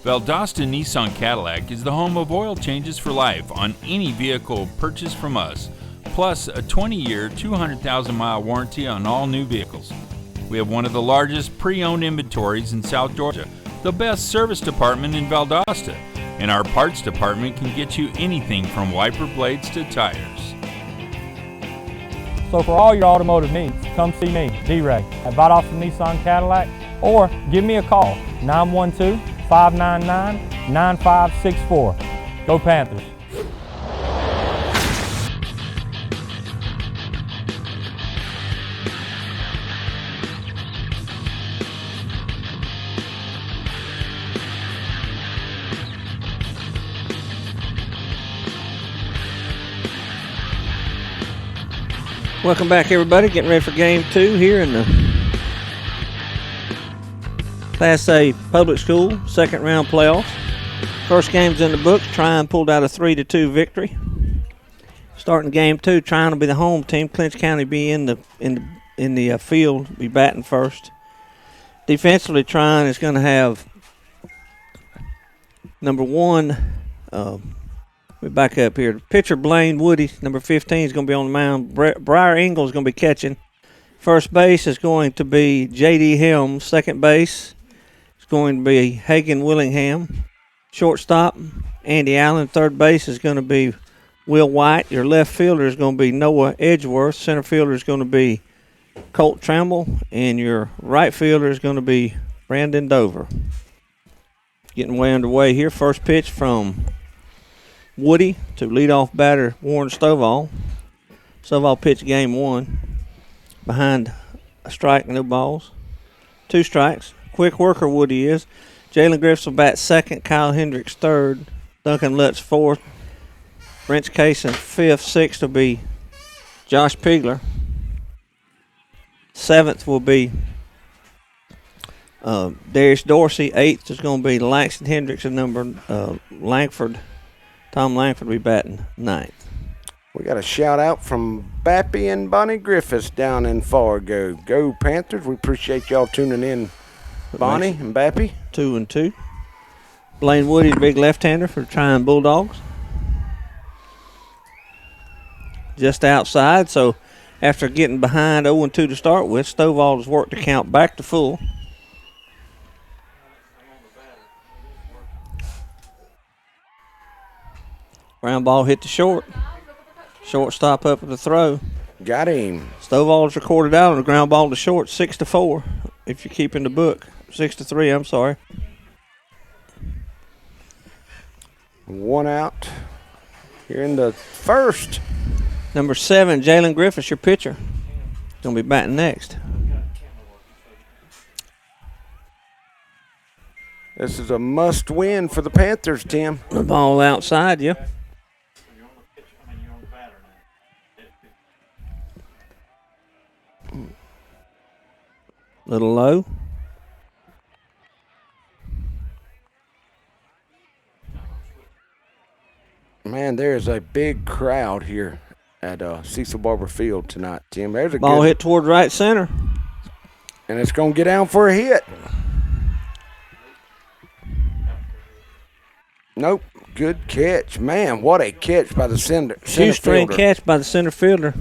Valdosta Nissan Cadillac is the home of oil changes for life on any vehicle purchased from us, plus a 20-year, 200,000-mile warranty on all new vehicles. We have one of the largest pre-owned inventories in South Georgia, the best service department in Valdosta, and our parts department can get you anything from wiper blades to tires. So for all your automotive needs, come see me, D-Ray, at Valdosta Nissan Cadillac, or give me a call, 912-599-9564. Go Panthers. Welcome back, everybody. Getting ready for Game 2 here in the Class A Public School second round playoffs. First game's in the books. Trion pulled out a 3-2 victory. Starting Game 2, Trion will be the home team. Clinch County be in the field, be batting first. Defensively, Trion is going to have number 1. We back up here. Pitcher Blaine Woody, number 15, is going to be on the mound. Briar Engel is going to be catching. First base is going to be J.D. Helms. Second base is going to be Hagan Willingham. Shortstop, Andy Allen. Third base is going to be Will White. Your left fielder is going to be Noah Edgeworth. Center fielder is going to be Colt Tramble. And your right fielder is going to be Brandon Dover. Getting way underway here. First pitch from Woody to leadoff batter Warren Stovall. Stovall pitched Game 1 behind a strike, no balls. 2 strikes. Quick worker Woody is. Jalen Griffiths will bat second. Kyle Hendricks third. Duncan Lutz fourth. Brent Kaysen fifth. Sixth will be Josh Pigler. Seventh will be Darius Dorsey. Eighth is going to be Langston Hendricks and number Langford. Tom Langford will be batting ninth. We got a shout out from Bappy and Bonnie Griffiths down in Fargo. Go Panthers. We appreciate y'all tuning in, Bonnie and Bappy. 2-2. Blaine Woody, big left-hander for Trion Bulldogs. Just outside, so after getting behind 0-2 to start with, Stovall has worked the count back to full. Ground ball hit the short. Shortstop up with the throw. Got him. Stovall is recorded out on the ground ball to short, 6-4. If you're keeping the book, 6-3. I'm sorry. 1 out here in the first. Number 7, Jalen Griffiths, your pitcher. Going to be batting next. This is a must-win for the Panthers, Tim. The ball outside, yeah. Little low. Man, there is a big crowd here at Cecil Barber Field tonight, Tim. There's a ball hit toward right center. And it's going to get down for a hit. Nope. Good catch. Man, what a catch by the center Shoestring fielder. Catch by the center fielder.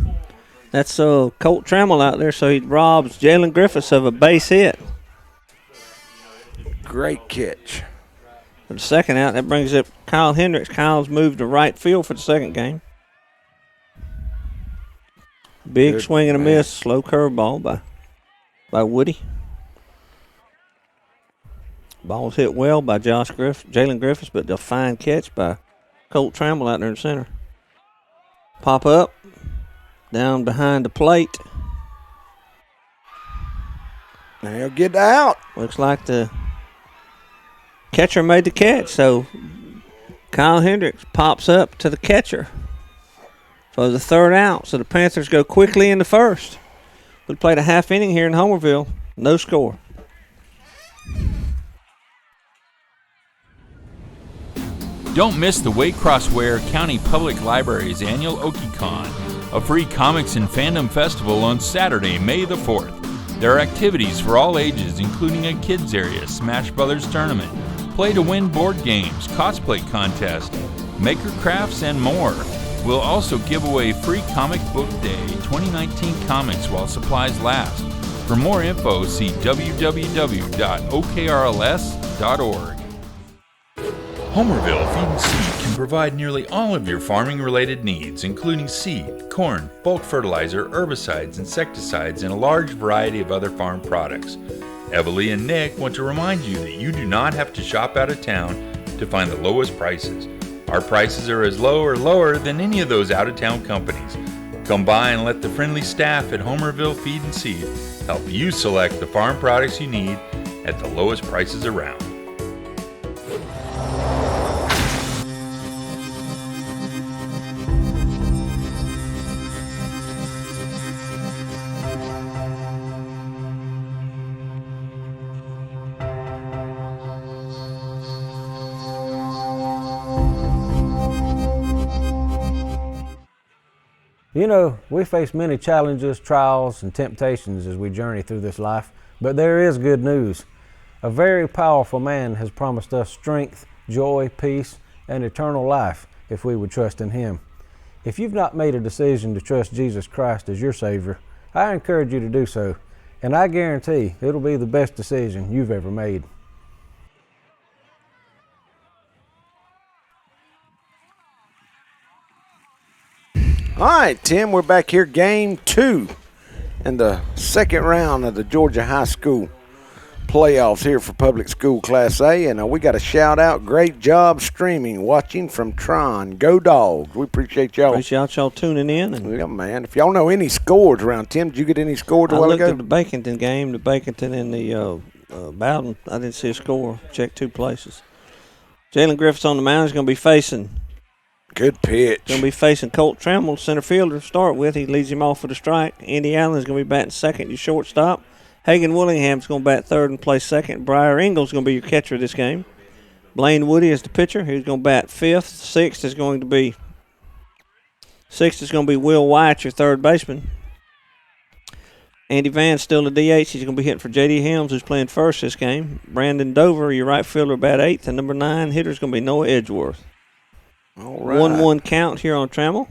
That's Colt Trammell out there, so he robs Jalen Griffiths of a base hit. Great catch. For the second out, that brings up Kyle Hendricks. Kyle's moved to right field for the second game. Big Good swing and a man. miss, slow curveball by Woody. Ball's hit well by Jalen Griffiths, but a fine catch by Colt Trammell out there in center. Pop up, down behind the plate. Now he'll get out. Looks like the catcher made the catch, so Kyle Hendricks pops up to the catcher for the third out. So the Panthers go quickly in the first. We played a half inning here in Homerville, no score. Don't miss the Waycross Ware County Public Library's annual OkieCon, a free comics and fandom festival on Saturday, May the 4th. There are activities for all ages, including a kids area, Smash Brothers tournament, play to win board games, cosplay contests, maker crafts, and more. We'll also give away free Comic Book Day 2019 comics while supplies last. For more info, see www.okrls.org. Homerville Feed and Seed can provide nearly all of your farming-related needs, including seed, corn, bulk fertilizer, herbicides, insecticides, and a large variety of other farm products. Evalie and Nick want to remind you that you do not have to shop out of town to find the lowest prices. Our prices are as low or lower than any of those out-of-town companies. Come by and let the friendly staff at Homerville Feed and Seed help you select the farm products you need at the lowest prices around. You know, we face many challenges, trials, and temptations as we journey through this life, but there is good news. A very powerful man has promised us strength, joy, peace, and eternal life if we would trust in Him. If you've not made a decision to trust Jesus Christ as your Savior, I encourage you to do so, and I guarantee it'll be the best decision you've ever made. All right, Tim, we're back here, game 2 in the second round of the Georgia High School playoffs here for Public School Class A. And we got a shout-out, great job streaming, watching from Trion. Go Dogs. We appreciate y'all. Appreciate y'all tuning in. And yeah, man. If y'all know any scores around, Tim, did you get any scores a while ago? I looked at the Baconton game, the Baconton and the Bowden. I didn't see a score. Checked 2 places. Jalen Griffiths on the mound is going to be facing. Good pitch. Going to be facing Colt Trammell, center fielder to start with. He leads him off with a strike. Andy Allen is going to be batting second, your shortstop. Hagan Willingham is going to bat third and play second. Briar Ingalls is going to be your catcher this game. Blaine Woody is the pitcher. He's going to bat fifth. Sixth is going to be Will White, your third baseman. Andy Vance still the DH. He's going to be hitting for J.D. Helms, who's playing first this game. Brandon Dover, your right fielder, bat eighth. And number 9 hitter is going to be Noah Edgeworth. All right. 1-1 count here on Trammell.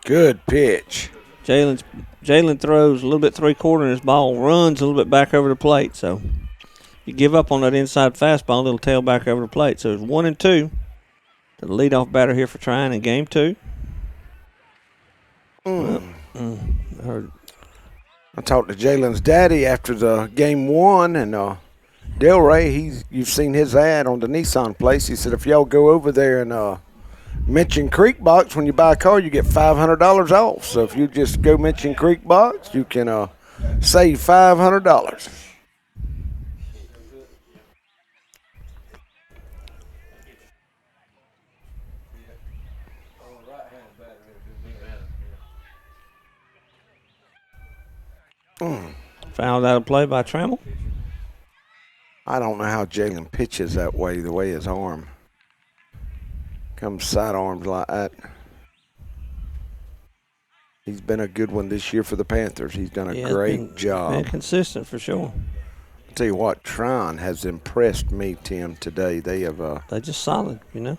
Good pitch. Jalen throws a little bit three-quarter and his ball runs a little bit back over the plate. So you give up on that inside fastball, it'll tail back over the plate. So it's 1-2 to the leadoff batter here for Trion in game 2. I talked to Jalen's daddy after the game 1, and Delray, you've seen his ad on the Nissan place. He said if y'all go over there and mention Creek Box when you buy a car, you get $500 off. So if you just go mention Creek Box, you can save $500. Fouled out of play by Trammell. I don't know how Jalen pitches that way, the way his arm comes sidearms like that. He's been a good one this year for the Panthers. He's done a great job. Been consistent for sure. I'll tell you what, Trion has impressed me, Tim, today. They're just solid, you know.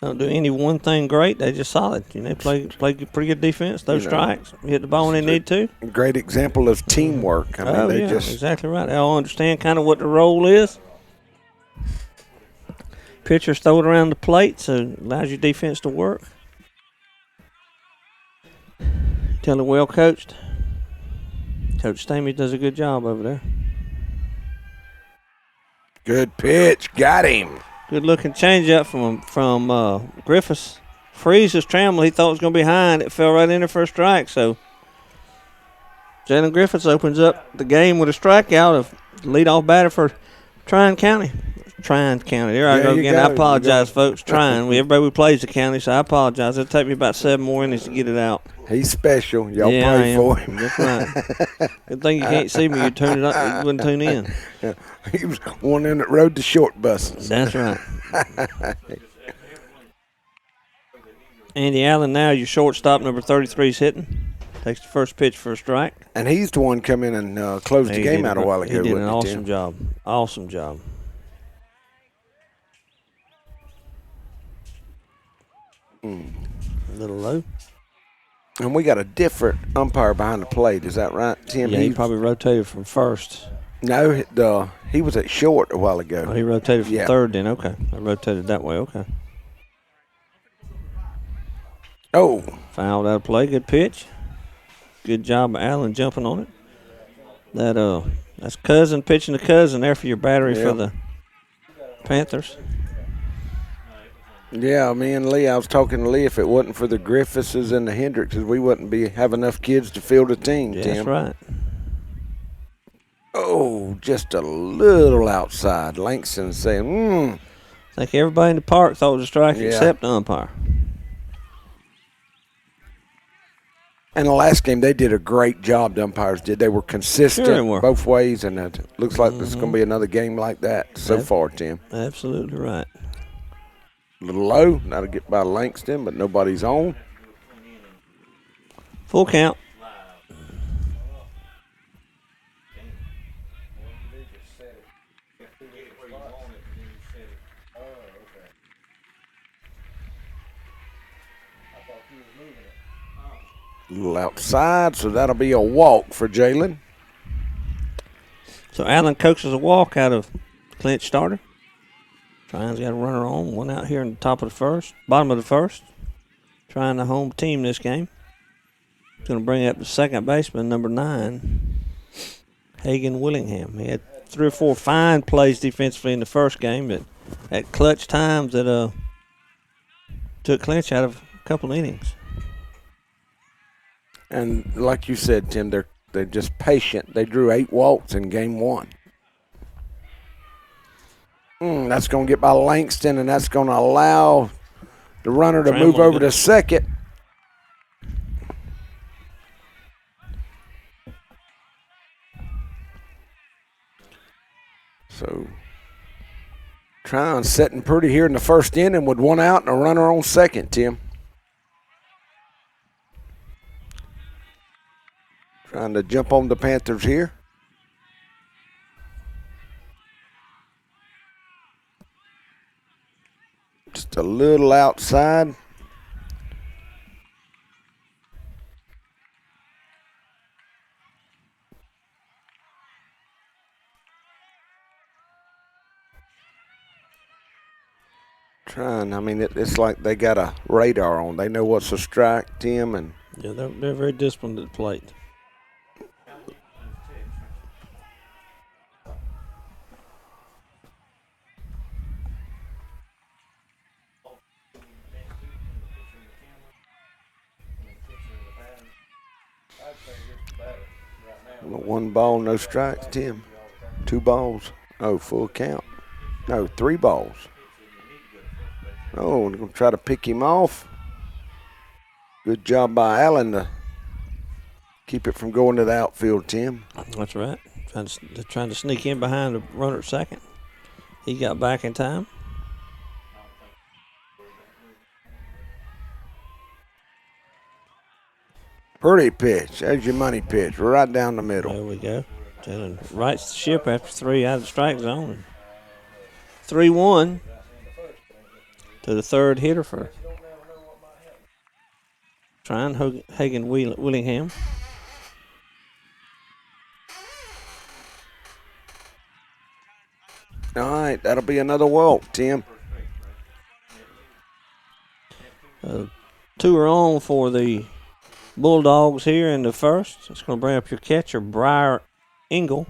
Don't do any one thing great. They're just solid. You know, play pretty good defense. Those strikes, hit the ball when they need to. Great example of teamwork. I mean, exactly right. They all understand kind of what the role is. Pitchers throw it around the plate, so it allows your defense to work. Tell it well coached. Coach Stamey does a good job over there. Good pitch. Got him. Good looking changeup from Griffiths. Freezes Trammell. He thought it was going to be behind. It fell right in there for a strike. So Jalen Griffiths opens up the game with a strikeout of leadoff batter for Trion County. Trion County. There I go again. I apologize, folks. Trion. Everybody plays the county, so I apologize. It'll take me about 7 more innings to get it out. He's special. Y'all pray for him. That's right. Good thing you can't see me. You tune it up. You wouldn't tune in. Yeah. He was one in that rode the short buses. That's right. Andy Allen now, your shortstop, number 33 is hitting. Takes the first pitch for a strike. And he's the one come in and closed the game out a while ago. He did an awesome job. Awesome job. A little low. And we got a different umpire behind the plate. Is that right, Tim? Yeah, he probably rotated from first. No, he was at short a while ago. Oh, he rotated from third then. Okay. I rotated that way. Okay. Oh. Fouled out of play. Good pitch. Good job of Allen jumping on it. That's Cousin pitching to Cousin there for your battery for the Panthers. Yeah, me and Lee, I was talking to Lee, if it wasn't for the Griffithses and the Hendrickses, we wouldn't have enough kids to field a team, Yeah, Tim. that's right. Oh, just a little outside. Langston saying, I think everybody in the park thought it was a strike except the umpire. And the last game, they did a great job, the umpires did. They were consistent both ways, and it looks like this is going to be another game like that so far, Tim. Absolutely right. A little low, now to get by Langston, but nobody's on. Full count. A little outside, so that'll be a walk for Jalen. So Allen coaxes a walk out of Clinch starter. Trion's got a runner on. One out here in the bottom of the first. Trying to home team this game. He's going to bring up the second baseman, number 9, Hagan Willingham. He had 3 or 4 fine plays defensively in the first game that at clutch times that took Clinch out of a couple innings. And like you said, Tim, they're just patient. They drew 8 walks in game 1. That's going to get by Langston, and that's going to allow the runner to move over to second. So Trion sitting pretty here in the first inning with 1 out and a runner on second, Tim. Trying to jump on the Panthers here. Just a little outside. It's like they got a radar on. They know what's a strike, Tim, and yeah, they're very disciplined at the plate. One ball, no strikes, Tim. 2 balls. Oh, full count. No, 3 balls. Oh, we're going to try to pick him off. Good job by Allen to keep it from going to the outfield, Tim. That's right. Trying to sneak in behind the runner at second. He got back in time. Pretty pitch. There's your money pitch. Right down the middle. There we go. Jalen rights the ship after 3 out of the strike zone. 3-1 to the third hitter for Trion Hagan Willingham. All right, that'll be another walk, Tim. 2 are on for the Bulldogs here in the first. It's going to bring up your catcher, Briar Engel.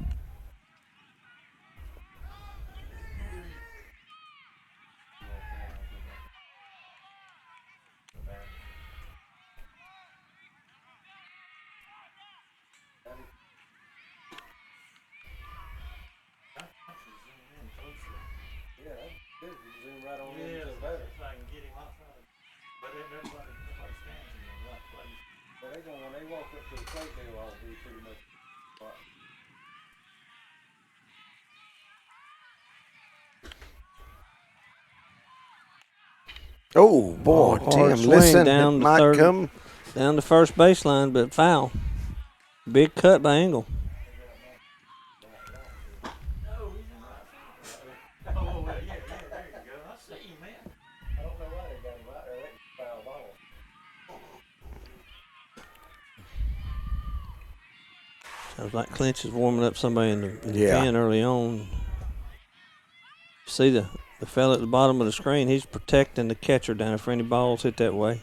Oh, boy, Tim, listen, down it the might third, come. down the first baseline, but foul. Big cut by Engel. Sounds like Clinch is warming up somebody in the Yeah. pen early on. See the fella at the bottom of the screen, he's protecting the catcher down if any balls hit that way.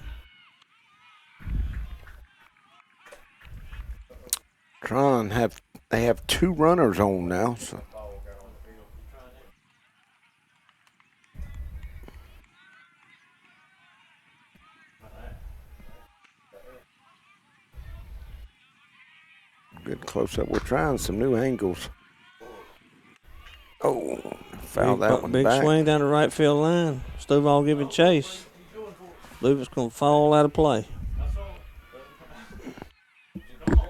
Trion they have 2 runners on now. So. Good close up. We're trying some new angles. Oh, fouled that one big back. Swing down the right field line. Stovall giving chase. Believe it's going to fall out of play.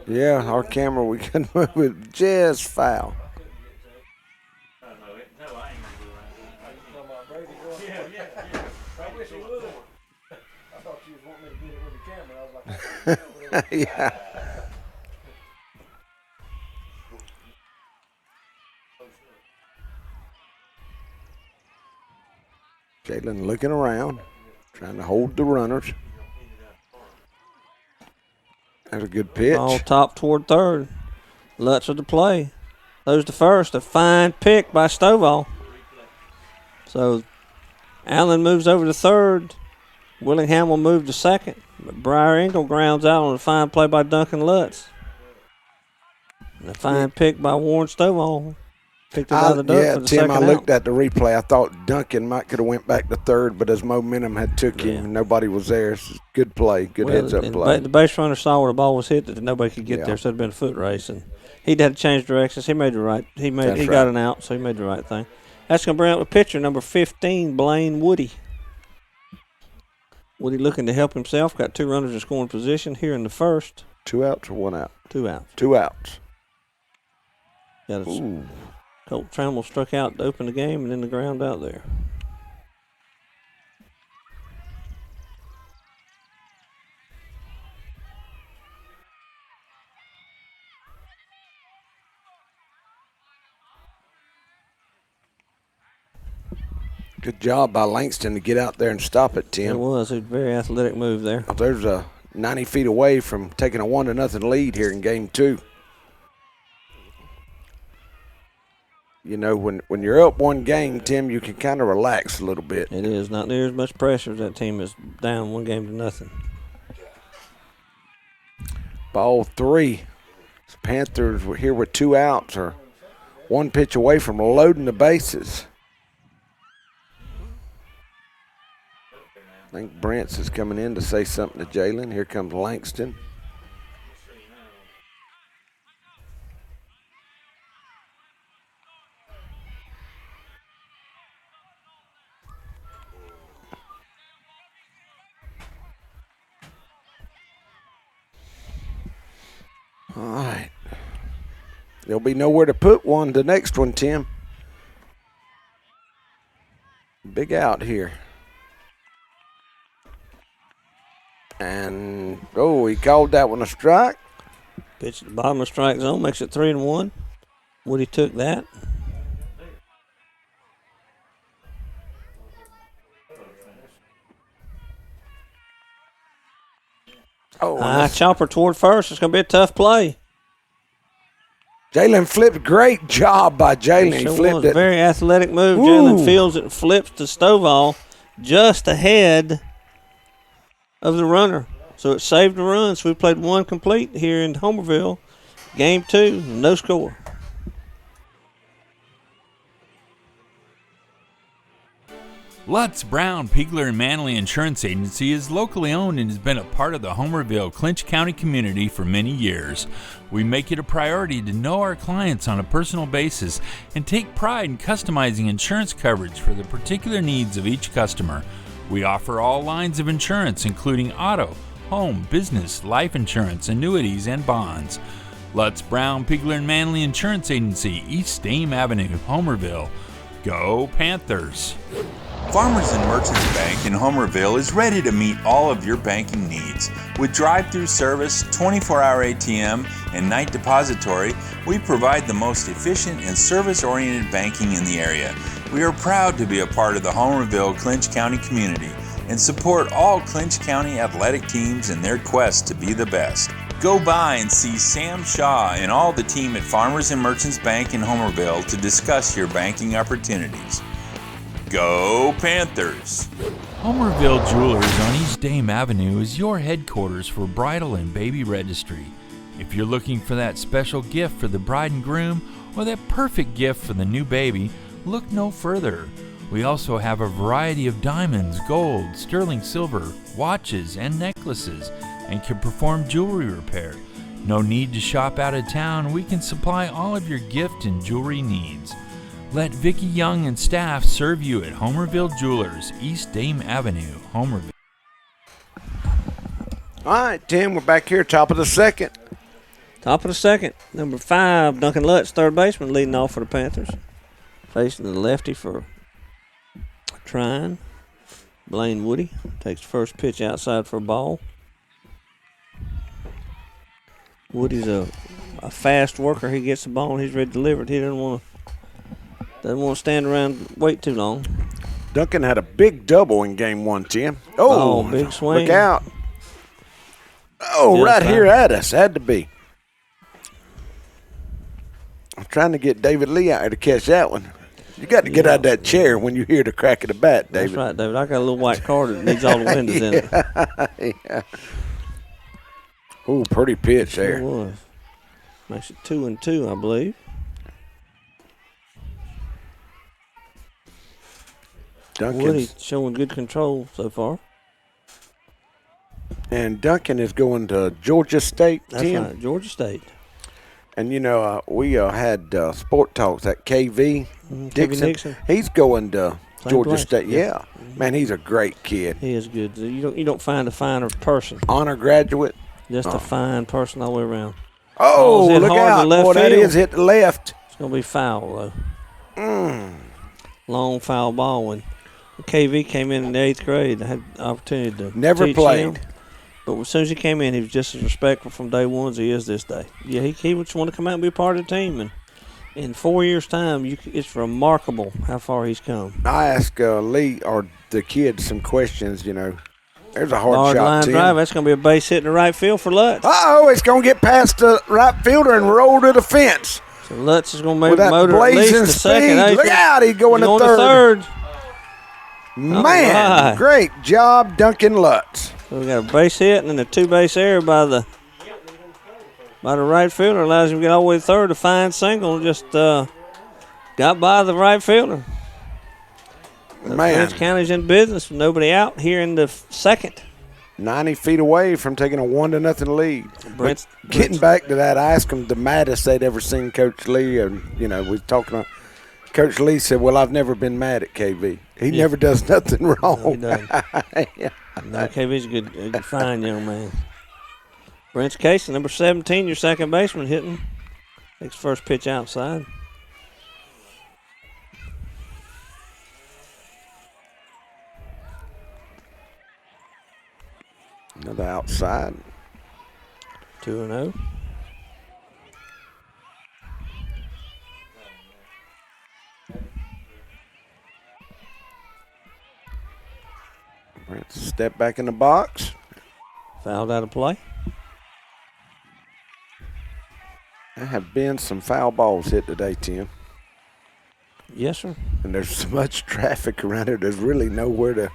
Yeah, our camera, we couldn't move it. Just foul. Yeah. Jalen looking around, trying to hold the runners. That's a good pitch. Ball top toward third. Lutz with the play. Those to first. A fine pick by Stovall. So Allen moves over to third. Willingham will move to second. But Briar Engel grounds out on a fine play by Duncan Lutz. And a fine pick by Warren Stovall. Picked it out of the dirt for the Tim, second I looked out. at the replay. I thought Duncan could have went back to third, but his momentum had took him. And nobody was there. It's good play, good heads-up play. The base runner saw where the ball was hit that nobody could get Yeah. there, so it'd been a foot race. And he'd had to change directions. He made the right. He got an out, so he made the right thing. That's going to bring up the pitcher, number 15, Blaine Woody. Woody looking to help himself. Got 2 runners in scoring position here in the first. 2 outs or 1 out? 2 outs. 2 outs. Got a Ooh. Colt Trammell struck out to open the game, and then the ground out there. Good job by Langston to get out there and stop it, Tim. It was a very athletic move there. There's a 90 feet away from taking a 1-0 lead here in game 2. You know, when you're up 1 game, Tim, you can kind of relax a little bit. It is not near as much pressure as that team is down 1-0. Ball 3. The Panthers were here with 2 outs, or 1 pitch away from loading the bases. I think Brents is coming in to say something to Jalen. Here comes Langston. All right. There'll be nowhere to put one. The next one, Tim. Big out here. And, he called that one a strike. Pitch at the bottom of the strike zone, makes it 3-1. Woody took that. Chopper toward first. It's going to be a tough play. Jalen flipped. Great job by Jalen. He flipped it. Very athletic move. Jalen fields it and flips to Stovall just ahead of the runner. So it saved the run. So we played 1 complete here in Homerville. Game 2, no score. Lutz, Brown, Pigler, and Manley Insurance Agency is locally owned and has been a part of the Homerville, Clinch County community for many years. We make it a priority to know our clients on a personal basis and take pride in customizing insurance coverage for the particular needs of each customer. We offer all lines of insurance, including auto, home, business, life insurance, annuities, and bonds. Lutz, Brown, Pigler, and Manley Insurance Agency, East Dame Avenue, Homerville. Go Panthers! Farmers and Merchants Bank in Homerville is ready to meet all of your banking needs. With drive-through service, 24-hour ATM, and night depository, we provide the most efficient and service-oriented banking in the area. We are proud to be a part of the Homerville Clinch County community and support all Clinch County athletic teams in their quest to be the best. Go by and see Sam Shaw and all the team at Farmers and Merchants Bank in Homerville to discuss your banking opportunities. Go Panthers! Homerville Jewelers on East Dame Avenue is your headquarters for bridal and baby registry. If you're looking for that special gift for the bride and groom or that perfect gift for the new baby, look no further. We also have a variety of diamonds, gold, sterling silver, watches, and necklaces, and can perform jewelry repair. No need to shop out of town. We can supply all of your gift and jewelry needs. Let Vicki Young and staff serve you at Homerville Jewelers, East Dame Avenue, Homerville. All right, Tim, we're back here, top of the second. Top of the second, number 5, Duncan Lutz, third baseman, leading off for the Panthers. Facing the lefty for Trion. Blaine Woody takes the first pitch outside for a ball. Woody's a fast worker. He gets the ball and he's ready to deliver it. He doesn't want to stand around and wait too long. Duncan had a big double in game 1, Tim. Oh, big swing. Look out. Oh, Just right fine. here at us. Had to be. I'm trying to get David Lee out here to catch that one. You got to get out of that chair when you hear the crack of the bat, David. That's right, David. I got a little white car that needs all the windows in it. Yeah. Ooh, pretty pitch Sure there. was. Makes it 2-2, I believe. Woody Duncan's, showing good control so far. and Duncan is going to Georgia State, That's Tim. right, Georgia State. And, you know, we had Sport Talks at KV Dixon. He's going to Same Georgia place, State. yeah. Yeah. Man, he's a great kid. He is good. You don't find a finer person. Honor graduate. Just a fine person all the way around. Oh, Ball's hit look hard to out. left Boy, that field. is hit the left. It's going to be foul, though. Long foul ball. When KV came in the 8th grade, I had the opportunity to Never teach played. him. But as soon as he came in, he was just as respectful from day one as he is this day. Yeah, he would just want to come out and be a part of the team. And in 4 years' time, it's remarkable how far he's come. I asked Lee or the kids some questions, you know. There's a hard shot, line Tim. drive. That's going to be a base hit in the right field for Lutz. Uh-oh, it's going to get past the right fielder and roll to the fence. So Lutz is going to move With the that motor at least blazing to second. speed. Look out, he's going to to third. third. Man, right. great job, Duncan Lutz. So we got a base hit and then a 2-base error by the right fielder. Allows him to get all the way to third. A fine single. Just got by the right fielder. Man, Clinch County's in business with nobody out here in the second. 90 feet away from taking a 1-0 lead. Brent's Getting back to that, I asked him the maddest they'd ever seen Coach Lee, and you know, we was talking about. Coach Lee said, "Well, I've never been mad at KV. He never does nothing wrong." No, he doesn't. No, KV's a good, fine young man. Brent's Casey, number 17, your second baseman, hitting. Takes first pitch outside. Another outside. 2-0. Step back in the box. Fouled out of play. There have been some foul balls hit today, Tim. Yes, sir. And there's so much traffic around here. There's really nowhere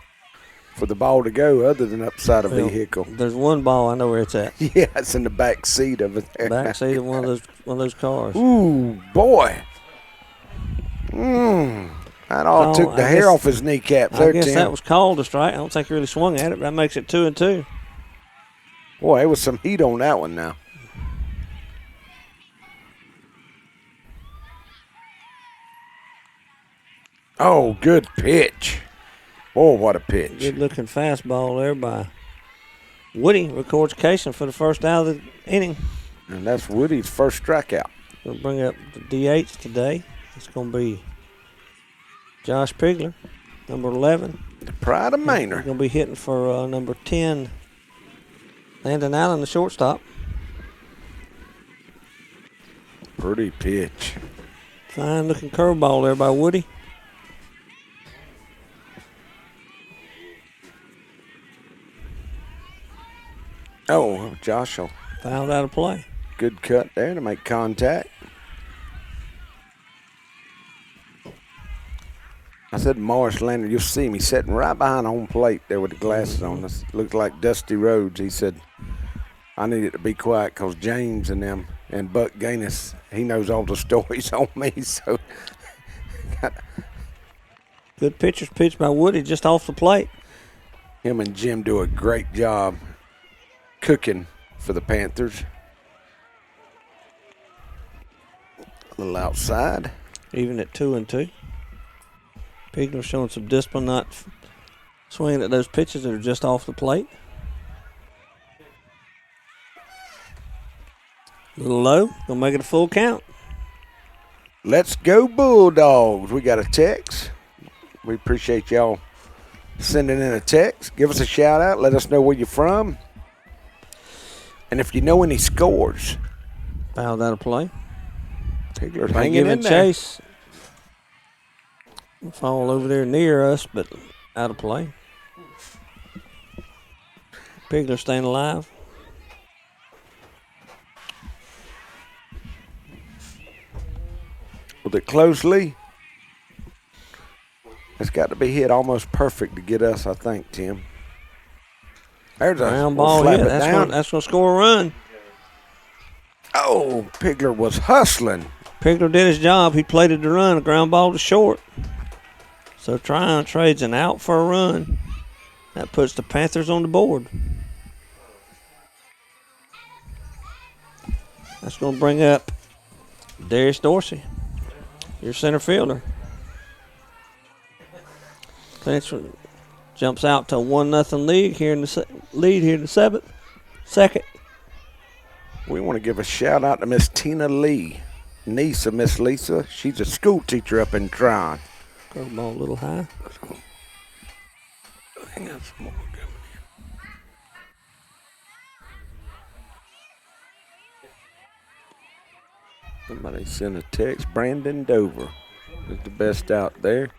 for the ball to go other than upside a Well, vehicle. There's one ball I know where it's at. Yeah, it's in the back seat of it there. Back seat of one of those cars. Ooh, boy. That all Oh, took the I hair guess- off his kneecaps I there, guess Tim. that was called a strike. I don't think he really swung at it, but that makes it 2-2. Boy, there was some heat on that one now. Oh, good pitch. Oh, what a pitch. Good looking fastball there by Woody. Records Casey for the first out of the inning. And that's Woody's first strikeout. We'll bring up the DH today. It's going to be Josh Pigler, number 11. The pride of He's Manor. going to be hitting for number 10, Landon Allen, the shortstop. Pretty pitch. Fine looking curveball there by Woody. Oh, Josh will Fouled out of play. Good cut there to make contact. I said Morris Leonard, you'll see me sitting right behind home plate there with the glasses on. This looks like Dusty Rhodes. He said, I needed to be quiet because James and them and Buck Gaines, he knows all the stories on me. So Good pitcher's pitch by Woody just off the plate. him and Jim do a great job cooking for the Panthers. A little outside. Even at 2-2. Pigler showing some discipline, not swinging at those pitches that are just off the plate. A little low, gonna make it a full count. Let's go Bulldogs. We got a text. We appreciate y'all sending in a text. Give us a shout out. Let us know where you're from. And if you know any scores. Fouled out of play. Pigler's Might hanging give in it there. chase. Fall over there near us, but out of play. Pigler staying alive. With it closely. It's got to be hit almost perfect to get us, I think, Tim. There's a Round we'll ball slap hit. it That's down. gonna score a run. Oh, Pigler was hustling. Pigler did his job. He plated the run. A ground ball to short. So Trion trades an out for a run. That puts the Panthers on the board. That's going to bring up Darius Dorsey, your center fielder. Clinch jumps out to a 1-0 lead here in the second. We want to give a shout out to Miss Tina Lee, niece of Miss Lisa. She's a school teacher up in Trion. Curve ball a little high. Hang on some more. Somebody sent a text. Brandon Dover is the best out there.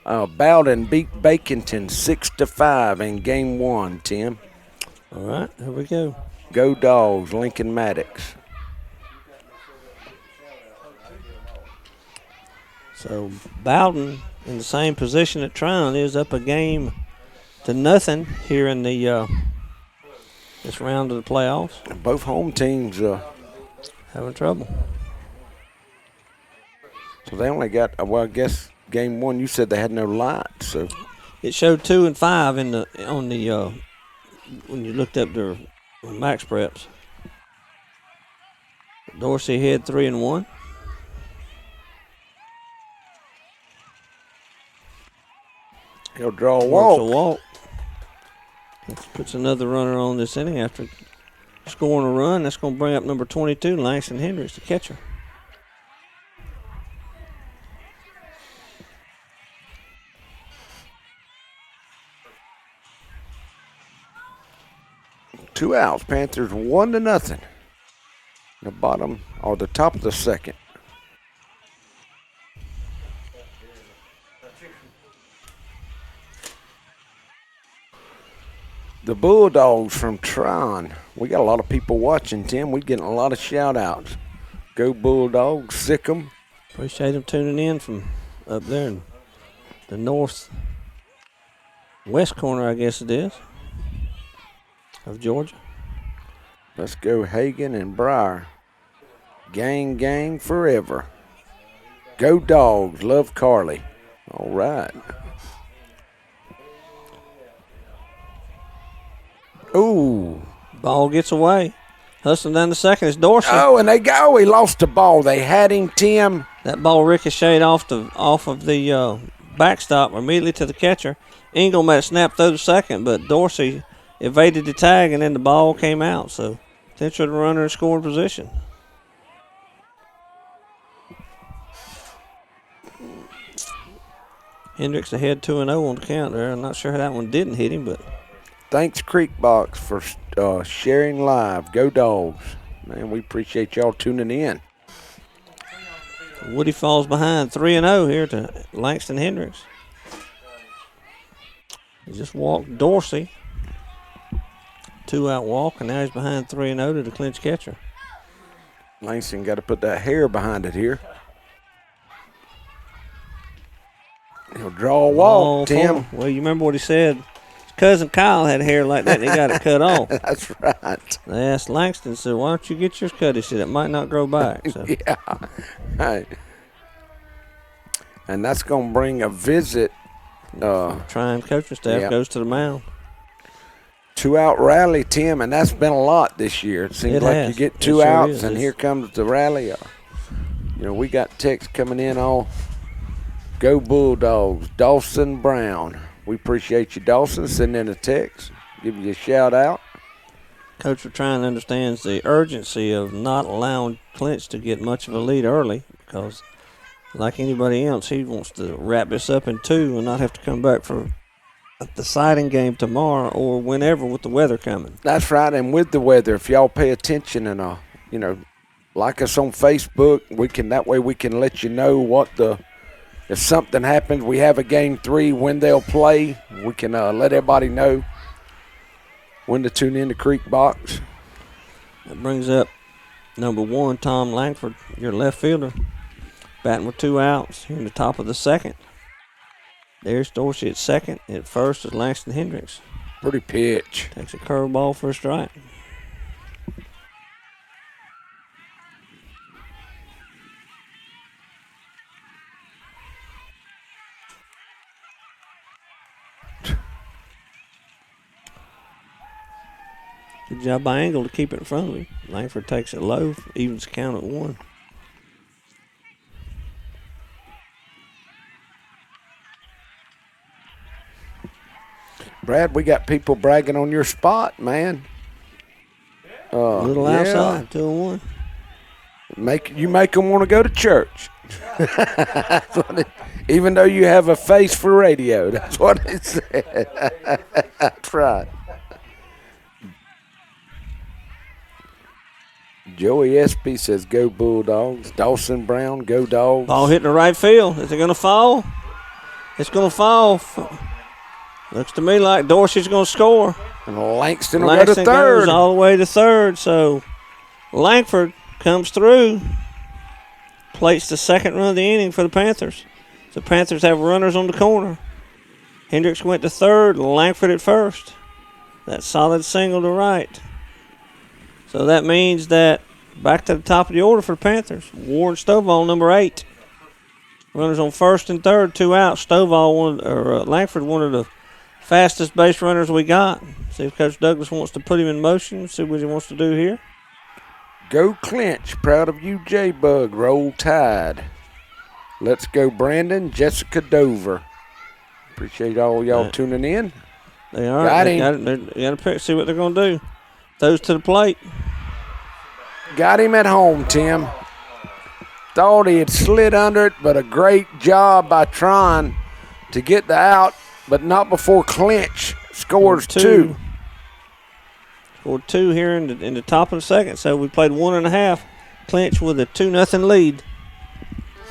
Bowden beat Baconton 6-5 in game 1, Tim. All right, here we go. Go Dogs, Lincoln Maddox. So Bowden in the same position that Trion is, up a game to nothing here in the this round of the playoffs. Both home teams Having trouble. so they only got well, I guess game 1 you said they had no light, so It showed 2 and 5 in the when you looked up their max preps. Dorsey had 3 and 1. he'll draw a Walks a walk. walk. Puts another runner on this inning after scoring a run. That's going to bring up number 22, Langston Hendricks, the catcher. Two outs. Panthers 1-0. The bottom or the top of the second. The Bulldogs from Trion. We got a lot of people watching, Tim. We're getting a lot of shout outs. Go Bulldogs, sick 'em. Appreciate them tuning in from up there in the north west corner, I guess it is, of Georgia. Let's go Hagan and Breyer. Gang, gang forever. Go Dogs, love Carly. All right. Ooh. Ball gets away. Hustling down the second is Dorsey. Oh, and they go. He lost the ball. They had him, Tim. That ball ricocheted off of the backstop immediately to the catcher. Engel made a snap through the second, but Dorsey evaded the tag, and then the ball came out. So, potential runner in scoring position. Hendricks ahead 2-0 on the count there. I'm not sure how that one didn't hit him, but Thanks, Creek Box, for sharing live. Go Dogs. Man, we appreciate y'all tuning in. Woody falls behind 3-0 here to Langston Hendricks. He just walked Dorsey. 2-out walk, and now he's behind 3-0 to the clinch catcher. Langston got to put that hair behind it here. He'll draw a walk, Tim. Well, you remember what he said. His cousin Kyle had hair like that, and he got it cut off. That's right. They asked Langston, said, why don't you get yours cut? He said, it might not grow back. So. Yeah. Right. And that's going to bring a visit. Trion coaching staff goes to the mound. 2-out rally, Tim, and that's been a lot this year. It seems like you get 2 outs, and here comes the rally. We got texts coming in all, go Bulldogs, Dawson Brown. We appreciate you, Dawson, sending in a text. Give you a shout out. Coach Trion understands the urgency of not allowing Clinch to get much of a lead early because, like anybody else, he wants to wrap this up in 2 and not have to come back for a deciding game tomorrow or whenever with the weather coming. That's right, and with the weather, if y'all pay attention and like us on Facebook, that way we can let you know if something happens, we have a game 3 when they'll play. We can let everybody know when to tune in to Creek Box. That brings up number 1, Tom Langford, your left fielder, batting with 2 outs here in the top of the second. There's Dorsey at second. At first is Langston Hendricks. Pretty pitch. Takes a curveball for a strike. Good job by Angle to keep it in front of him. Langford takes it low, evens the count at 1. Brad, we got people bragging on your spot, man. A little outside, 2-1. You make them want to go to church. Even though you have a face for radio, that's what it said. That's right. Joey Espy says, go Bulldogs. Dawson Brown, go Dogs. Ball hitting the right field. Is it going to fall? It's going to fall. Looks to me like Dorsey's going to score. And Langston will go to third. Goes all the way to third, so Langford comes through. Plates the second run of the inning for the Panthers. The Panthers have runners on the corner. Hendricks went to third, Langford at first. That solid single to right. So that means that back to the top of the order for the Panthers. Warren Stovall, number 8. Runners on first and third, 2 outs. Langford, one of the fastest base runners we got. See if Coach Douglas wants to put him in motion, see what he wants to do here. Go Clinch. Proud of you, J-Bug. Roll Tide. Let's go, Brandon. Jessica Dover. Appreciate all y'all tuning in. They are. Got They him. got to pick, see what they're going to do. Throws to the plate. Got him at home, Tim. Thought he had slid under it, but a great job by Trion to get the out, but not before Clinch scores 2. Scored 2 here in the top of the second, so we played 1.5. Clinch with a 2-0 lead.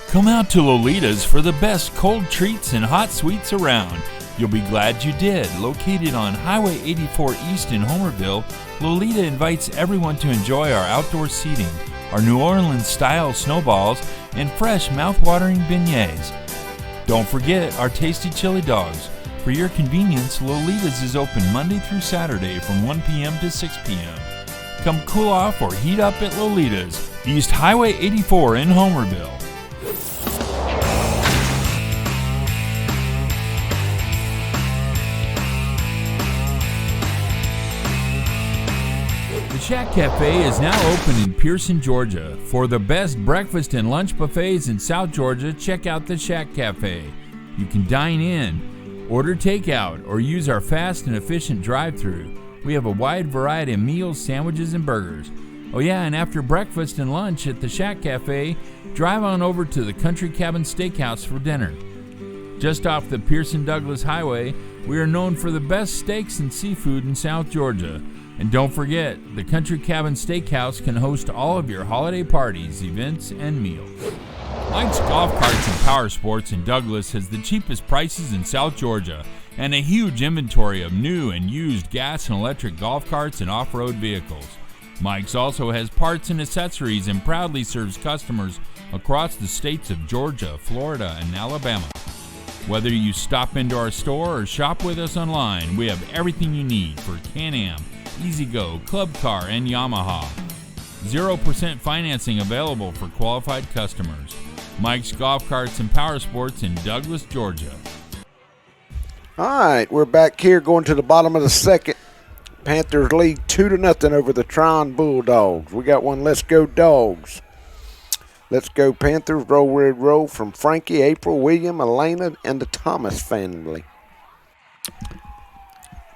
Come out to Lolita's for the best cold treats and hot sweets around. You'll be glad you did. Located on Highway 84 East in Homerville, Lolita invites everyone to enjoy our outdoor seating, our New Orleans-style snowballs, and fresh, mouth-watering beignets. Don't forget our tasty chili dogs. For your convenience, Lolita's is open Monday through Saturday from 1 p.m. to 6 p.m. Come cool off or heat up at Lolita's, East Highway 84 in Homerville. The Shack Cafe is now open in Pearson, Georgia. For the best breakfast and lunch buffets in South Georgia, check out the Shack Cafe. You can dine in, order takeout, or use our fast and efficient drive-thru. We have a wide variety of meals, sandwiches, and burgers. Oh yeah, and after breakfast and lunch at the Shack Cafe, drive on over to the Country Cabin Steakhouse for dinner. Just off the Pearson-Douglas Highway, we are known for the best steaks and seafood in South Georgia. And don't forget, the Country Cabin Steakhouse can host all of your holiday parties, events, and meals. Mike's Golf Carts and Power Sports in Douglas has the cheapest prices in South Georgia. and a huge inventory of new and used gas and electric golf carts and off-road vehicles. Mike's also has parts and accessories and proudly serves customers across the states of Georgia, Florida, and Alabama. Whether you stop into our store or shop with us online, we have everything you need for Can-Am, E-Z-GO, Club Car, and Yamaha. 0% financing available for qualified customers. Mike's Golf Carts and Power Sports in Douglas, Georgia. All right, we're back here going to the bottom of the second. Panthers lead 2-0 over the Trion Bulldogs. We got one Let's Go Dogs. Let's Go Panthers, Roll Red Roll from Frankie, April, William, Elena, and the Thomas family.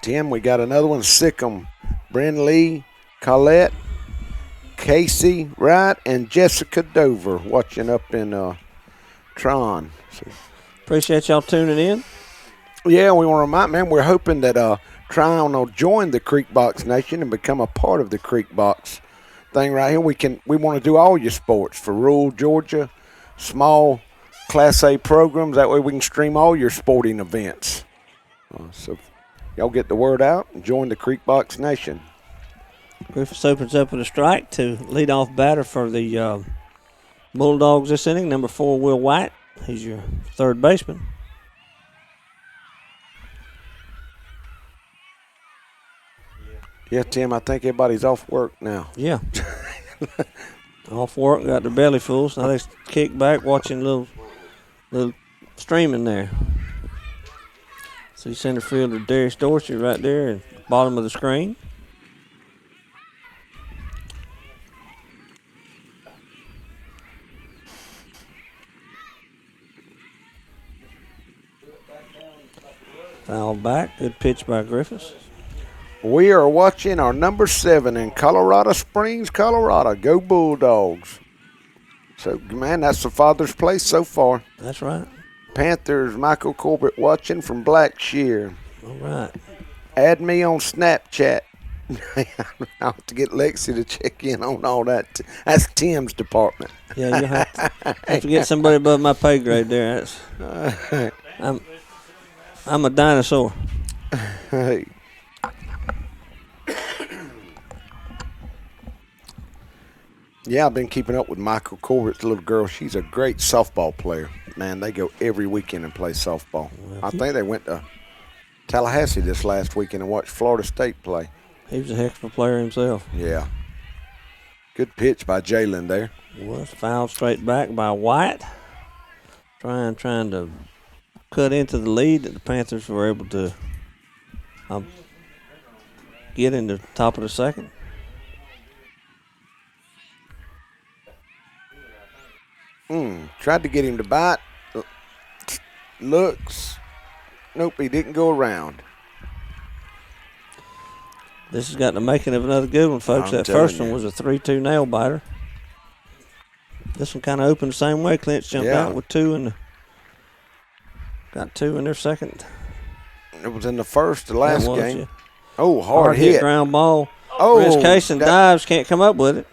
Tim, we got another one, Sickum, Bryn Lee, Colette, Casey Wright, and Jessica Dover watching up in Tron. So, Appreciate y'all tuning in. yeah, we want to remind, man, we're hoping that Trion will join the Creek Box Nation and become a part of the Creek Box thing right here. We want to do all your sports for rural Georgia, small Class A programs. That way we can stream all your sporting events. So y'all get the word out and join the Creek Box Nation. Griffiths opens up with a strike to lead off batter for the Bulldogs this inning. Number 4, Will White. He's your third baseman. Yeah, Tim, I think everybody's off work now. Yeah. Off work, got their belly full, so now they kick back watching little streaming there. See center fielder Darius Dorsey right there at the bottom of the screen. Foul back, good pitch by Griffiths. We are watching our number 7 in Colorado Springs, Colorado. Go Bulldogs. So, man, that's the father's place so far. That's right. Panthers, Michael Corbett watching from Blackshear. All right. Add me on Snapchat. I'll have to get Lexi to check in on all that. That's Tim's department. Yeah, you have to get somebody above my pay grade there. I'm a dinosaur. Hey. Yeah, I've been keeping up with Michael Corbett's little girl. She's a great softball player. Man, they go every weekend and play softball. I think they went to Tallahassee this last weekend and watched Florida State play. He was a heck of a player himself. Yeah. Good pitch by Jalen there. Was fouled straight back by White. Trying to cut into the lead that the Panthers were able to get in the top of the second. Tried to get him to bite. Looks. Nope, he didn't go around. This has got the making of another good one, folks. That first one was a 3-2 nail biter. This one kind of opened the same way. Clinch jumped out with 2 and got 2 in their second. It was in the first, the last game. Yeah. Oh, hard hit. Ground ball. Oh, Chris Kaysen dives, can't come up with it.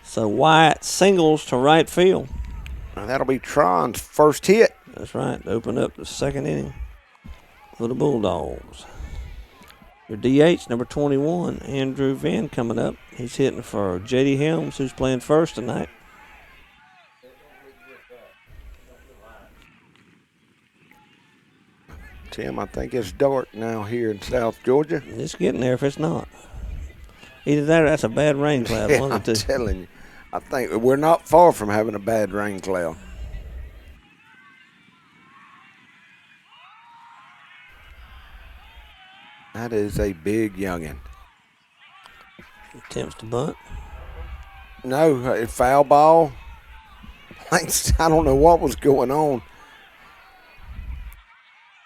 So White singles to right field. And that'll be Tron's first hit. That's right. Open up the second inning for the Bulldogs. Your DH, number 21, Andrew Venn coming up. He's hitting for J.D. Helms, who's playing first tonight. Tim, I think it's dark now here in South Georgia. It's getting there if it's not. Either that or that's a bad rain cloud. Yeah, One of the I'm two. telling you. I think we're not far from having a bad rain cloud. That is a big youngin'. Attempts to bunt. No, a foul ball. I don't know what was going on.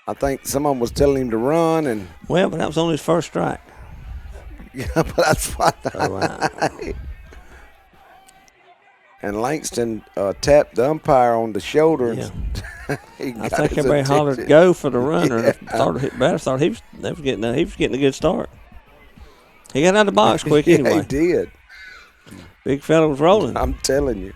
I think someone was telling him to run, and Well, but that was only his first strike. yeah, but that's what. So, And Langston tapped the umpire on the shoulder. And he I got think his everybody hollered attention. go for the runner. Yeah. Thought hit batter. Thought he was getting a good start. He got out of the box quick Yeah, anyway. he did. Big fella was rolling. I'm telling you.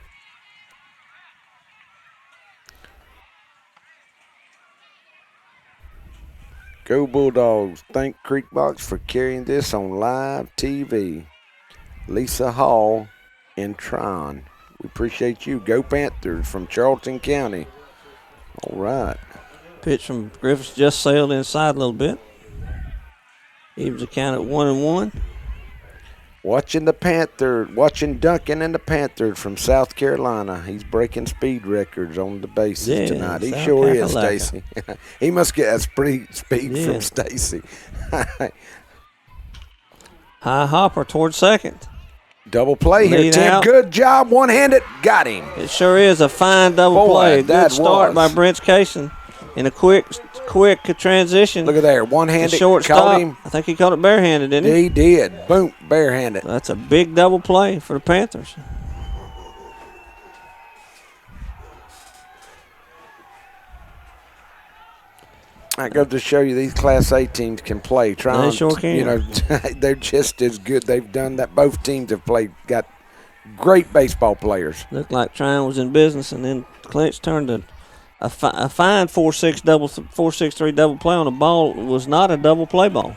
Go Bulldogs. Thank Creekbox for carrying this on live TV. Lisa Hall in Trion. We appreciate you. Go Panthers from Charlton County. All right. Pitch from Griffiths just sailed inside a little bit. Evens the count at 1-1. Watching Duncan and the Panthers from South Carolina. He's breaking speed records on the bases tonight. He sure is, Stacy. He must get that speed from Stacy. High hopper towards second. Double play here, Lead Tim. out. Good job. One-handed. Got him. It sure is a fine double play. Good start by Brent Cason in a quick transition. Look at there. One-handed. Shortstop. Caught him. I think he caught it barehanded, didn't he? He did. Boom. Barehanded. That's a big double play for the Panthers. I go to show you these Class A teams can play. They sure can. You know, they're just as good. They've done that. Both teams have played. Got great baseball players. Looked like Trion was in business, and then Clinch turned a fine 4-6-3 double play on a ball. It was not a double play ball.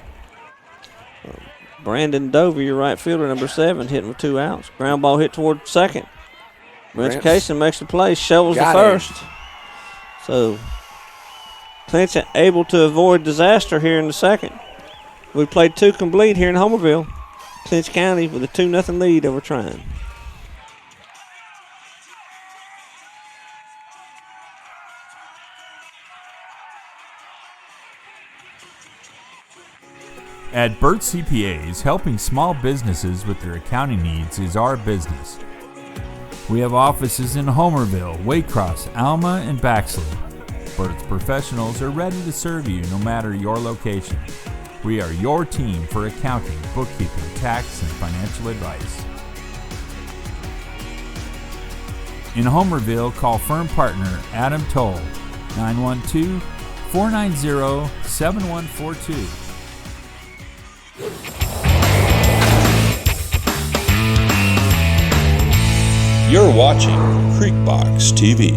Brandon Dover, your right fielder, number 7, hitting with 2 outs. Ground ball hit toward second. Brent Cason makes the play, shovels the first. So Clinch able to avoid disaster here in the second. We played 2 complete here in Homerville. Clinch County with a 2-0 lead over Trion. At Burt CPAs, helping small businesses with their accounting needs is our business. We have offices in Homerville, Waycross, Alma, and Baxley. Burt's professionals are ready to serve you no matter your location. We are your team for accounting, bookkeeping, tax, and financial advice. In Homerville, call firm partner Adam Toll, 912-490-7142. You're watching Creekbox TV.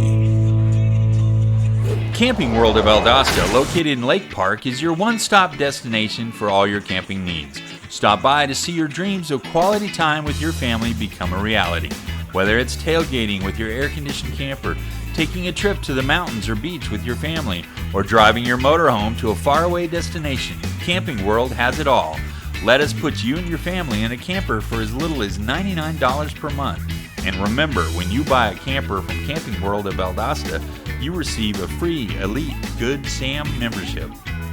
Camping World of Valdosta, located in Lake Park, is your one-stop destination for all your camping needs. Stop by to see your dreams of quality time with your family become a reality. Whether it's tailgating with your air-conditioned camper, taking a trip to the mountains or beach with your family, or driving your motorhome to a faraway destination, Camping World has it all. Let us put you and your family in a camper for as little as $99 per month. And remember, when you buy a camper from Camping World of Valdosta, you receive a free Elite Good Sam membership,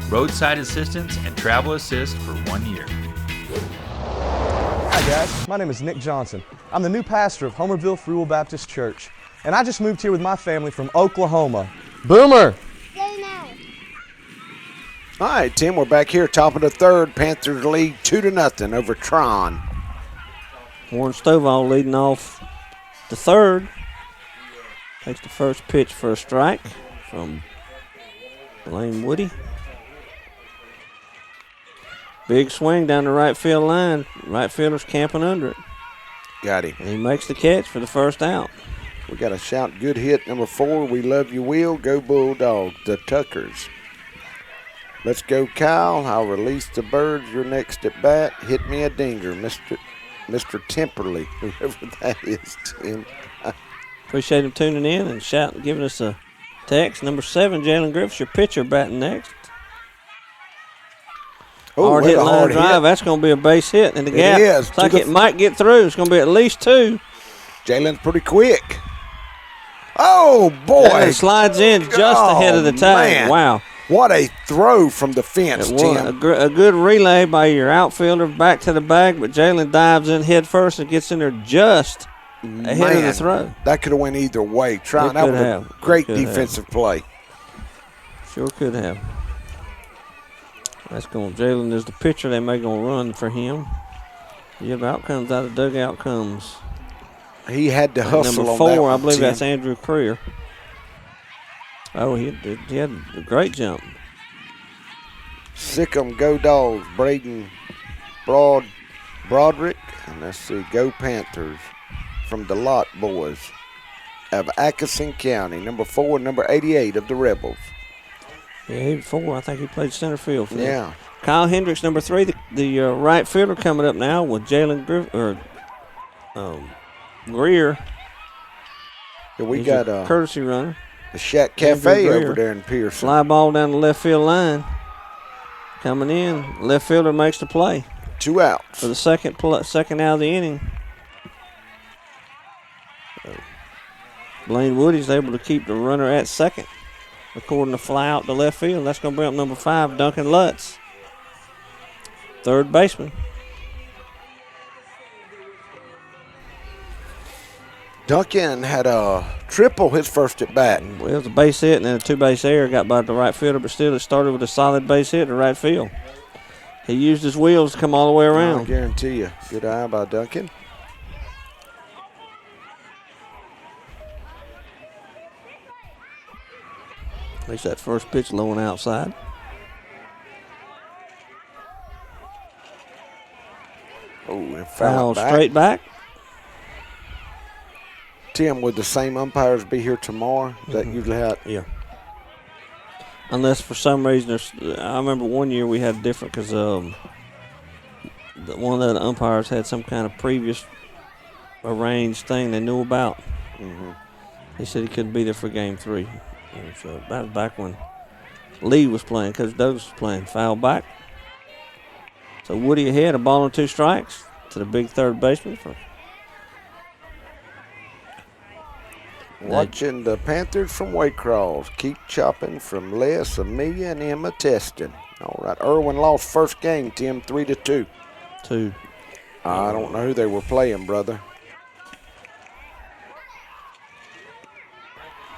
roadside assistance, and travel assist for 1 year. Hi guys, my name is Nick Johnson. I'm the new pastor of Homerville Free Will Baptist Church, and I just moved here with my family from Oklahoma. Boomer! All right, Tim, we're back here, top of the third. Panthers lead 2-0 over Trion. Warren Stovall leading off the third. Takes the first pitch for a strike from Blaine Woody. Big swing down the right field line. Right fielder's camping under it. Got him. And he makes the catch for the first out. We got a shout, good hit, number 4. We love you, Will. Go Bulldogs, the Tuckers. Let's go, Kyle. I'll release the birds. You're next at bat. Hit me a dinger, Mr. Temperley, whoever that is, Tim. Appreciate him tuning in and shouting, giving us a text. Number 7, Jalen Griffiths, your pitcher, batting next. Hard hit line drive. That's going to be a base hit in the gap. It is. It's like it might get through. It's going to be at least 2. Jalen's pretty quick. Oh, boy. Jalen slides in just ahead of the tag. Man. Wow. What a throw from the fence, Tim. A good relay by your outfielder back to the bag, but Jalen dives in head first and gets in there just ahead of the throw. That could have went either way. That was a great defensive play. Sure could have. That's going. Jalen is the pitcher. They may going to run for him. You have outcomes out of dugout comes. He had to hustle number on 4, that one, I believe Tim. that's Andrew Creer. Oh, he had a great jump. Sick 'em, go Dogs. Braden Broderick. And let's see, go Panthers from the Lot Boys of Atkinson County. Number 4, number 88 of the Rebels. Yeah, he was 4. I think he played center field for them. Yeah. Kyle Hendricks, number 3, the right fielder, coming up now with Jalen Greer. Yeah, we He's got a courtesy runner. the Shack Andrew Cafe Greer. over there in Pearson. Fly ball down the left field line. Coming in, left fielder makes the play 2 outs. for the second out of the inning. Blaine Woody's able to keep the runner at second, recording the fly out to left field. That's going to bring up number 5, Duncan Lutz, third baseman. Duncan had a triple his first at bat. Well, it was a base hit and then a 2-base error. Got by the right fielder, but still it started with a solid base hit to right field. He used his wheels to come all the way I around. guarantee you. Good eye by Duncan. At least that first pitch low and outside. Oh, and Foul foul back. straight back. Tim, would the same umpires be here tomorrow that usually had? Yeah. Unless for some reason I remember one year we had different because one of the umpires had some kind of previous arranged thing they knew about. Mm-hmm. He said he couldn't be there for game 3. And so that was back when Lee was playing, Coach Douglas was playing. Foul back. So Woody ahead, a ball and 2 strikes to the big third baseman. Watching the Panthers from Waycross. Keep chopping from Les, Amelia, and Emma Teston. All right, Irwin lost first game, Tim, 3-2. 2. I don't know who they were playing, brother.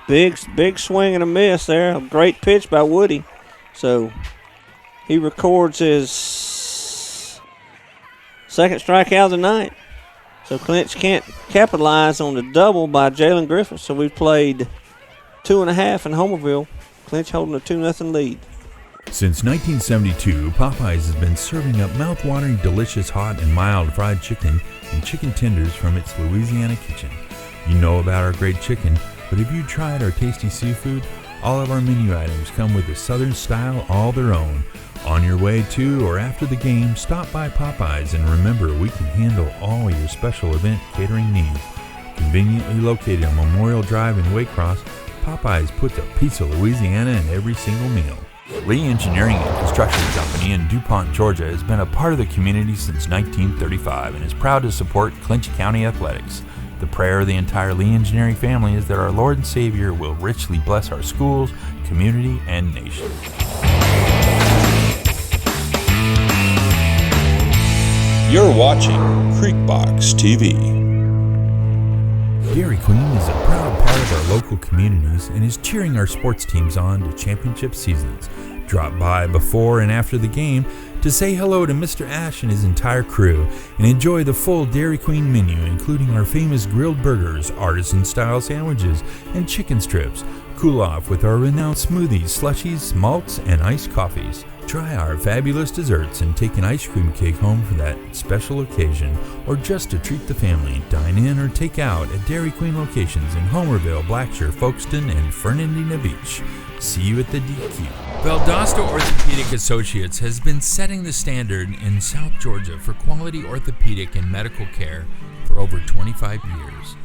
Big swing and a miss there. A great pitch by Woody. So he records his second strikeout of the night. So Clinch can't capitalize on the double by Jalen Griffith. So we've played 2.5 in Homerville. Clinch holding a 2-0 lead. Since 1972, Popeyes has been serving up mouth-watering, delicious, hot, and mild fried chicken and chicken tenders from its Louisiana kitchen. You know about our great chicken, but have you tried our tasty seafood? All of our menu items come with a Southern style all their own. On your way to or after the game, stop by Popeyes and remember we can handle all your special event catering needs. Conveniently located on Memorial Drive in Waycross, Popeyes puts a piece of Louisiana in every single meal. Lee Engineering and Construction Company in DuPont, Georgia has been a part of the community since 1935 and is proud to support Clinch County athletics. The prayer of the entire Lee Engineering family is that our Lord and Savior will richly bless our schools, community, and nation. You're watching Creekbox TV. Dairy Queen is a proud part of our local communities and is cheering our sports teams on to championship seasons. Drop by before and after the game to say hello to Mr. Ash and his entire crew and enjoy the full Dairy Queen menu, including our famous grilled burgers, artisan-style sandwiches, and chicken strips. Cool off with our renowned smoothies, slushies, malts, and iced coffees. Try our fabulous desserts and take an ice cream cake home for that special occasion, or just to treat the family. Dine in or take out at Dairy Queen locations in Homerville, Blackshear, Folkestone, and Fernandina Beach. See you at the DQ. Valdosta Orthopedic Associates has been setting the standard in South Georgia for quality orthopedic and medical care for over 25 years.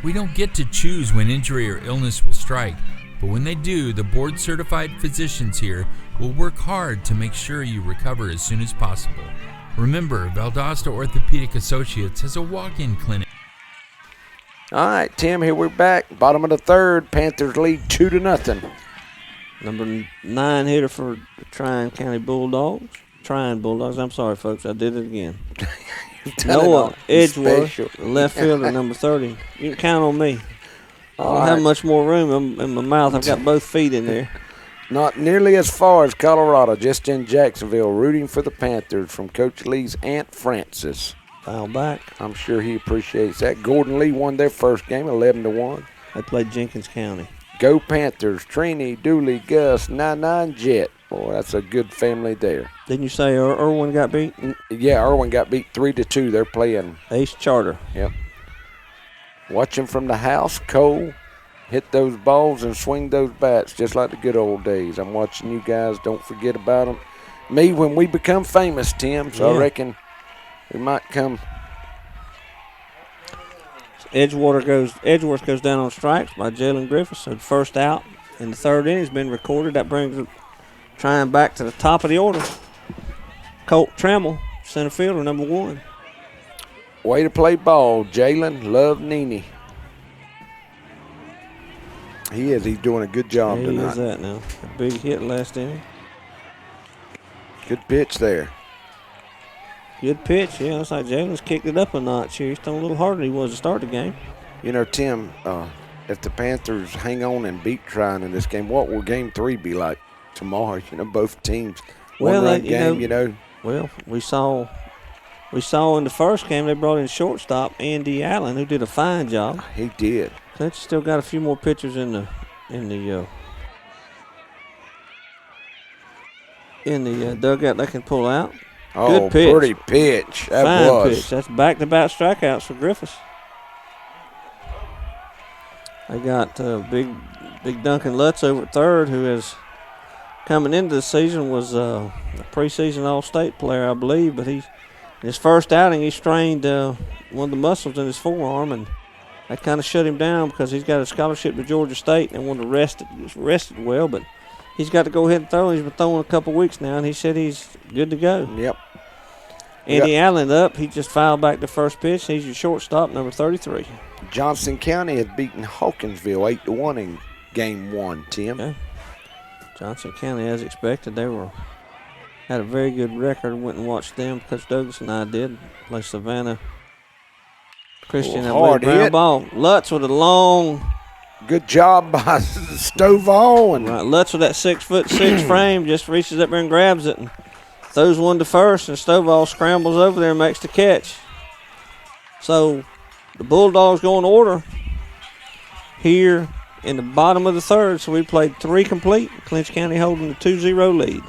We don't get to choose when injury or illness will strike, but when they do, the board-certified physicians here will work hard to make sure you recover as soon as possible. Remember, Valdosta Orthopedic Associates has a walk-in clinic. All right, Tim, here we're back. Bottom of the third. Panthers lead 2-0. Number 9 hitter for the Trion County Bulldogs. Trion Bulldogs. I'm sorry, folks. I did it again. Noah Edgeworth, left fielder, number 30. You can count on me. I don't have much more room in my mouth. I've got both feet in there. Not nearly as far as Colorado, just in Jacksonville, rooting for the Panthers from Coach Lee's Aunt Frances. Foul back. I'm sure he appreciates that. Gordon Lee won their first game, 11-1. They played Jenkins County. Go Panthers, Trini, Dooley, Gus, 99 Jet. Boy, that's a good family there. Didn't you say Irwin got beat? Yeah, Irwin got beat 3-2. They're playing Ace Charter. Yep. Watching from the house, Cole, hit those balls and swing those bats just like the good old days. I'm watching you guys. Don't forget about them. Me, when we become famous, Tim, so I reckon we might come. Edgeworth goes down on strikes by Jalen Griffiths. So the first out in the third inning has been recorded. That brings Trion back to the top of the order. Colt Trammell, center fielder, number 1. Way to play ball, Jalen. Love Nene. He is. He's doing a good job tonight. He is that now. A big hit last inning. Good pitch there. Good pitch. Yeah, it's like Jalen's kicked it up a notch here. He's throwing a little harder than he was to start the game. You know, Tim, if the Panthers hang on and beat Trion in this game, what will Game 3 be like tomorrow? You know, both teams. One-run game, you know. Well, we saw in the first game they brought in shortstop Andy Allen, who did a fine job. He did. Clinch still got a few more pitchers in the dugout they can pull out. Oh, good pitch. Pretty pitch. That fine was. pitch. That's back-to-back strikeouts for Griffiths. They got big Duncan Lutz over at third, who is coming into the season was a preseason All-State player, I believe, but in his first outing he strained one of the muscles in his forearm, and that kind of shut him down because he's got a scholarship to Georgia State and wanted to rested well, but he's got to go ahead and throw. He's been throwing a couple weeks now, and he said he's good to go. Yep. Andy Allen up. He just fouled back the first pitch. He's your shortstop, number 33. Johnson County has beaten Hawkinsville 8-1 in Game 1, Tim. Okay. Johnson County, as expected, had a very good record. Went and watched them. Coach Douglas and I did. Play Savannah Christian. Hard hit. Ball. Lutz with a long. Good job by Stovall. And right, Lutz with that 6'6" frame just reaches up there and grabs it and throws one to first, and Stovall scrambles over there and makes the catch. So the Bulldogs go in order here in the bottom of the third. So we played 3 complete. Clinch County holding the 2-0 lead.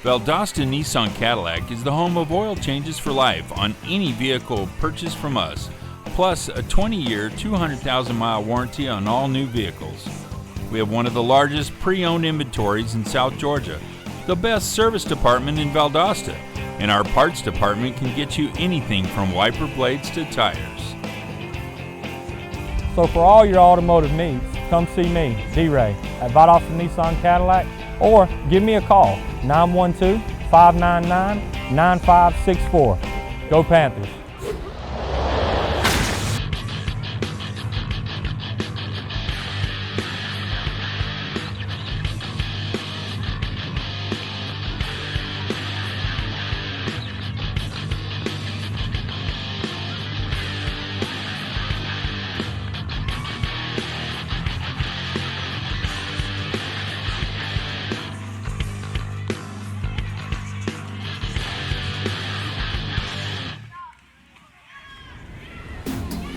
Valdosta Nissan Cadillac is the home of oil changes for life on any vehicle purchased from us, plus a 20-year, 200,000-mile warranty on all new vehicles. We have one of the largest pre-owned inventories in South Georgia, the best service department in Valdosta, and our parts department can get you anything from wiper blades to tires. So for all your automotive needs, come see me, D-Ray, at Valdosta Nissan Cadillac, or give me a call, 912-599-9564. Go Panthers.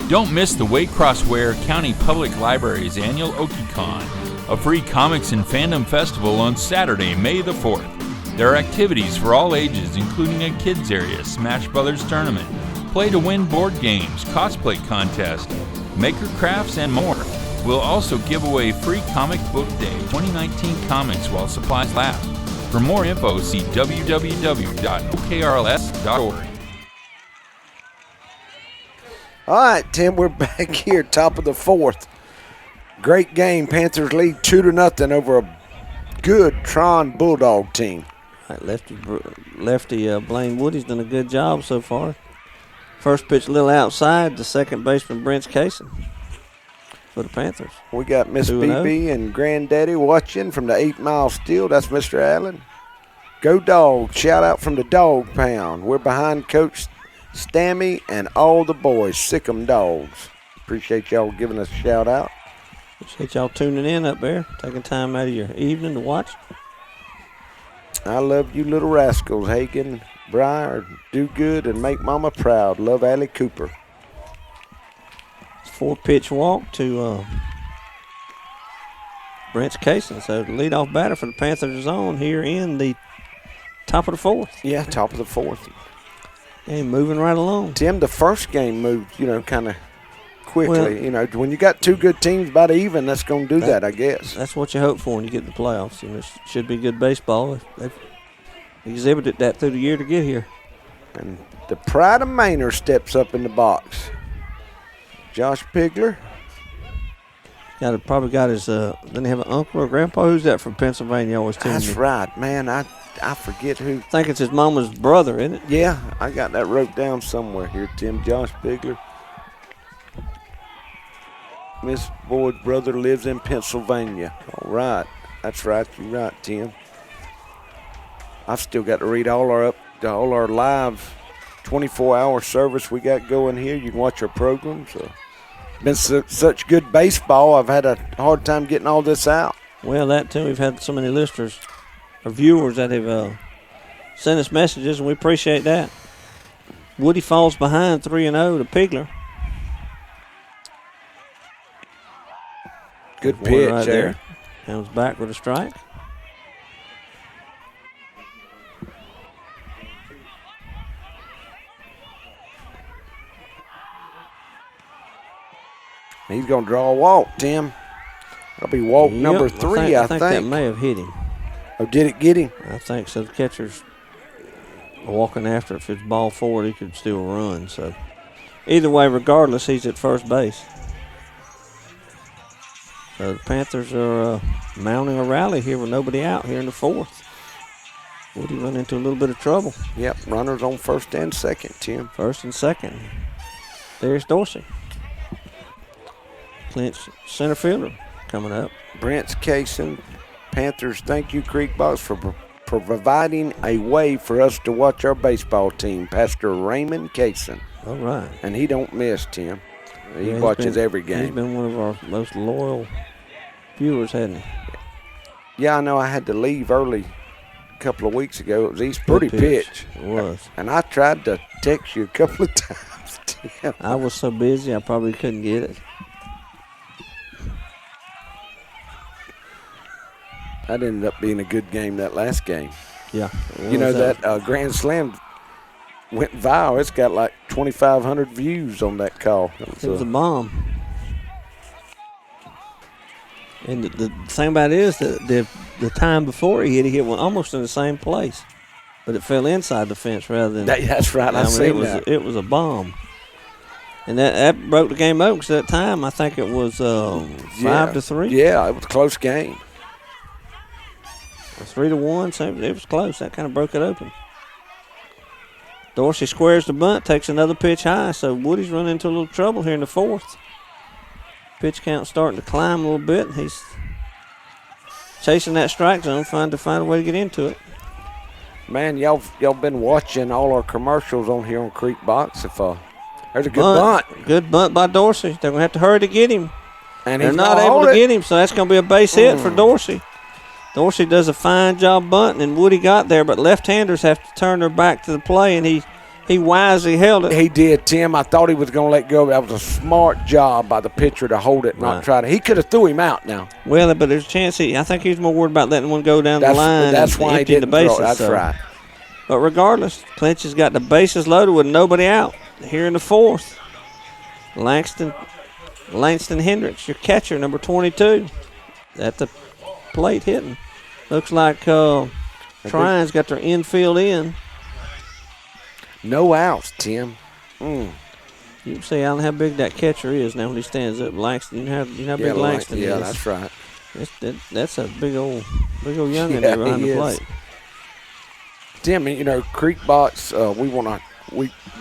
Don't miss the Waycross Ware County Public Library's annual OkieCon, a free comics and fandom festival on Saturday, May the 4th. There are activities for all ages, including a kids area, Smash Brothers tournament, play to win board games, cosplay contest, maker crafts, and more. We'll also give away free Comic Book Day 2019 comics while supplies last. For more info, see www.okrls.org. all right, Tim, we're back here, top of the 4th. Great game. Panthers lead 2-0 over a good Trion Bulldog team. Right, lefty Blaine Woody's done a good job so far. First pitch a little outside. The second baseman, Brent Cason, for the Panthers. We got Miss BB and Granddaddy watching from the 8 Mile Steel. That's Mr. Allen. Go Dogs. Shout out from the Dog Pound. We're behind Coach Stammy and all the boys. Sick 'em dogs. Appreciate y'all giving us a shout out. Appreciate y'all tuning in up there, taking time out of your evening to watch. I love you little rascals, Hagen, Briar, do good and make mama proud. Love Allie Cooper. 4-pitch walk to Brent Cason. So the leadoff batter for the Panthers is on here in the top of the 4th. Yeah, top of the 4th. Game moving right along. Tim, the first game moved, kind of quickly. Well, when you got two good teams about even, that's going to do that, I guess. That's what you hope for when you get to the playoffs. It should be good baseball. They've exhibited that through the year to get here. And the pride of Manor steps up in the box. Josh Pigler. Probably got his, doesn't he have an uncle or grandpa? Who's that from Pennsylvania? Always telling me. That's right, man. I forget who. I think it's his mama's brother, isn't it? Yeah, I got that wrote down somewhere here, Tim. Josh Pigler. Miss Boyd's brother lives in Pennsylvania. All right. That's right. You're right, Tim. I've still got to read all our live 24-hour service we got going here. You can watch our programs. Been such good baseball, I've had a hard time getting all this out. Well, that too. We've had so many listeners or viewers that have sent us messages, and we appreciate that. Woody falls behind 3-0 to Pigler. Good pitch right there. Comes back with a strike. He's going to draw a walk, Tim. That'll be walk number 3, I think. That may have hit him. Oh, did it get him? I think so. The catcher's walking after it. If it's ball forward, he could still run. So either way, regardless, he's at first base. So the Panthers are mounting a rally here with nobody out here in the 4th. Woody run into a little bit of trouble. Yep, runners on first and second, Tim. First and second. There's Dorsey. Clinch center fielder coming up. Brent's Kaysen. Panthers, thank you, Creekbox, for providing a way for us to watch our baseball team. Pastor Raymond Kaysen. All right. And he don't miss, Tim. He watches every game. He's been one of our most loyal viewers, hasn't he? Yeah, I know I had to leave early a couple of weeks ago. It was East pretty pitch. It was. And I tried to text you a couple of times, Tim. I was so busy I probably couldn't get it. That ended up being a good game, that last game. Yeah. That Grand Slam went viral. It's got like 2,500 views on that call. It was a bomb. And the thing about it is that the time before he hit one almost in the same place. But it fell inside the fence rather than. That's right. I seen that. It was a bomb. And that broke the game open. So that time, I think it was 5-3. Yeah, it was a close game. 3-1, so it was close. That kind of broke it open. Dorsey squares the bunt, takes another pitch high, so Woody's running into a little trouble here in the 4th. Pitch count starting to climb a little bit. He's chasing that strike zone, trying to find a way to get into it. Man, y'all been watching all our commercials on here on Creek Box. If there's a good bunt. Good bunt by Dorsey. They're going to have to hurry to get him. And they're not able to get him, so that's going to be a base hit for Dorsey. Dorsey does a fine job bunting, and Woody got there, but left-handers have to turn their back to the play, and he wisely held it. He did, Tim. I thought he was going to let go. That was a smart job by the pitcher to hold it, not try to. He could have threw him out now. Well, but there's a chance I think he was more worried about letting one go down the line. That's why he didn't the bases. That's right. But regardless, Clinch has got the bases loaded with nobody out here in the 4th. Langston Hendricks, your catcher, number 22, at the plate hitting. Looks like Trion's got their infield in. No outs, Tim. You can see how big that catcher is now when he stands up. Langston, you know how big Langston is. Yeah, that's right. That's a big old youngin there behind the plate. Tim, Creek Box, we want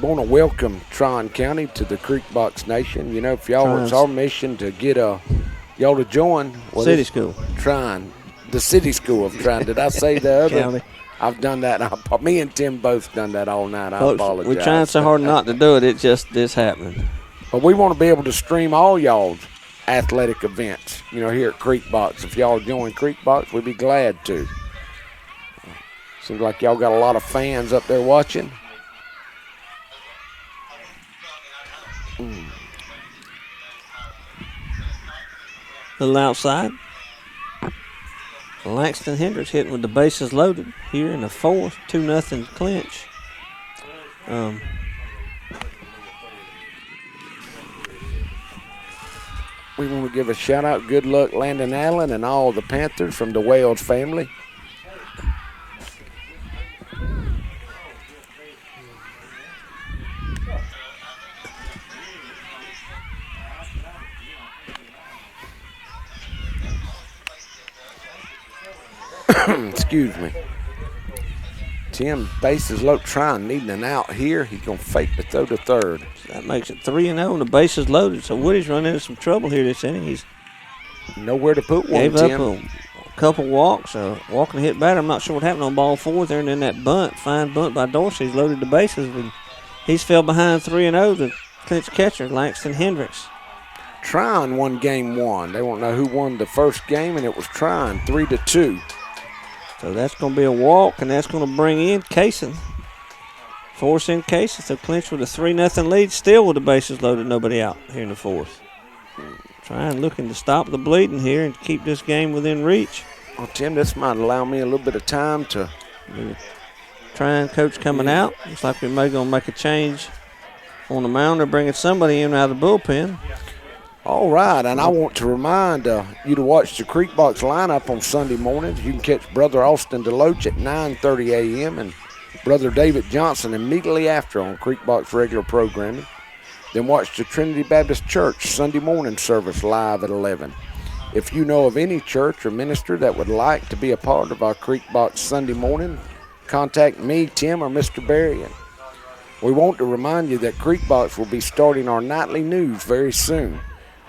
to welcome Trion County to the Creek Box Nation. If y'all, it's our mission to get y'all to join City School. Trion. The city school of Trion. Did I say the other? County. I've done that. Me and Tim both done that all night. I apologize. We're trying so hard not to do it. It just is happening. But we want to be able to stream all y'all's athletic events, here at Creek Box. If y'all join Creek Box, we'd be glad to. Seems like y'all got a lot of fans up there watching. A little outside. Langston Hendricks hitting with the bases loaded here in the 4th, 2-0 Clinch. We want to give a shout-out, good luck, Landon Allen and all the Panthers from the Wales family. Excuse me. Tim, bases loaded, Trion needing an out here. He's going to fake the throw to third. That makes it 3-0 and the bases loaded. So Woody's running into some trouble here this inning. He's nowhere to put one, gave Tim. up a couple walks, walking hit batter. I'm not sure what happened on ball 4 there, and then that bunt, fine bunt by Dorsey. He's loaded the bases, and he's fell behind 3-0 to Clinch catcher Langston Hendricks. Trion won game 1. They won't know who won the first game, and it was Trion, 3-2. So that's going to be a walk, and that's going to bring in Kaysen. Force in Kaysen. So Clinch with a 3-0 lead, still with the bases loaded, nobody out here in the fourth. Trying, looking to stop the bleeding here and keep this game within reach. Well, Tim, this might allow me a little bit of time to. Trion coach coming out. Looks like we may going to make a change on the mound. They're bringing somebody in out of the bullpen. All right, and I want to remind you to watch the Creek Box lineup on Sunday mornings. You can catch Brother Austin DeLoach at 9:30 a.m. and Brother David Johnson immediately after on Creek Box regular programming. Then watch the Trinity Baptist Church Sunday morning service live at 11. If you know of any church or minister that would like to be a part of our Creek Box Sunday morning, contact me, Tim, or Mr. Berry. And we want to remind you that Creek Box will be starting our nightly news very soon.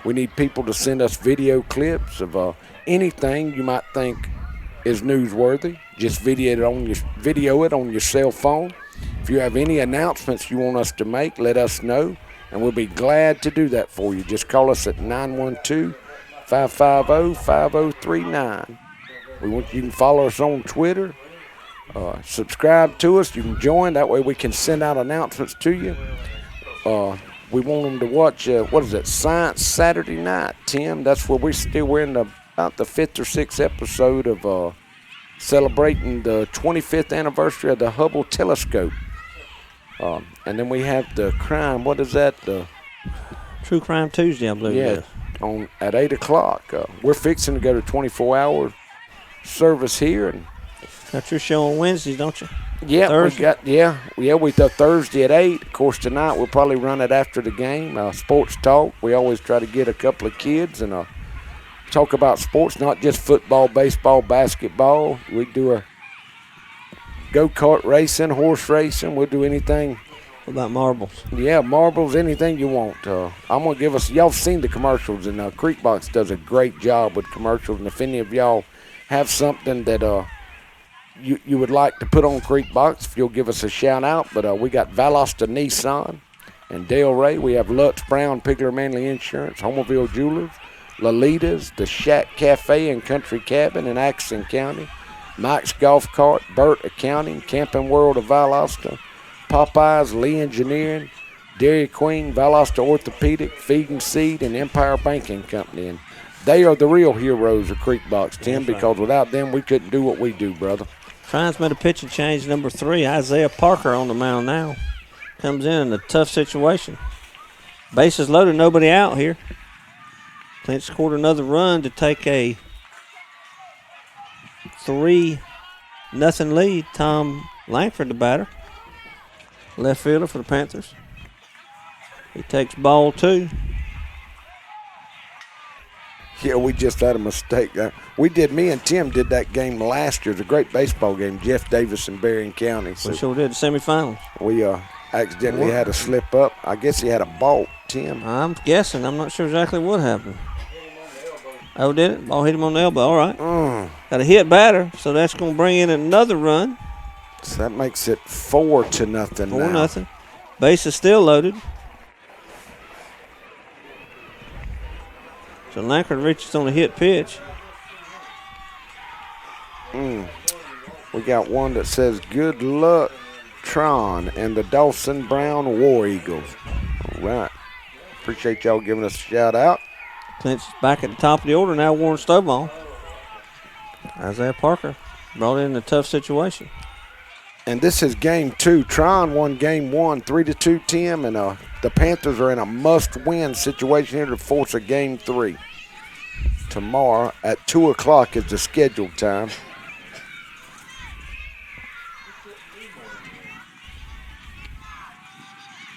We need people to send us video clips of anything you might think is newsworthy. Just video it on your cell phone. If you have any announcements you want us to make, let us know, and we'll be glad to do that for you. Just call us at 912-550-5039. You can follow us on Twitter. Subscribe to us. You can join. That way we can send out announcements to you. We want them to watch, Science Saturday Night, Tim. That's where we're in about the 5th or 6th episode of celebrating the 25th anniversary of the Hubble telescope. And then we have the crime, what is that? True Crime Tuesday, I believe it is. At 8 o'clock. We're fixing to go to 24-hour service here. And got your show on Wednesdays, don't you? Yeah, Thursday? we do Thursday at 8. Of course, tonight we'll probably run it after the game. Sports talk. We always try to get a couple of kids and talk about sports, not just football, baseball, basketball. We do a go-kart racing, horse racing. We'll do anything. What about marbles? Yeah, marbles, anything you want. I'm going to give us, y'all seen the commercials, and Creek Box does a great job with commercials. And if any of y'all have something that you would like to put on Creek Box, if you'll give us a shout out. But we got Valdosta Nissan and Dale Ray. We have Lutz Brown, Pigler Manley Insurance, Homerville Jewelers, Lolita's, the Shack Cafe and Country Cabin in Atchison County, Mike's Golf Cart, Burt Accounting, Camping World of Valdosta, Popeyes, Lee Engineering, Dairy Queen, Valdosta Orthopedic, Feed and Seed, and Empire Banking Company. And they are the real heroes of Creek Box, Tim, because without them we couldn't do what we do, brother. Trions made a pitching change, number 3. Isaiah Parker on the mound now. Comes in a tough situation. Bases loaded, nobody out here. Clinch scored another run to take a 3-0 lead. Tom Langford, the batter. Left fielder for the Panthers. He takes ball 2. Yeah, we just had a mistake. Me and Tim did that game last year. It was a great baseball game, Jeff Davis and Berrien County. So we sure did, the semifinals. We accidentally had a slip up. I guess he had a balk, Tim. I'm guessing. I'm not sure exactly what happened. Oh, did it? Ball hit him on the elbow. All right. Got a hit batter, so that's going to bring in another run. So that makes it 4-0 now. 4-0. Base is still loaded. So Langford reaches on a hit pitch. We got one that says, good luck, Tron and the Dawson Brown War Eagles. All right. Appreciate y'all giving us a shout out. Clinch is back at the top of the order now, Warren Stovall. Isaiah Parker brought in a tough situation. And this is game 2. Tron won game 1, 3-2, Tim, and the the Panthers are in a must-win situation here to force a Game 3. Tomorrow at 2 o'clock is the scheduled time.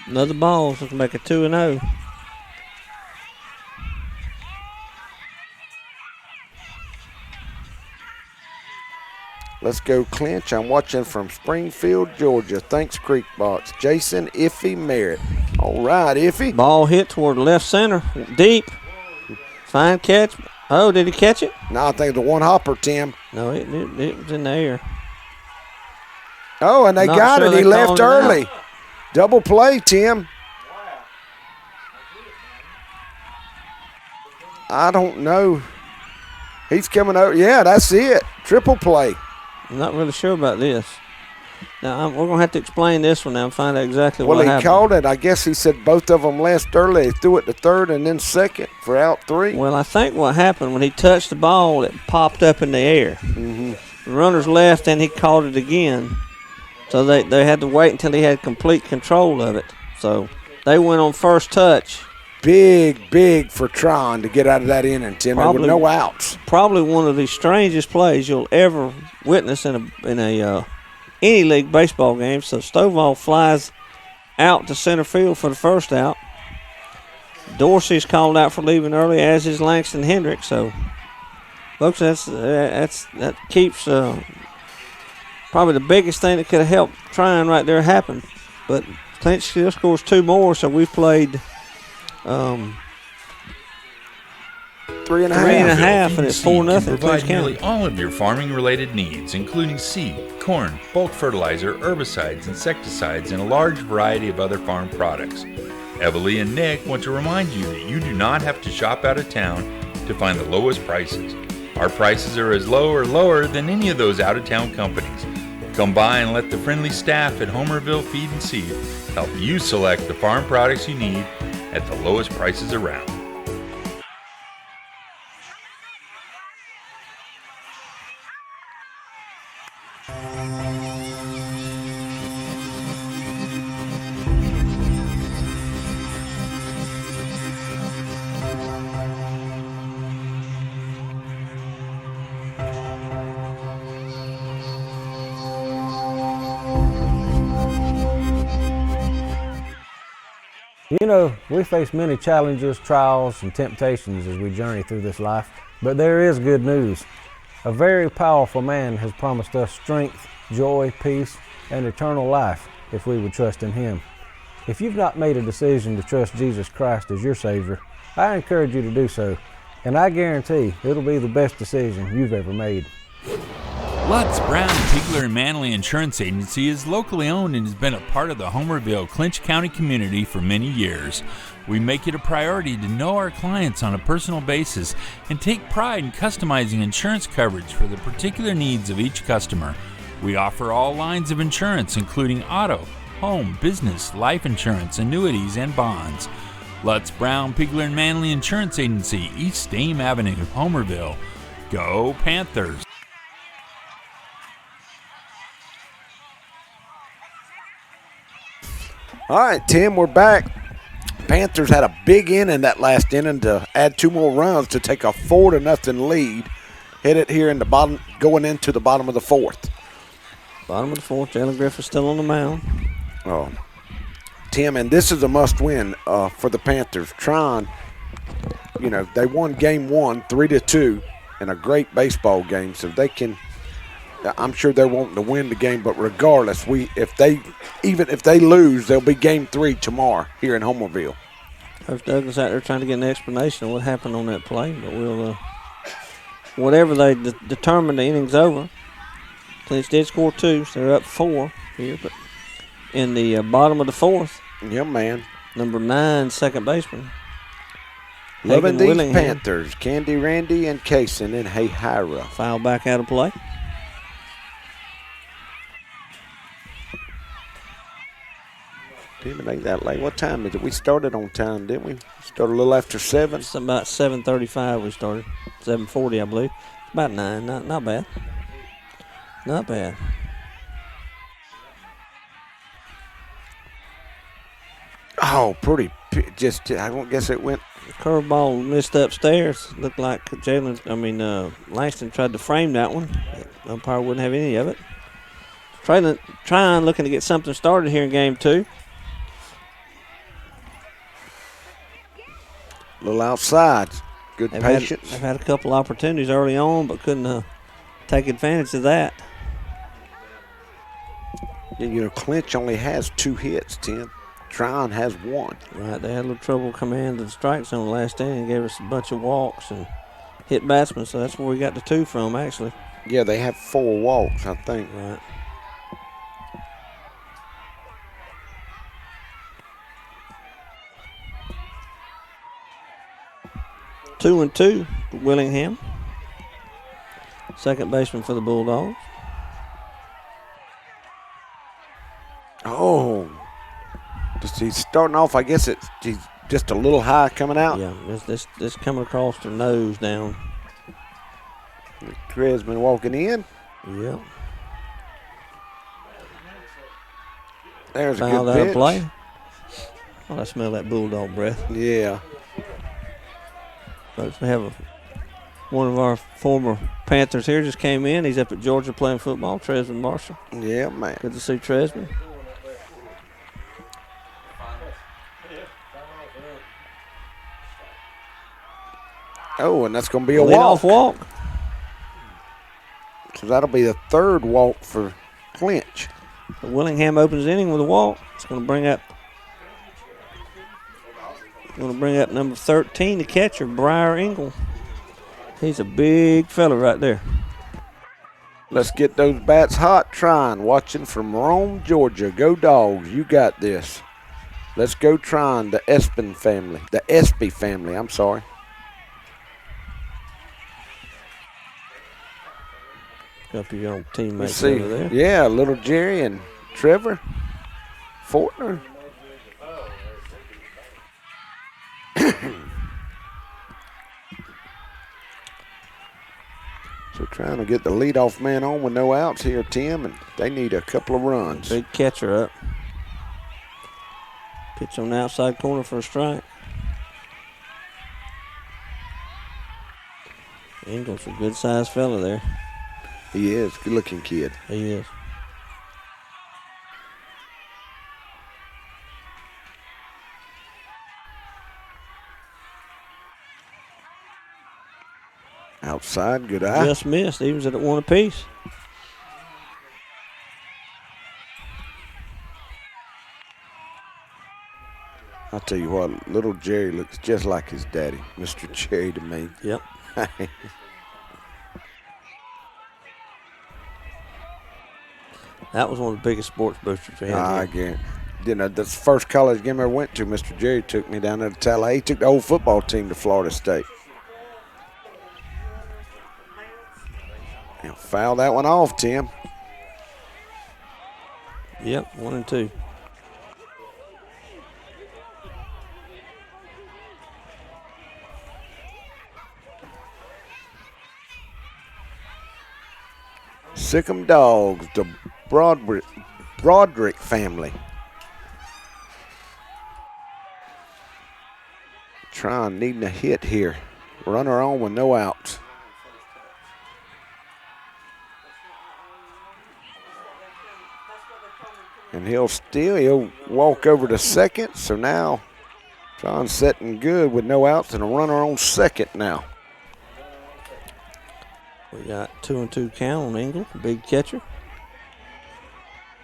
Another ball, so we can make it 2-0. Let's go Clinch. I'm watching from Springfield, Georgia. Thanks, Creek Box. Jason Iffy Merritt. All right, Iffy. Ball hit toward left center, deep. Fine catch. Oh, did he catch it? No, I think the one hopper, Tim. No, it was in the air. Oh, and they Not got sure it. they He left called it early. out. Double play, Tim. I don't know. He's coming over. Yeah, that's it. Triple play. I'm not really sure about this. Now, we're going to have to explain this one now and find out exactly Well, what he happened. called it. I guess he said both of them left early. He threw it to third and then second for out 3. Well, I think what happened when he touched the ball, it popped up in the air. Mm-hmm. The runners left, and he called it again. So they had to wait until he had complete control of it. So they went on first touch. Big for Trion to get out of that inning, Tim, with no outs. Probably one of the strangest plays you'll ever witness in a any league baseball game. So Stovall flies out to center field for the first out. Dorsey's called out for leaving early, as is Langston Hendricks. So, folks, that keeps probably the biggest thing that could have helped Trion right there happen. But Clinch still scores 2 more, so we've played 3.5, and it's 4-0. Provide Clinch nearly County. all of your farming-related needs, including seed, corn, bulk fertilizer, herbicides, insecticides, and a large variety of other farm products. Evalie and Nick want to remind you that you do not have to shop out of town to find the lowest prices. Our prices are as low or lower than any of those out-of-town companies. Come by and let the friendly staff at Homerville Feed and Seed help you select the farm products you need at the lowest prices around. You know, we face many challenges, trials, and temptations as we journey through this life, but there is good news. A very powerful man has promised us strength, joy, peace, and eternal life if we would trust in Him. If you've not made a decision to trust Jesus Christ as your Savior, I encourage you to do so, and I guarantee it'll be the best decision you've ever made. Lutz, Brown, Pigler, and Manley Insurance Agency is locally owned and has been a part of the Homerville, Clinch County community for many years. We make it a priority to know our clients on a personal basis and take pride in customizing insurance coverage for the particular needs of each customer. We offer all lines of insurance, including auto, home, business, life insurance, annuities, and bonds. Lutz, Brown, Pigler, and Manley Insurance Agency, East Dame Avenue, Homerville. Go Panthers! All right, Tim, we're back. Panthers had a big inning that last inning to add 2 more runs to take a 4-0 lead. Hit it here in the bottom, going into the bottom of the 4th. Bottom of the 4th, Jalen Griffith still on the mound. Oh, Tim, and this is a must-win for the Panthers. Trion, you know, they won Game 1 3-2 in a great baseball game, so they can. I'm sure they're wanting to win the game, but regardless, if they lose, there'll be Game 3 tomorrow here in Homerville. Coach Douglas out there trying to get an explanation of what happened on that play, but we'll whatever they determine, the inning's over. Clinch did score 2, so they're up 4 here, but in the bottom of the 4th. Yeah, man. Number 9, second baseman. Loving Hagan these Willingham. Panthers, Candy Randy and Kaysen and Hayhira. Foul back out of play. Tim, it ain't that late. What time is it? We started on time, didn't we? Started a little after 7. It's about 7:35 we started. 7:40, I believe. About 9. Not bad. Not bad. Oh, pretty. I don't guess it went. Curveball missed upstairs. Looked like Langston tried to frame that one. The umpire wouldn't have any of it. Trion looking to get something started here in game 2. A little outside. Good patience. They've had a couple opportunities early on, but couldn't take advantage of that. Clinch only has 2 hits, Tim. Trion has 1. Right, they had a little trouble coming into the strike zone last inning and gave us a bunch of walks and hit batsmen, so that's where we got the 2 from, actually. Yeah, they have 4 walks, I think. Right. Two and 2 for Willingham. Second baseman for the Bulldogs. Oh. He's starting off, I guess he's just a little high coming out. Yeah, this coming across the nose down. Tresman walking in. Yep. There's Fouled a out good of pitch. play. Oh, I smell that Bulldog breath. Yeah. Folks, we have one of our former Panthers here just came in. He's up at Georgia playing football, Tresman Marshall. Yeah, man. Good to see Tresman. Oh, and that's going to be a Lead-off walk. So that'll be the 3rd walk for Clinch. So Willingham opens the inning with a walk. It's going to bring up number 13, the catcher, Briar Engel. He's a big fella right there. Let's get those bats hot. Trion watching from Rome, Georgia. Go Dogs, you got this. Let's go Trion, the Espy family, I'm sorry. Up your old teammates over there. Yeah, little Jerry and Trevor Fortner. So trying to get the leadoff man on with no outs here, Tim, and they need a couple of runs. Big catcher up. Pitch on the outside corner for a strike. Engel's a good-sized fella there. He is. Good-looking kid. He is. Outside, good eye. Just missed. He was at 1 apiece. I'll tell you what, little Jerry looks just like his daddy, Mr. Jerry to me. Yep. That was one of the biggest sports boosters we had. I guarantee. That's the first college game I ever went to. Mr. Jerry took me down there to Tallahassee. He took the whole football team to Florida State. Foul that one off, Tim. Yep, 1 and 2. Sick'em Dogs, the Broderick family. Trion needing a hit here. Runner on with no outs. And he'll walk over to second. So now Trion's setting good with no outs and a runner on second now. We got 2-2 count on Engel, big catcher.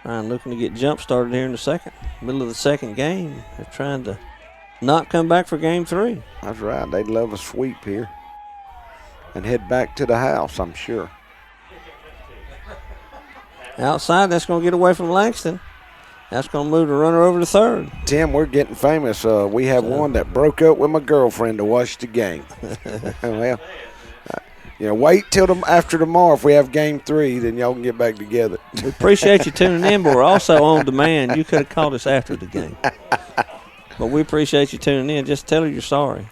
Trion looking to get jump started here in the second. Middle of the second game. They're trying to not come back for game 3. That's right. They'd love a sweep here and head back to the house, I'm sure. Outside, that's going to get away from Langston. That's going to move the runner over to third. Tim, we're getting famous. We have one that broke up with my girlfriend to watch the game. Well, wait till after tomorrow. If we have game 3, then y'all can get back together. We appreciate you tuning in, but we're also on demand. You could have called us after the game. But we appreciate you tuning in. Just tell her you're sorry.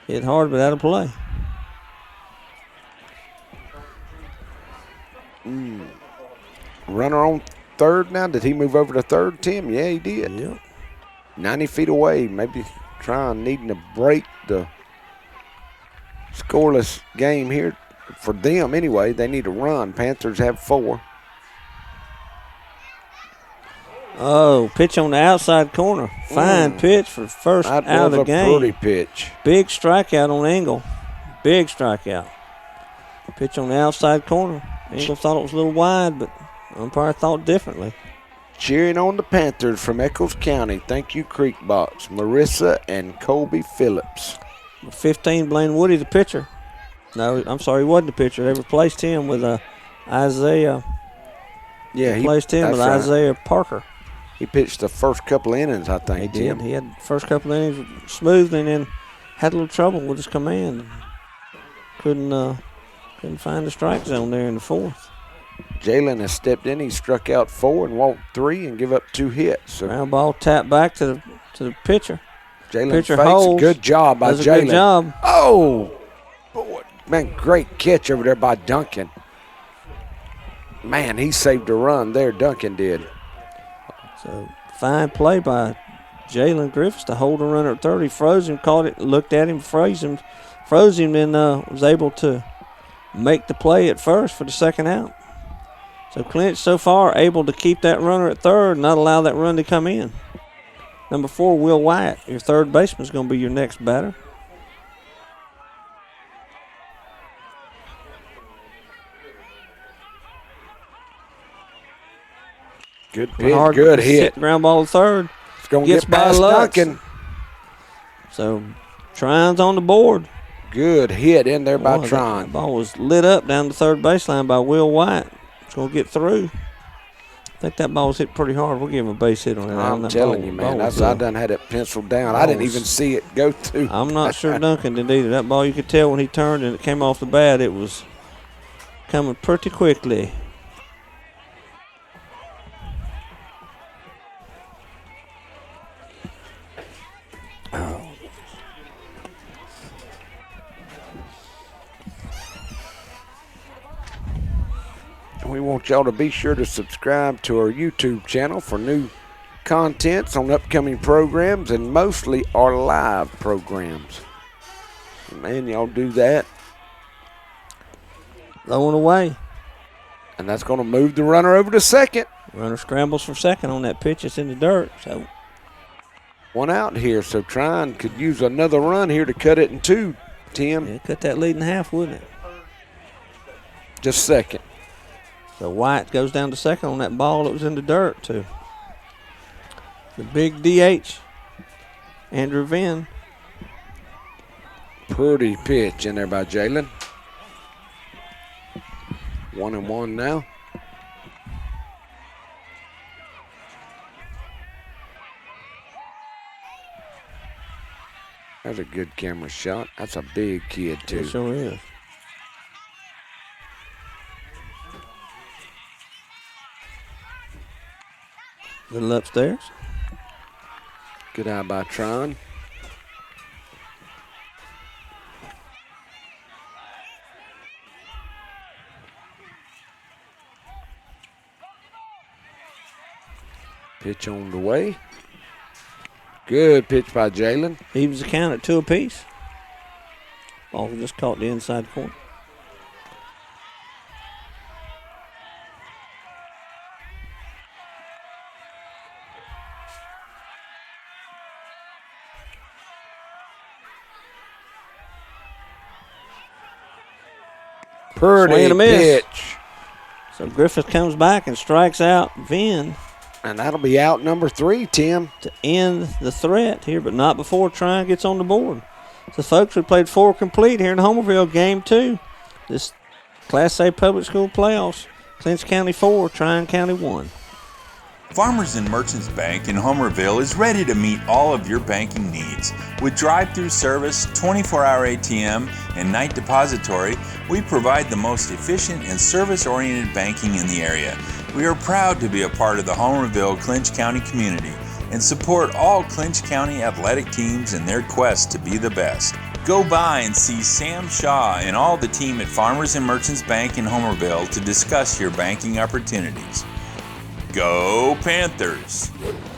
Hit hard, but out of play. Runner on third now. Did he move over to third, Tim? Yeah, he did. Yep. 90 feet away. Maybe Trion needing to break the scoreless game here. For them, anyway, they need to run. Panthers have 4. Oh, pitch on the outside corner. Fine pitch for first That out of was the a game. pretty pitch. Big strikeout on Engel. Big strikeout. Pitch on the outside corner. Engel thought it was a little wide, but umpire thought differently. Cheering on the Panthers from Eccles County. Thank you, Creekbox. Marissa and Colby Phillips. 15, Blaine Woody, the pitcher. No, I'm sorry, he wasn't the pitcher. They replaced him with Isaiah. Yeah, Replaced him with that's right. Isaiah Parker. He pitched the first couple innings, I think, He Tim. did. He had the first couple of innings smooth, and then had a little trouble with his command. Couldn't find the strike zone there in the fourth. Jalen has stepped in. He struck out 4 and walked 3 and give up 2 hits. So Ground ball tapped back to the pitcher. Jalen Pitcher fakes. holds. Good job by Does a Jalen. good job. Oh, boy. Man, great catch over there by Duncan. Man, he saved a run there, Duncan did. So fine play by Jalen Griffiths to hold a runner at third. He froze him, caught it, looked at him, froze him, and was able to make the play at first for the second out. So Clinch so far able to keep that runner at third and not allow that run to come in. Number 4, Will Wyatt, your third baseman, is going to be your next batter. Good pitch, Hard good hit. Ground ball to third. It's going to Gets get by past Lutz. Duncan. So Trion's on the board. Good hit in there by Boy, Trion. that ball was lit up down the third baseline by Will White. It's going to get through. I think that ball was hit pretty hard. We'll give him a base hit on that. I'm telling you, man. I done had it penciled down. I didn't even see it go through. I'm not sure Duncan did either. That ball, you could tell when he turned and it came off the bat, it was coming pretty quickly. We want y'all to be sure to subscribe to our YouTube channel for new contents on upcoming programs and mostly our live programs. Man, y'all do that. Throwing away. And that's going to move the runner over to second. Runner scrambles for second on that pitch. It's in the dirt. So 1 out here, so Trion could use another run here to cut it in 2, Tim. yeah, cut that lead in half, wouldn't it? Just second. So White goes down to second on that ball that was in the dirt, too. The big DH, Andrew Venn. Pretty pitch in there by Jalen. 1-1 now. That's a good camera shot. That's a big kid, too. It sure is. Little upstairs. Good eye by Trion. Pitch on the way. Good pitch by Jalen. Evens the count at 2 apiece. Ball just caught the inside corner. Pretty Swing and a miss. pitch. So Griffith comes back and strikes out Venn And that'll be out number 3, Tim. to end the threat here, but not before Trion gets on the board. So, folks, we played 4 complete here in Homerville, Game 2. This Class A public school playoffs. Clinch County 4, Trion County 1. Farmers and Merchants Bank in Homerville is ready to meet all of your banking needs. With drive-through service, 24-hour ATM, and night depository, we provide the most efficient and service-oriented banking in the area. We are proud to be a part of the Homerville Clinch County community and support all Clinch County athletic teams in their quest to be the best. Go by and see Sam Shaw and all the team at Farmers and Merchants Bank in Homerville to discuss your banking opportunities. Go Panthers!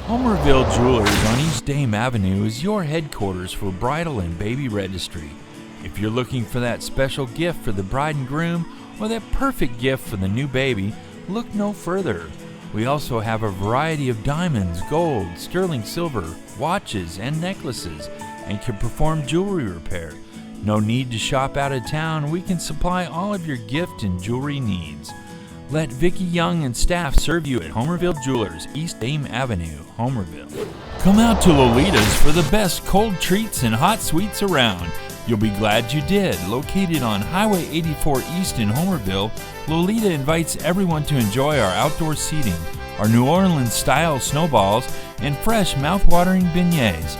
Homerville Jewelers on East Dame Avenue is your headquarters for bridal and baby registry. If you're looking for that special gift for the bride and groom or that perfect gift for the new baby, look no further. We also have a variety of diamonds, gold, sterling silver, watches, and necklaces, and can perform jewelry repair. No need to shop out of town. We can supply all of your gift and jewelry needs. Let Vicki Young and staff serve you at Homerville Jewelers, East Dame Avenue, Homerville. Come out to Lolita's for the best cold treats and hot sweets around. You'll be glad you did. Located on Highway 84 East in Homerville, Lolita invites everyone to enjoy our outdoor seating, our New Orleans-style snowballs, and fresh mouth-watering beignets.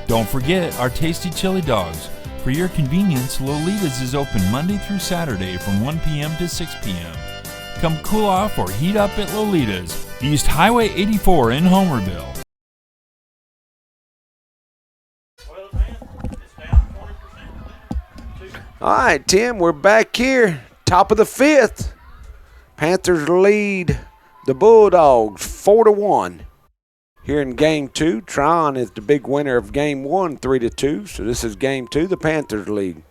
Don't forget our tasty chili dogs. For your convenience, Lolita's is open Monday through Saturday from 1 p.m. to 6 p.m. Come cool off or heat up at Lolita's, East Highway 84 in Homerville. All right, Tim, we're back here, top of the fifth. Panthers lead the Bulldogs 4-1. Here in game two, Trion is the big winner of game one, 3-2. So this is game two, the Panthers lead.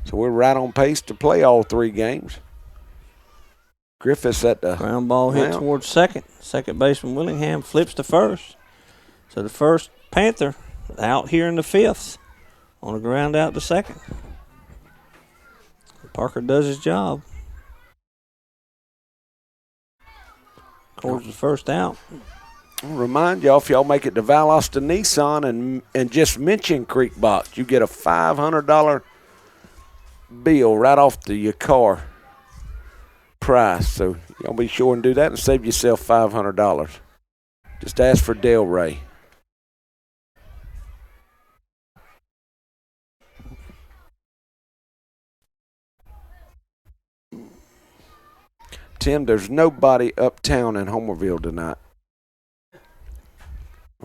So we're right on pace to play all three games. Griffiths at the ground ball hit towards second. Second baseman Willingham flips to first. So the first Panther out here in the fifth on a ground out to second. Parker does his job. Towards the first out. I'll remind y'all, if y'all make it to Valdosta Nissan and just mention Creek Box, you get a $500 bill right off your car price. So y'all be sure and do that and save yourself $500. Just ask for Delray. Tim, there's nobody uptown in Homerville tonight.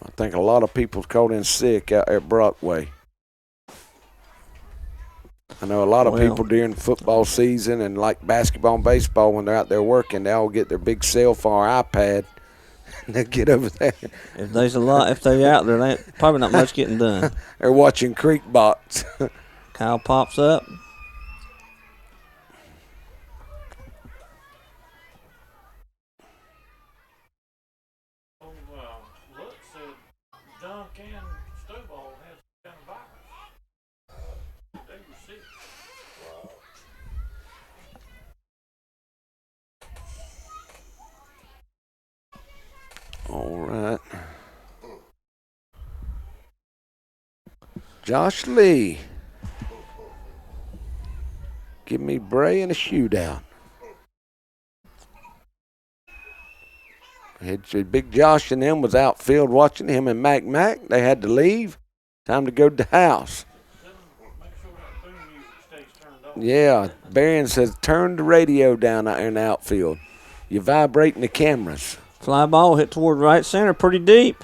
I think a lot of people's called in sick out at Brockway. I know a lot of people during football season and like basketball and baseball, when they're out there working, they all get their big cell phone or iPad and they get over there. If they're out there, they ain't probably not much getting done. They're watching Creek Box. Kyle pops up. All right. Josh Lee. Give me Bray in a shootout. Big Josh and them was outfield watching him and Mac. They had to leave. Time to go to the house. Yeah, Barron says turn the radio down out there in the outfield. You're vibrating the cameras. Fly ball hit toward right center, pretty deep.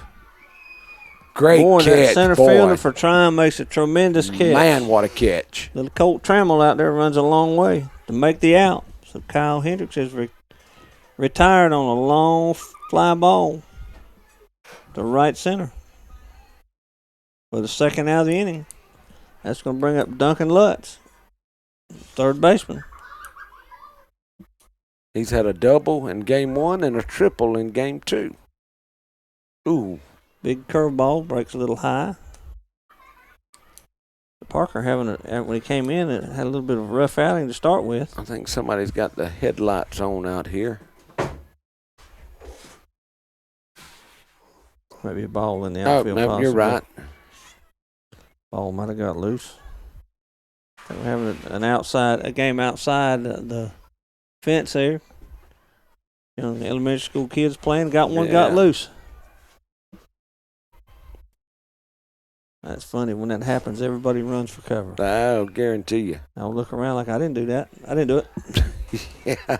Great catch, that center boy. fielder for Trion makes a tremendous catch. Man, what a catch. Little Colt Trammell out there runs a long way to make the out. So Kyle Hendricks is retired on a long fly ball to right center for the second out of the inning. That's going to bring up Duncan Lutz, third baseman. He's had a double in game one and a triple in game two. Ooh. Big curveball, breaks a little high. Parker when he came in, it had a little bit of a rough outing to start with. I think somebody's got the headlights on out here. Maybe a ball in the outfield. No, you're right. Ball might have got loose. We're having a game outside the fence there. You know, the elementary school kids playing. Got loose. That's funny. When that happens, everybody runs for cover. I'll guarantee you. I'll look around like I didn't do that. I didn't do it. Yeah.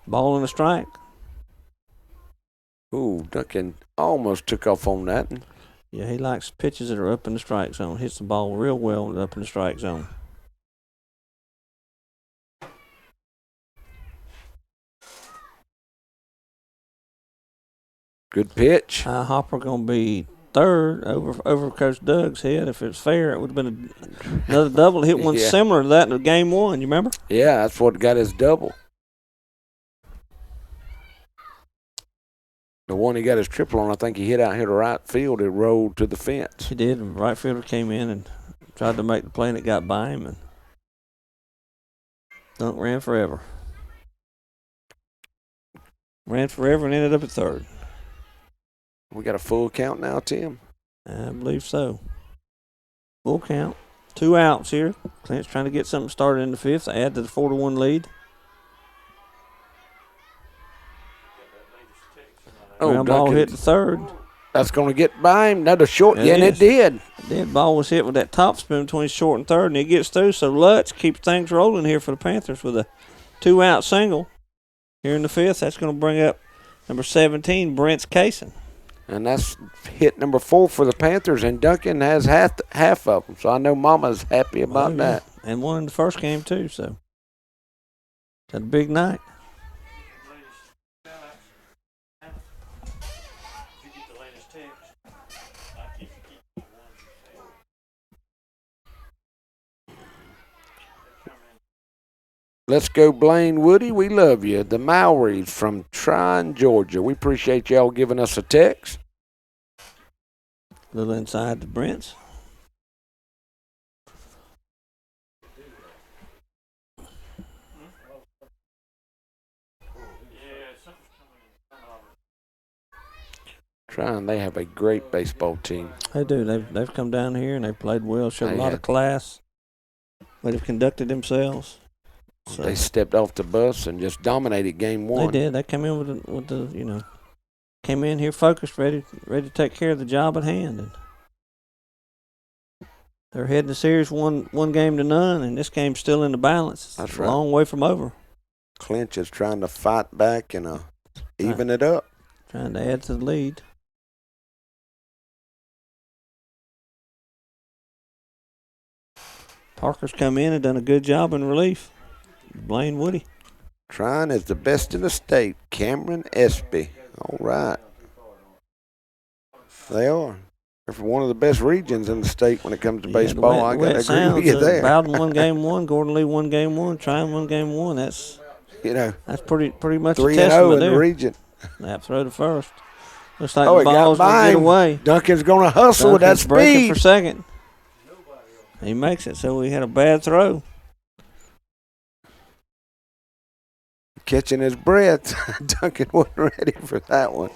Ball and a strike. Ooh, Duncan almost took off on that. Yeah, he likes pitches that are up in the strike zone. Hits the ball real well up in the strike zone. Good pitch. Hopper going to be third over Coach Doug's head. If it's fair, it would have been another double. Hit one similar to that in game one. You remember? Yeah, that's what got his double. The one he got his triple on, I think he hit out here to right field. It rolled to the fence. He did. And right fielder came in and tried to make the play, and it got by him. And Dunk ran forever. Ran forever and ended up at third. We got a full count now, Tim? I believe so. Full count. 2 outs here. Clinch trying to get something started in the fifth. Add to the 4-1 lead. Ground ball hit the third. That's going to get by him. Another short. Yeah, and it did. The ball was hit with that top spin between short and third, and it gets through. So Lutz keeps things rolling here for the Panthers with a 2-out single here in the fifth. That's going to bring up number 17, Brent's Cason. And that's hit number 4 for the Panthers, and Duncan has half of them. So I know Mama's happy about that. And won in the first game, too. So it's a big night. Let's go, Blaine Woody. We love you. The Maoris from Trion, Georgia. We appreciate y'all giving us a text. A little inside the Brents. Trion, they have a great baseball team. They do. They've come down here and they've played well, showed a lot of class. They've conducted themselves. So they stepped off the bus and just dominated game one. They did. They came in with the came in here focused, ready to take care of the job at hand. And they're heading the series one game to none, and this game's still in the balance. It's a long way from over. Clinch is trying to fight back and even it up. Trying to add to the lead. Parker's come in and done a good job in relief. Blaine Woody. Trion is the best in the state. Cameron Espy. All right. They are. They're from one of the best regions in the state when it comes to baseball. I got to agree with you there. Bowden won game one. Gordon Lee won game one. Trion won game one. That's pretty much 3-0 a testament in there. the region. Snap throw to first. Looks like the ball's going to get away. Duncan's going to hustle with that speed. Breaking for second. He makes it, so we had a bad throw. Catching his breath. Duncan wasn't ready for that one.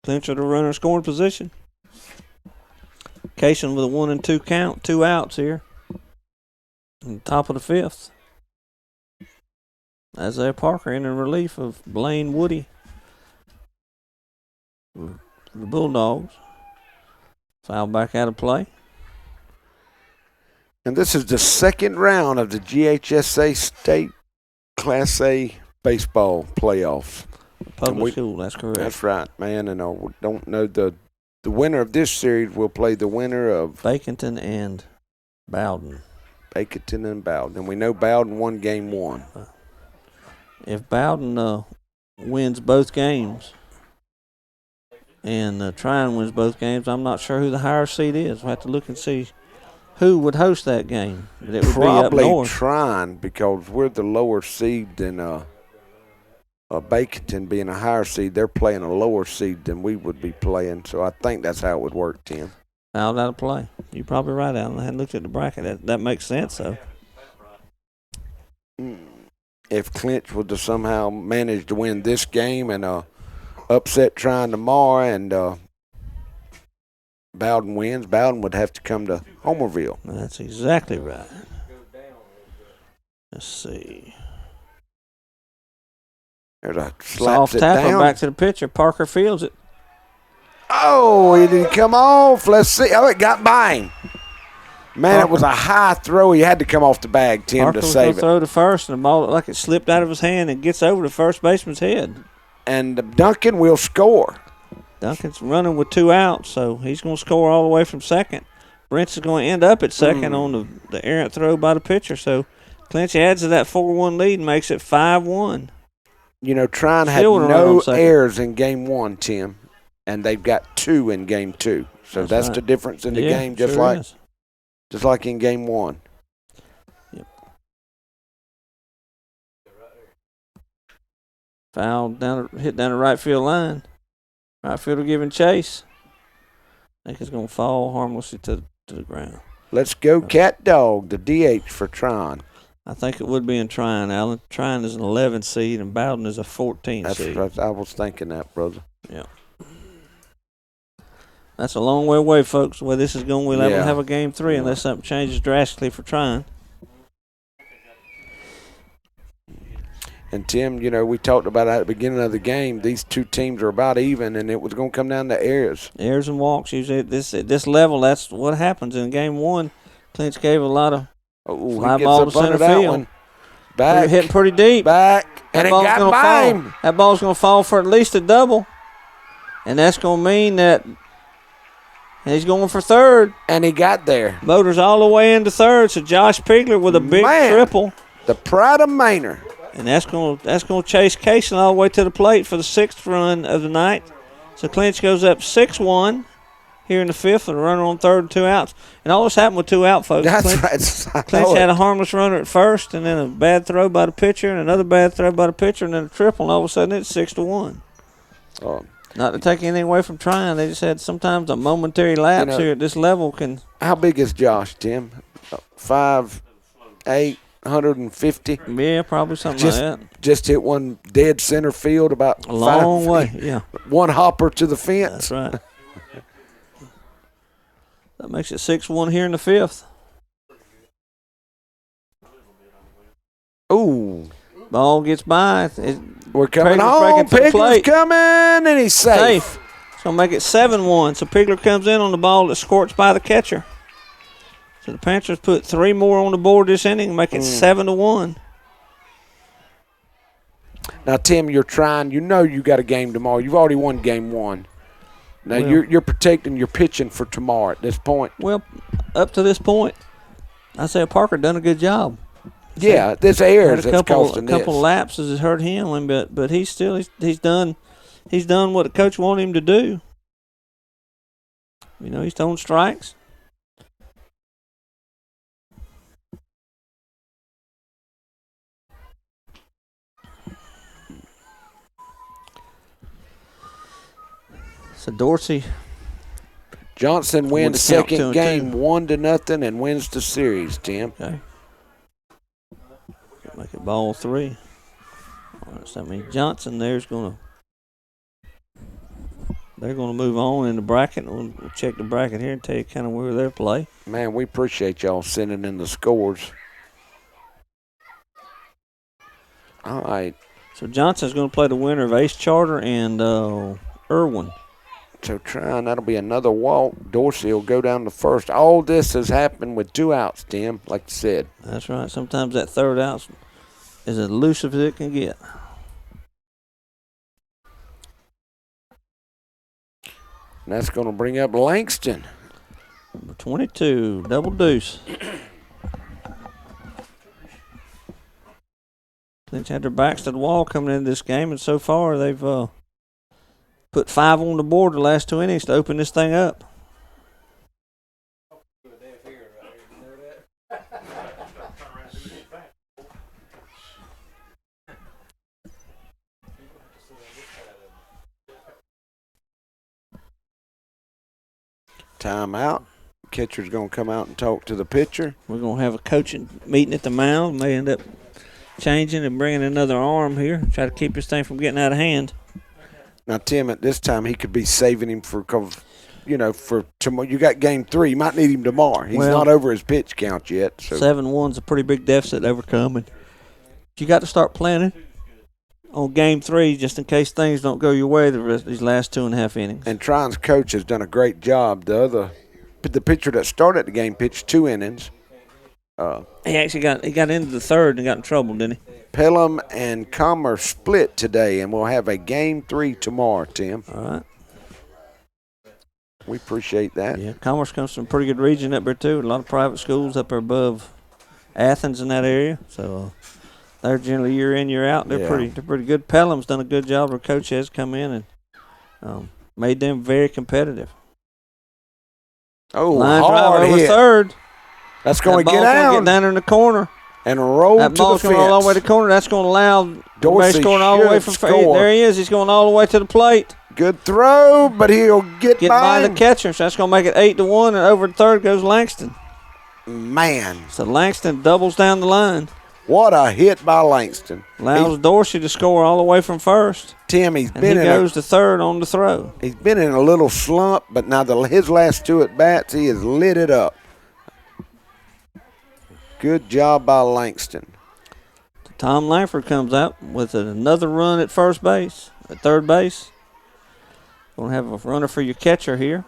Clinch of the runner scoring position. Cason with a 1-2 count, 2 outs here. On the top of the fifth. Isaiah Parker in relief of Blaine Woody. The Bulldogs. Foul back out of play. And this is the second round of the GHSA State Class A baseball playoffs. Public school, that's correct. That's right, man. And we don't know the winner of this series will play the winner of Baconton and Bowden. Baconton and Bowden. And we know Bowden won game one. If Bowden wins both games and Trion wins both games, I'm not sure who the higher seed is. We'll have to look and see who would host that game. But it would probably be up north. Trion, because we're the lower seed than Baconton being a higher seed. They're playing a lower seed than we would be playing. So I think that's how it would work, Tim. Out of play. You're probably right, Alan. I hadn't looked at the bracket. That makes sense, though. If Clinch would to somehow manage to win this game and upset Trion tomorrow and Bowden wins, Bowden would have to come to Homerville. That's exactly right. Let's see. There's a soft tackle back to the pitcher. Parker fields it. Oh, he didn't come off. Let's see. Oh, it got by him. Man, Parker. It was a high throw. He had to come off the bag, Tim, Parker to save it. Throw to first, and the ball looked like it slipped out of his hand and gets over the first baseman's head. And Duncan will score. Duncan's running with 2 outs, so he's going to score all the way from second. Brent's is going to end up at second on the errant throw by the pitcher. So Clinch adds to that 4-1 lead and makes it 5-1. You know, Trion had Still no second. errors in game 1, Tim, and they've got 2 in game 2. So that's right. the difference in the game, just like in game 1. Yep. Foul hit down the right field line. Right fielder giving chase. I think it's going to fall harmlessly to the ground. Let's go Cat Dog, the DH for Trion. I think it would be in Trion, Alan. Trion is an 11 seed and Bowden is a 14 seed. That's I was thinking that, brother. Yeah. That's a long way away, folks. The way this is going, we'll never have a game 3 unless something changes drastically for Trion. And, Tim, you know, we talked about at the beginning of the game, these two teams are about even, and it was going to come down to errors. Errors and walks. Usually at this level, that's what happens. In game 1, Clinch gave a lot of fly ball to center field. Back. Hitting pretty deep. Back. And it got by him. That ball's going to fall for at least a double. And that's going to mean that he's going for third. And he got there. Motor's all the way into third. So Josh Pigler with a big triple. The pride of Manor. And that's going to chase Kaysen all the way to the plate for the 6th run of the night. So Clinch goes up 6-1 here in the 5th with a runner on third and 2 outs. And all this happened with 2 out, folks. That's right. Clinch had a harmless runner at first, and then a bad throw by the pitcher, and another bad throw by the pitcher, and then a triple, and all of a sudden it's 6-1. Not to take anything away from Trion, they just had sometimes a momentary lapse here at this level. How big is Josh, Tim? 5'8", 150? Yeah, probably something like that. Just hit one dead center field about a long way, yeah. One hopper to the fence. That's right. That makes it 6-1 here in the 5th. Ooh. Ball gets by. We're coming home. Pigler's coming, and he's safe. It's going to make it 7-1. So Pigler comes in on the ball that scorched by the catcher. So the Panthers put 3 more on the board this inning and make it 7-1. Now, Tim, you're trying. You know you got a game tomorrow. You've already won game 1. Now, you're protecting your pitching for tomorrow at this point. Well, up to this point, I say Parker done a good job. Yeah, this errors that's costing this. A couple lapses has hurt him, but he's done what the coach wanted him to do. You know, he's throwing strikes. So Dorsey. Johnson wins second game 1-0 and wins the series, Tim. Okay. Make it ball 3. All right, so I mean Johnson they're going to move on in the bracket. We'll check the bracket here and tell you kind of where they play. Man, we appreciate y'all sending in the scores. All right. So Johnson's going to play the winner of Ace Charter and Irwin. So Trion, that'll be another walk. Dorsey will go down to first. All this has happened with 2 outs, Tim, like you said. That's right. Sometimes that third out is as elusive as it can get. And that's going to bring up Langston. Number 22, double deuce. Clinch had their backs to the wall coming into this game, and so far they've put 5 on the board the last 2 innings to open this thing up. Timeout. Catcher's going to come out and talk to the pitcher. We're going to have a coaching meeting at the mound. May end up changing and bringing another arm here. Try to keep this thing from getting out of hand. Now, Tim, at this time, he could be saving him for tomorrow. You got game 3. You might need him tomorrow. He's not over his pitch count yet. So. 7-1's a pretty big deficit to overcome. And you got to start planning on game 3 just in case things don't go your way these last 2.5 innings. And Trion's coach has done a great job. The pitcher that started the game pitched 2 innings. He actually got into the third and got in trouble, didn't he? Pelham and Commerce split today, and we'll have a game 3 tomorrow, Tim. All right. We appreciate that. Yeah, Commerce comes from a pretty good region up there, too. A lot of private schools up there above Athens in that area. So they're generally year in, year out. They're Yeah. pretty good. Pelham's done a good job. Their coach has come in and made them very competitive. Oh, Line drive hard over hit. third. That's going That to get ball's gonna out get down in the corner. and roll That to the ball's going to roll all the way to fence. the corner. That's going to allow Dorsey scoring all the way from should score. there. He is. He's going all the way to the plate. Good throw, but he'll get By the him. catcher. So that's going to make it 8-1, and over to third goes Langston. Man, So Langston doubles down the line. what a hit by Langston. Allows Dorsey to score all the way from first. Tim, he's And he goes to third on the throw. he's been in a little slump, but now his last 2 at bats, he has lit it up. Good job by Langston. Tom Langford comes out with another run at third base. Going to have a runner for your catcher here.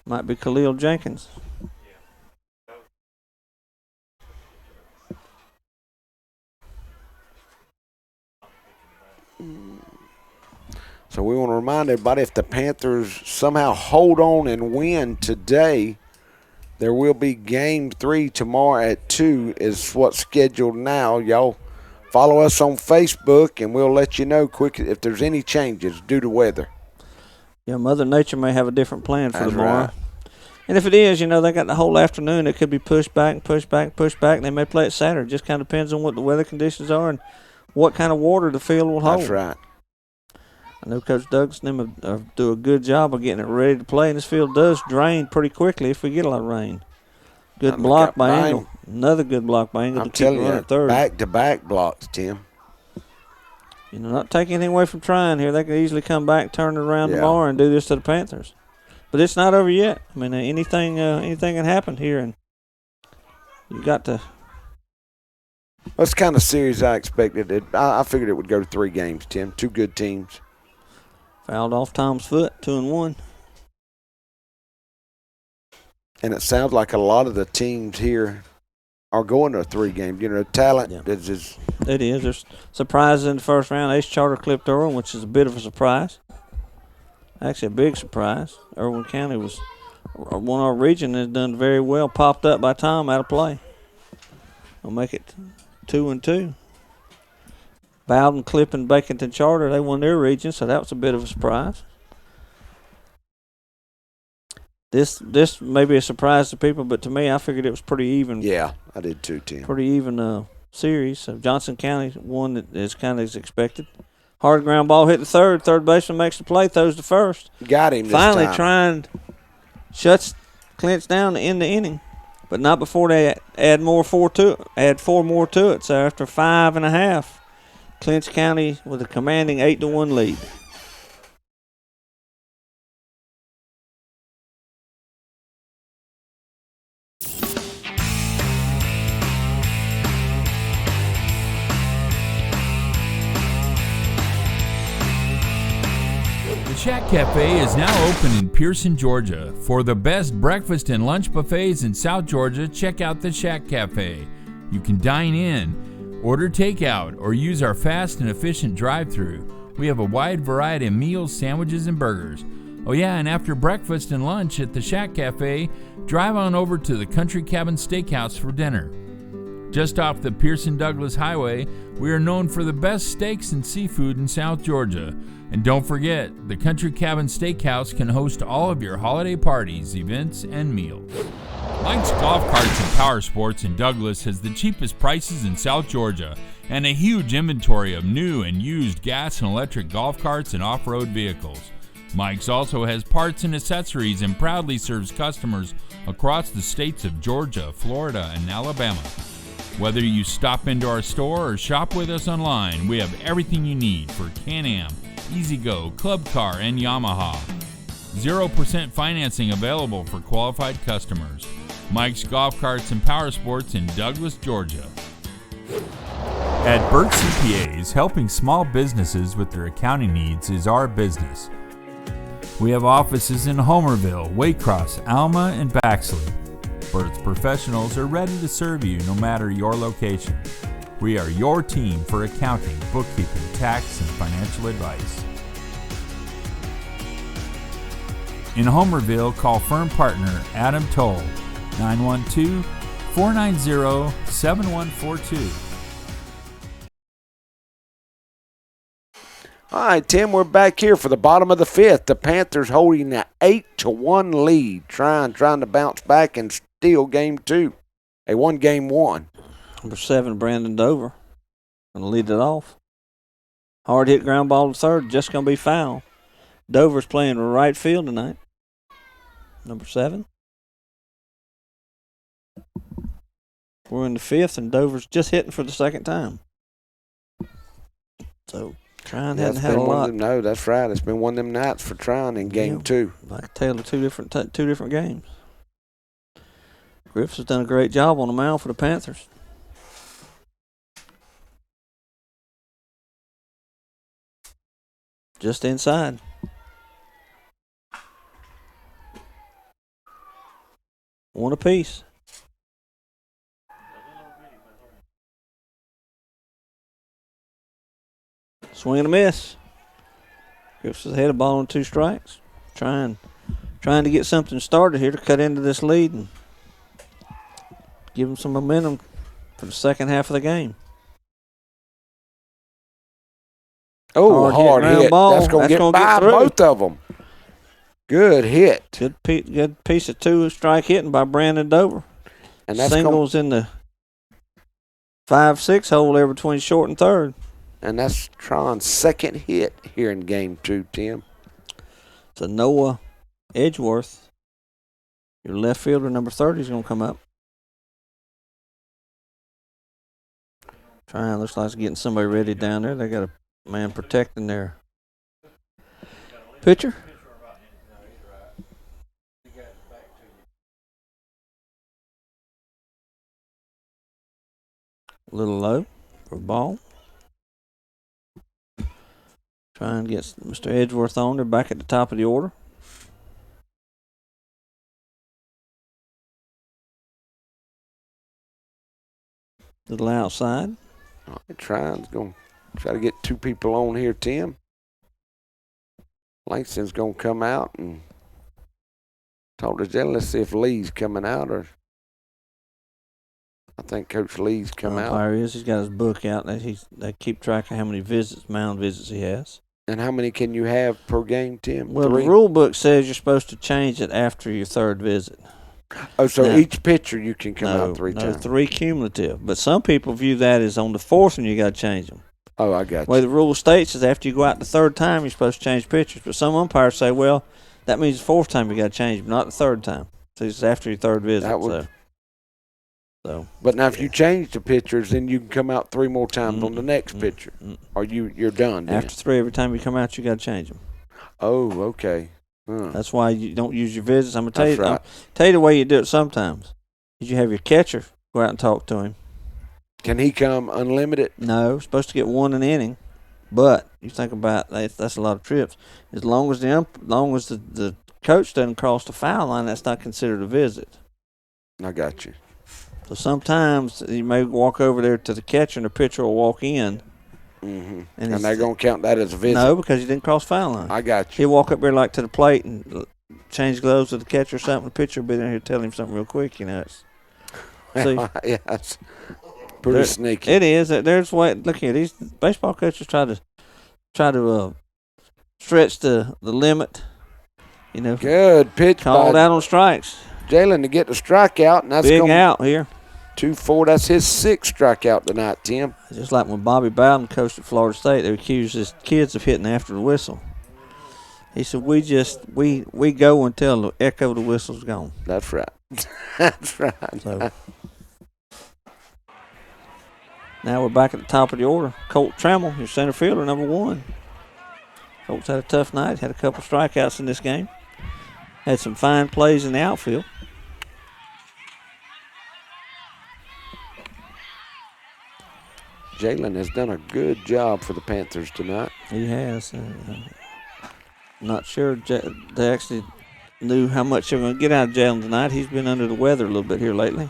Might be Khalil Jenkins. So we want to remind everybody, if the Panthers somehow hold on and win today, there will be Game 3 tomorrow at 2 is what's scheduled now. Y'all follow us on Facebook, and we'll let you know quick if there's any changes due to weather. Yeah, Mother Nature may have a different plan for That's tomorrow. right. And if it is, they got the whole afternoon. It could be pushed back and pushed back and pushed back. They may play it Saturday. Just kind of depends on what the weather conditions are and what kind of water the field will hold. That's right. I know Coach Douglas and them do a good job of getting it ready to play, and this field does drain pretty quickly if we get a lot of rain. Good block by Engel. Another good block by Engel I'm to keep telling running you, third. back-to-back blocks, Tim. Not taking anything away from Trion here. They could easily come back, turn it around Yeah. tomorrow, and do this to the Panthers. But it's not over yet. I mean, anything can happen here, and you got to. That's the kind of series I expected. I figured it would go to 3 games, Tim. 2 good teams. Fouled off Tom's foot, 2-1. And it sounds like a lot of the teams here are going to a 3 game. Talent is just. It is. There's surprises in the first round. Ace Charter clipped Irwin, which is a bit of a surprise. Actually, a big surprise. Irwin County was one of our region has done very well. Popped up by Tom out of play. We'll make it 2-2. Bowden, Clipping, Baconton Charter, they won their region, so that was a bit of a surprise. This may be a surprise to people, but to me, I figured it was pretty even. Yeah, I did too, Tim. Pretty even series. So Johnson County won it as kind of as expected. Hard ground ball hit the third. Third baseman makes the play, throws to first. Got him this Finally time. shuts Clinch down to end the inning, but not before they add 4 more to it. So after 5.5, Clinch County with a commanding 8-1 lead. The Shack Cafe is now open in Pearson, Georgia. For the best breakfast and lunch buffets in South Georgia, check out the Shack Cafe. You can dine in, order takeout, or use our fast and efficient drive-thru. We have a wide variety of meals, sandwiches, and burgers. Oh yeah, and after breakfast and lunch at the Shack Cafe, drive on over to the Country Cabin Steakhouse for dinner. Just off the Pearson-Douglas Highway, we are known for the best steaks and seafood in South Georgia. And don't forget, the Country Cabin Steakhouse can host all of your holiday parties, events, and meals. Mike's Golf Carts and Power Sports in Douglas has the cheapest prices in South Georgia and a huge inventory of new and used gas and electric golf carts and off-road vehicles. Mike's also has parts and accessories and proudly serves customers across the states of Georgia, Florida, and Alabama. Whether you stop into our store or shop with us online, we have everything you need for Can-Am, E-Z-GO, Club Car, and Yamaha. 0% financing available for qualified customers. Mike's Golf Carts and Power Sports in Douglas, Georgia. At Burt CPAs, helping small businesses with their accounting needs is our business. We have offices in Homerville, Waycross, Alma, and Baxley. Burt's professionals are ready to serve you no matter your location. We are your team for accounting, bookkeeping, tax, and financial advice. In Homerville, call firm partner Adam Toll, 490-7142. All right, Tim, we're back here for the bottom of the fifth. The Panthers holding an 8-1 lead, trying to bounce back and steal game two. They won game one. Number 7, Brandon Dover, going to lead it off. Hard hit ground ball to third, just going to be foul. Dover's playing right field tonight. Number 7. We're in the fifth, and Dover's just hitting for the second time. So Trion hadn't had a lot. No, that's right. It's been one of them nights for Trion in game two. Like a tale of two different games. Griffiths has done a great job on the mound for the Panthers. Just inside. One apiece. Swing and a miss. Griffiths has had a ball on 2 strikes. Trying to get something started here to cut into this lead and give them some momentum for the second half of the game. Oh, hard hit. Ball. That's going to get by both of them. Good hit. Good piece of 2-strike hitting by Brandon Dover. And that's singles in the 5-6 hole there between short and third. And that's Tron's second hit here in game two, Tim. So Noah Edgeworth, your left fielder, number 30, is going to come up. Looks like it's getting somebody ready down there. They got a man protecting their pitcher. A little low for a ball. Try and get Mr. Edgeworth on. They're back at the top of the order. Little outside. All right, Trion's going to try to get 2 people on here, Tim. Langston's going to come out and talk to Jen. Let's see if Lee's coming out or I think Coach Lee's come out. Umpire is. He's got his book out. They keep track of how many mound visits he has. And how many can you have per game, Tim? Well, 3? the rule book says you're supposed to change it after your 3rd visit. Oh, so now, each pitcher you can come out 3 times? 3 cumulative. But some people view that as on the 4th one you got to change them. Oh, I got you. The way the rule states is after you go out the 3rd time, you're supposed to change pitchers. But some umpires say, well, that means the 4th time you got to change them, not the 3rd time. So it's after your 3rd visit. That would, so. But now if you change the pitchers, then you can come out 3 more times on the next pitcher. Or you're done then. After 3, every time you come out, you got to change them. Oh, okay. That's why you don't use your visits. I'm going to tell you. Right. Tell you the way you do it sometimes. Is you have your catcher go out and talk to him. Can he come unlimited? No, supposed to get 1 an inning. But you think about that's a lot of trips. As long as the coach doesn't cross the foul line, that's not considered a visit. I got you. So sometimes you may walk over there to the catcher and the pitcher will walk in. Mm-hmm. And they're going to count that as a visit? No, because you didn't cross foul line. I got you. He'll walk up there like to the plate and change gloves with the catcher or something. The pitcher will be there here telling him something real quick, you know. Yeah, it's pretty sneaky. It is. There's way. Look here, these baseball coaches try to stretch the limit. You know. Good pitch. Called out on strikes. Jalen to get the strikeout, and that's big out here. 2-4. That's his 6th strikeout tonight, Tim. Just like when Bobby Bowden coached at Florida State, they accused his kids of hitting after the whistle. He said, we go until the echo of the whistle's gone. That's right. That's right. So, now we're back at the top of the order. Colt Trammell, your center fielder, number 1. Colt's had a tough night. Had a couple strikeouts in this game. Had some fine plays in the outfield. Jalen has done a good job for the Panthers tonight. He has. Not sure they actually knew how much they were going to get out of Jalen tonight. He's been under the weather a little bit here lately.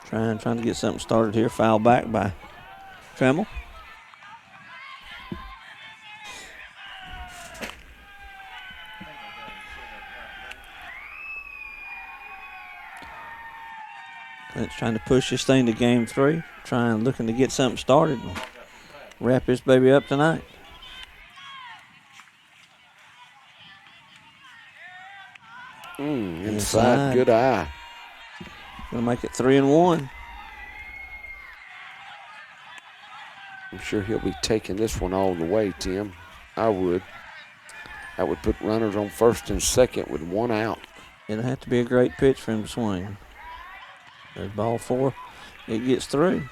Trying to get something started here. Foul back by Tremmel. Clint's trying to push this thing to game 3. Looking to get something started and wrap this baby up tonight. Inside, good eye. Gonna make it 3-1. I'm sure he'll be taking this one all the way, Tim. I would. That would put runners on first and second with 1 out. It'll have to be a great pitch for him to swing. There's ball 4. It gets through.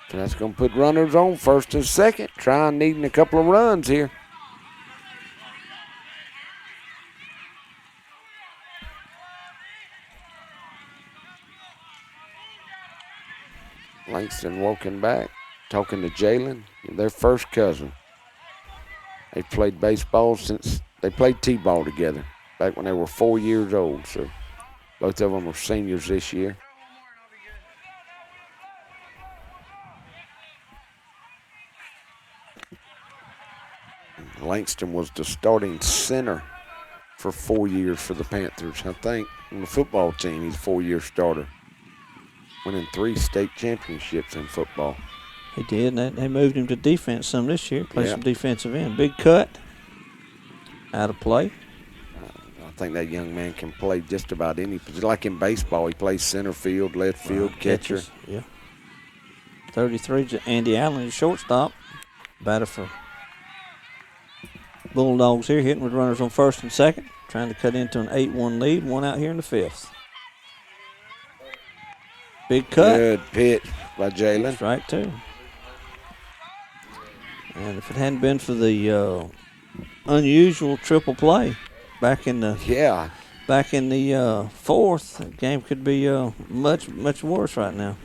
So that's going to put runners on first and second. Trion needing a couple of runs here. Langston walking back, talking to Jalen, their first cousin. They played baseball since they played t-ball together back when they were 4 years old. So both of them are seniors this year. Langston was the starting center for 4 years for the Panthers. I think on the football team, he's a 4-year starter. Winning 3 state championships in football. He did. They moved him to defense some this year. Played some defensive end. Big cut. Out of play. I think that young man can play just about any position. Like in baseball, he plays center field, left field, catcher. Yeah. 33 to Andy Allen, his shortstop. Batter for Bulldogs here, hitting with runners on first and second. Trying to cut into an 8-1 lead. 1 out here in the 5th. Big cut. Good pitch by Jalen. Strike 2. And if it hadn't been for the unusual triple play back in the 4th, the game could be much worse right now.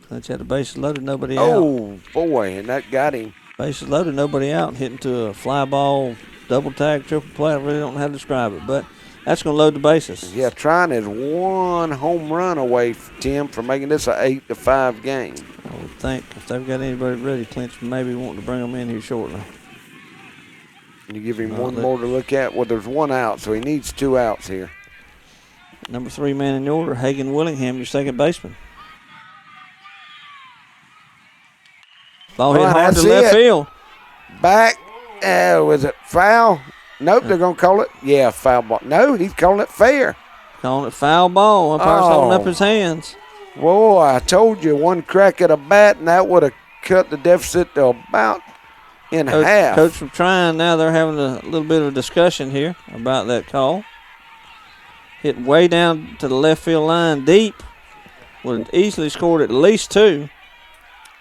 Clinch had the bases loaded, nobody out. Oh boy, and that got him. Bases loaded, nobody out, hitting to a fly ball, double tag, triple play. I really don't know how to describe it, but that's going to load the bases. Yeah, Trion is 1 home run away, Tim, from making this an 8-5 game. I would think if they've got anybody ready, Clinch maybe wanting to bring them in here shortly. You give him one more to look at. Well, there's 1 out, so he needs 2 outs here. Number 3 man in the order, Hagan Willingham, your second baseman. Ball hit hard to left field. Back. Was it foul? Nope, they're going to call it. Yeah, foul ball. No, he's calling it fair. Calling it foul ball. Umpire's holding up his hands. Boy, I told you, 1 crack at a bat, and that would have cut the deficit to about in half. Coach from Trion, now they're having a little bit of a discussion here about that call. Hit way down to the left field line deep. Would have easily scored at least 2.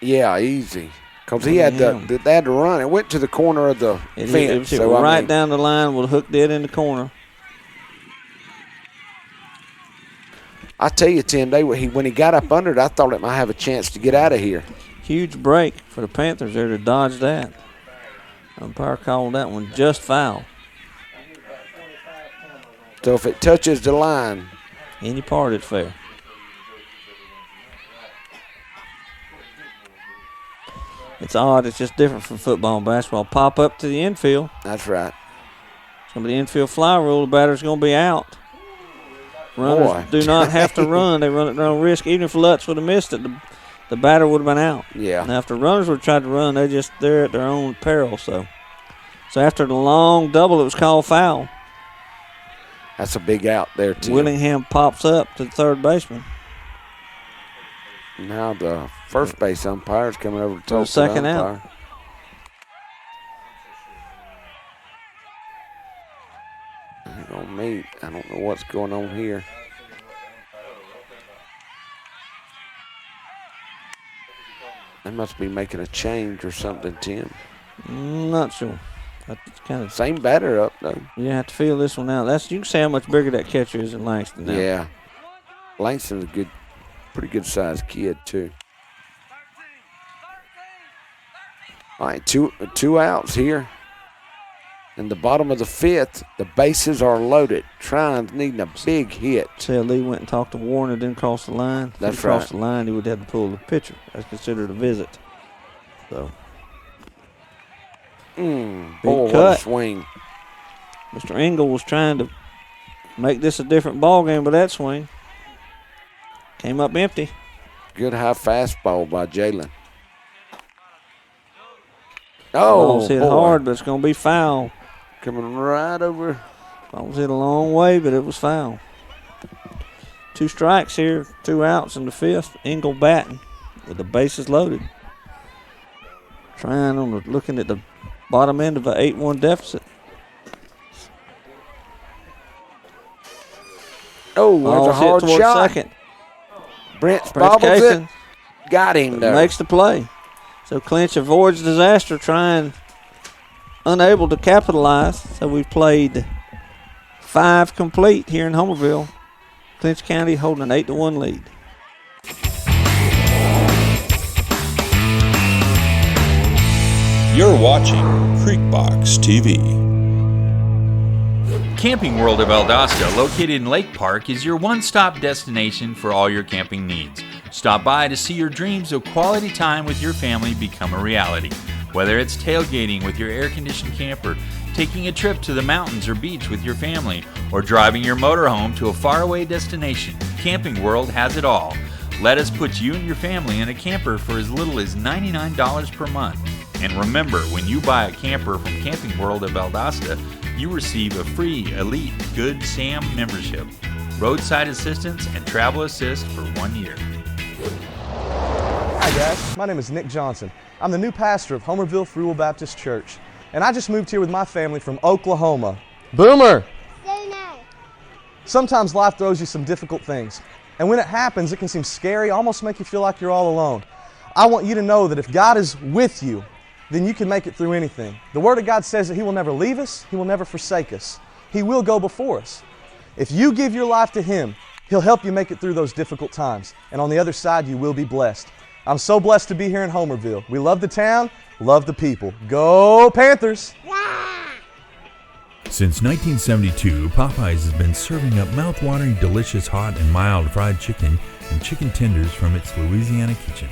Yeah, easy. Because he had they had to run. It went to the corner of the fence. It right down the line, would have hooked it in the corner. I tell you, Tim, when he got up under it, I thought it might have a chance to get out of here. Huge break for the Panthers there to dodge that. Umpire called that one just foul. So if it touches the line. Any part, it's fair. It's odd. It's just different from football and basketball. Pop up to the infield. That's right. Some of the infield fly rule, the batter's going to be out. Runners do not have to run. They run at their own risk. Even if Lutz would have missed it, the batter would have been out. Yeah. Now, if the runners would have tried to run, they're at their own peril. So after the long double, it was called foul. That's a big out there, too. Willingham pops up to the third baseman. Now the first base umpire is coming over to talk the second to the out. umpire. Hang on, me. I don't know what's going on here. They must be making a change or something, Tim. Not sure. That's kind of same batter up though. You have to feel this one out. You can see how much bigger that catcher is than Langston now. Yeah, Langston's a pretty good sized kid too. All right, two outs here. In the bottom of the fifth, the bases are loaded. Trion's needing a big hit. Say Lee went and talked to Warner, didn't cross the line. If That's he crossed right. the line, he would have to pull the pitcher. That's considered a visit. So, Boy, big what a cut. swing. Mr. Engel was trying to make this a different ball game with that swing. Came up empty. Good high fastball by Jalen. Ball's Oh, hit boy. hard, but it's going to be foul. Coming right over. Ball's hit a long way, but it was foul. 2 strikes here, 2 outs in the fifth. Engel batting with the bases loaded. Looking at the bottom end of an 8-1 deficit. Oh, Ball's that's a hit hard towards shot. second. Brent Brent bobbles it. Kaysen Got him there. makes the play. So Clinch avoids disaster, unable to capitalize. So we've played 5 complete here in Homerville. Clinch County holding an 8-1 lead. You're watching Creekbox TV. Camping World of Valdosta, located in Lake Park, is your one-stop destination for all your camping needs. Stop by to see your dreams of quality time with your family become a reality. Whether it's tailgating with your air-conditioned camper, taking a trip to the mountains or beach with your family, or driving your motorhome to a faraway destination, Camping World has it all. Let us put you and your family in a camper for as little as $99 per month. And remember, when you buy a camper from Camping World of Valdosta, you receive a free Elite Good Sam membership, roadside assistance, and travel assist for 1 year. Hi guys, my name is Nick Johnson. I'm the new pastor of Homerville Free Will Baptist Church, and I just moved here with my family from Oklahoma. Boomer! Sometimes life throws you some difficult things, and when it happens, it can seem scary, almost make you feel like you're all alone. I want you to know that if God is with you, then you can make it through anything. The Word of God says that He will never leave us, He will never forsake us. He will go before us. If you give your life to Him, He'll help you make it through those difficult times. And on the other side, you will be blessed. I'm so blessed to be here in Homerville. We love the town, love the people. Go Panthers! Since 1972, Popeyes has been serving up mouth-watering, delicious, hot, and mild fried chicken and chicken tenders from its Louisiana kitchen.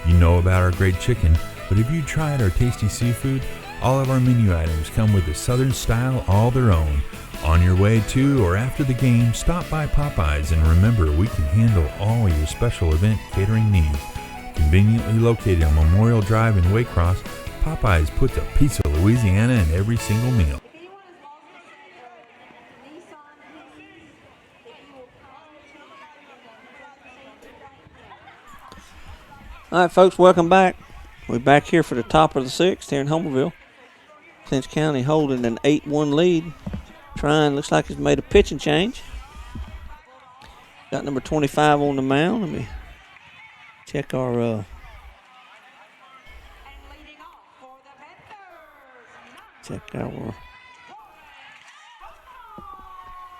You know about our great chicken, but have you tried our tasty seafood? All of our menu items come with a Southern style all their own. On your way to or after the game, stop by Popeyes and remember we can handle all your special event catering needs. Conveniently located on Memorial Drive in Waycross, Popeyes puts a piece of Louisiana in every single meal. All right, folks, welcome back. We're back here for the top of the 6th here in Homerville. Clinch County holding an 8-1 lead. Trion looks like he's made a pitching change. Got number 25 on the mound. Let me check our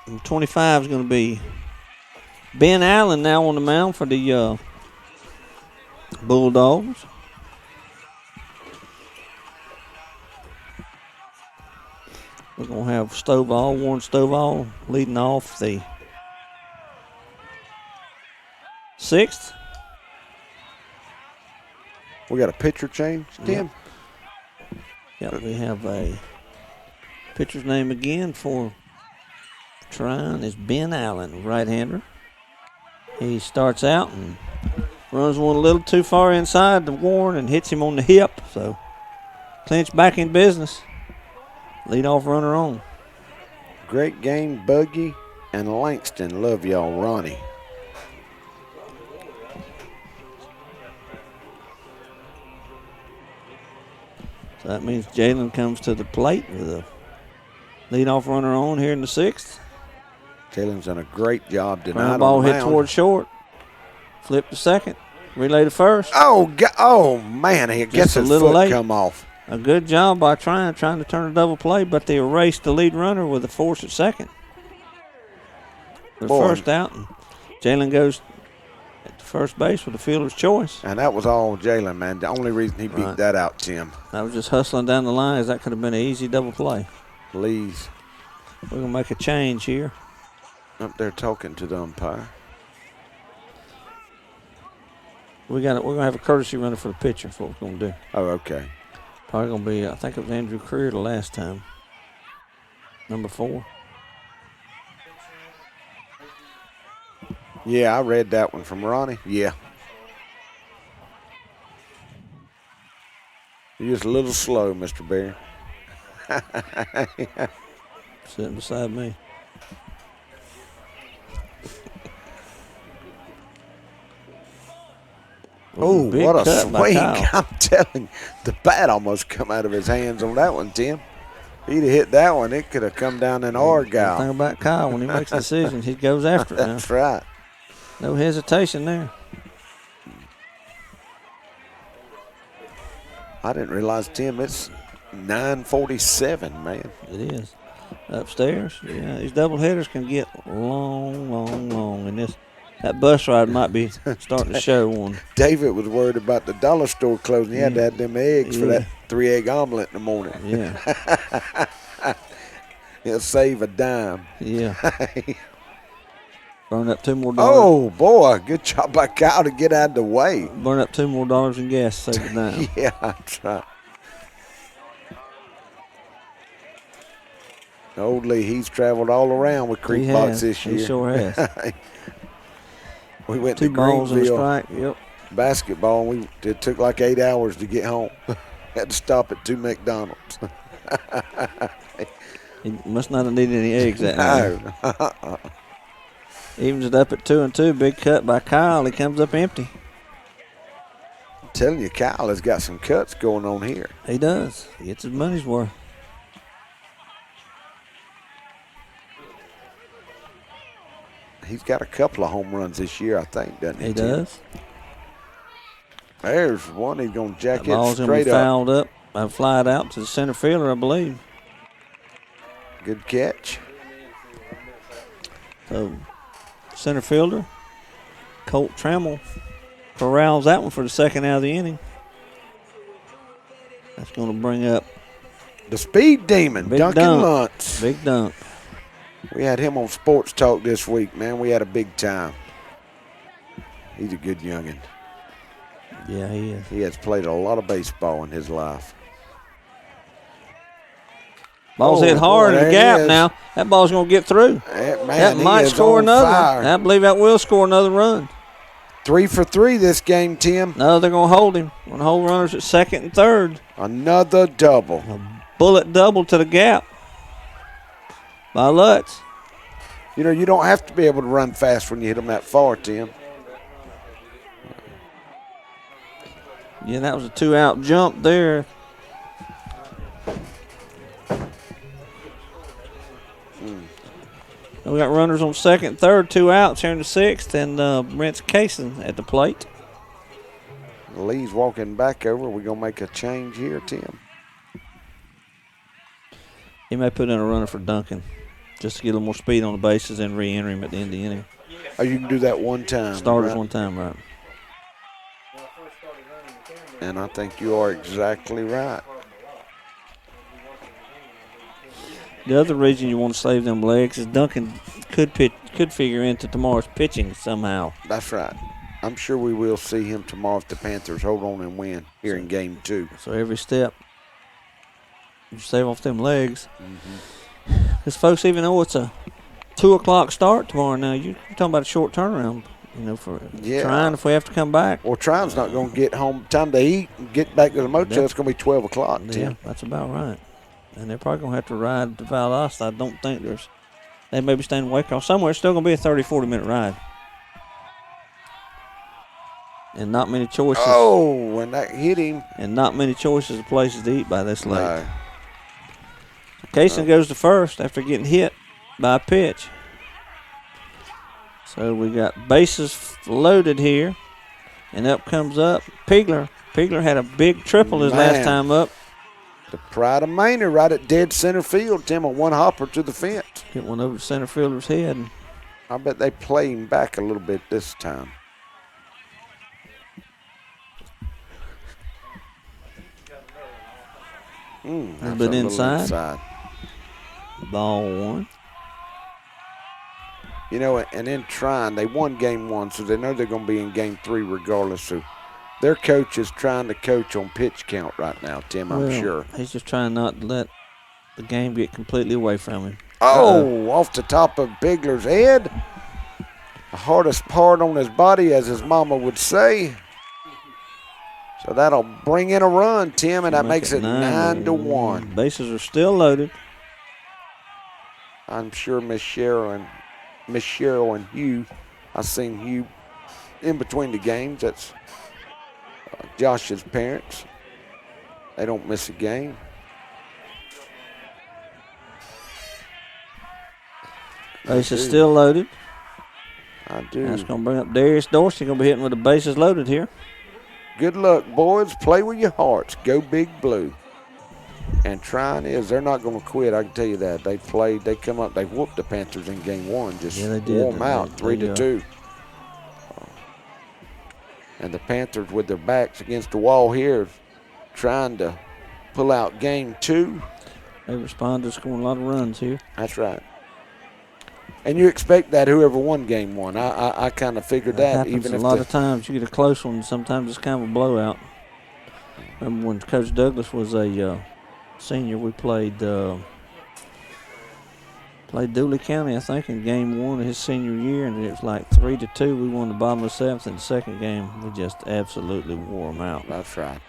number 25 is going to be Ben Allen now on the mound for the Bulldogs. We're going to have Warren Stovall leading off the 6th. We got a pitcher change, Tim? Yep, we have a pitcher's name again for Trion is Ben Allen, right-hander. He starts out and runs one a little too far inside to Warren and hits him on the hip. So Clinch back in business. Leadoff runner on. Great game, Buggy and Langston. Love y'all, Ronnie. So that means Jalen comes to the plate with a leadoff runner on here in the 6th. Jalen's done a great job tonight. Ground ball hit towards short. Flip to second. Relay to first. Oh man, I guess his foot late. come off. A good job by trying to turn a double play, but they erased the lead runner with a force at second. The first out, and Jalen goes at the first base with a fielder's choice. And that was all Jalen, man. The only reason he beat that out, Tim. I was just hustling down the line, as that could have been an easy double play. Lee's We're gonna make a change here. up there talking to the umpire. We're gonna have a courtesy runner for the pitcher. That's what we're gonna do. Oh, okay. Probably gonna be. I think it was Andrew Creer the last time. Number 4. Yeah, I read that one from Ronnie. Yeah. You're just a little slow, Mr. Bear. Sitting beside me. Oh, big what a cut by swing. Kyle. I'm telling you, the bat almost come out of his hands on that one, Tim. He'd have hit that one, it could have come down in The Argyle. thing about Kyle, when he makes a decision, he goes after it now. That's right. No hesitation there. I didn't realize, Tim, it's 9:47, man. It is. Upstairs, yeah, these double headers can get long, and that bus ride might be starting to show one. David was worried about the dollar store closing. He had to have them eggs for that 3-egg omelet in the morning. Yeah. He'll save a dime. Yeah. Burn up $2 more. Oh, boy. Good job by Kyle to get out of the way. Burn up $2 more in gas, save a dime. Yeah, that's right. Old Lee, he's traveled all around with Creek Box this year. He sure has. We went 2 to balls and a Greenville strike. Yep. basketball, and it took like 8 hours to get home. Had to stop at 2 McDonald's. He must not have needed any eggs that night. No. Evens it up at 2-2. Big cut by Kyle. He comes up empty. I'm telling you, Kyle has got some cuts going on here. He does. He gets his money's worth. He's got a couple of home runs this year, I think, doesn't he? He Tim? does. There's one. He's going to jack The ball's it going to be straight up. fouled up. I fly it out to the center fielder, I believe. Good catch. So, center fielder, Colt Trammell, corrals that one for the second out of the inning. That's going to bring up The speed demon, Big Duncan dunk. Luntz. Big Dunk. We had him on Sports Talk this week, man. We had a big time. He's a good youngin'. Yeah, he is. He has played a lot of baseball in his life. Ball's Oh, hit hard boy, in the there it gap is. now. That ball's going to get through. Man, That he might is score on another fire. one. I believe that will score another run. 3 for 3 this game, Tim. No, they're going to hold him. Going to hold runners at second and third. Another double. Bullet double to the gap by Lutz. You know, you don't have to be able to run fast when you hit them that far, Tim. Yeah, that was a 2-out jump there. We got runners on second and third, 2 outs here in the 6th, and Brent's Cason at the plate. Lee's walking back over. We're going to make a change here, Tim. He may put in a runner for Duncan just to get a little more speed on the bases and re-enter him at the end of the inning. Oh, you can do that one time. Starters right? one time, right. And I think you are exactly right. The other reason you want to save them legs is Duncan could figure into tomorrow's pitching somehow. That's right. I'm sure we will see him tomorrow if the Panthers hold on and win here in Game 2. So every step, you save off them legs. Because folks, even though it's a 2 o'clock start tomorrow now, you're talking about a short turnaround. You know, for Trion, if we have to come back. Well, Trion's not going to get home time to eat and get back to the motel. It's going to be 12 o'clock, Yeah, Tim. that's about right. And they're probably going to have to ride to Valdosta. I don't think they may be staying in Waycross. Somewhere it's still going to be a 30, 40-minute ride. And not many choices. Oh, and that hit him. And not many choices of places to eat by this late. No. Cason goes to first after getting hit by a pitch. So we got bases loaded here. And up comes Pigler. Pigler had a big triple his last time up. The pride of Manor right at dead center field, Tim, a one hopper to the fence. Hit one over the center fielder's head. I bet they play him back a little bit this time. A little bit inside. Ball one. You know, and in Trion, they won game 1, so they know they're going to be in game 3 regardless. So their coach is trying to coach on pitch count right now, Tim, I'm sure. He's just trying not to let the game get completely away from him. Oh, off the top of Bigler's head. The hardest part on his body, as his mama would say. So that'll bring in a run, Tim, and that makes it 9-1. Bases are still loaded. I'm sure Miss Cheryl and Hugh, I've seen Hugh in between the games. That's Josh's parents. They don't miss a game. Bases still loaded. I do. That's going to bring up Darius Dorsey. Going to be hitting with the bases loaded here. Good luck, boys. Play with your hearts. Go Big Blue. And Trion they're not going to quit, I can tell you that. They played, they come up, they whooped the Panthers in game 1. Just they did. wore them out, 3-2. And the Panthers with their backs against the wall here trying to pull out game 2. They responded to scoring a lot of runs here. That's right. And you expect that whoever won game 1. I kind of figured that. Happens Even a if lot of times you get a close one, sometimes it's kind of a blowout. Remember when Coach Douglas was a senior, we played Dooley County, I think, in game 1 of his senior year, and it was like 3-2. We won the bottom of the 7th. In the second game, we just absolutely wore them out. That's right.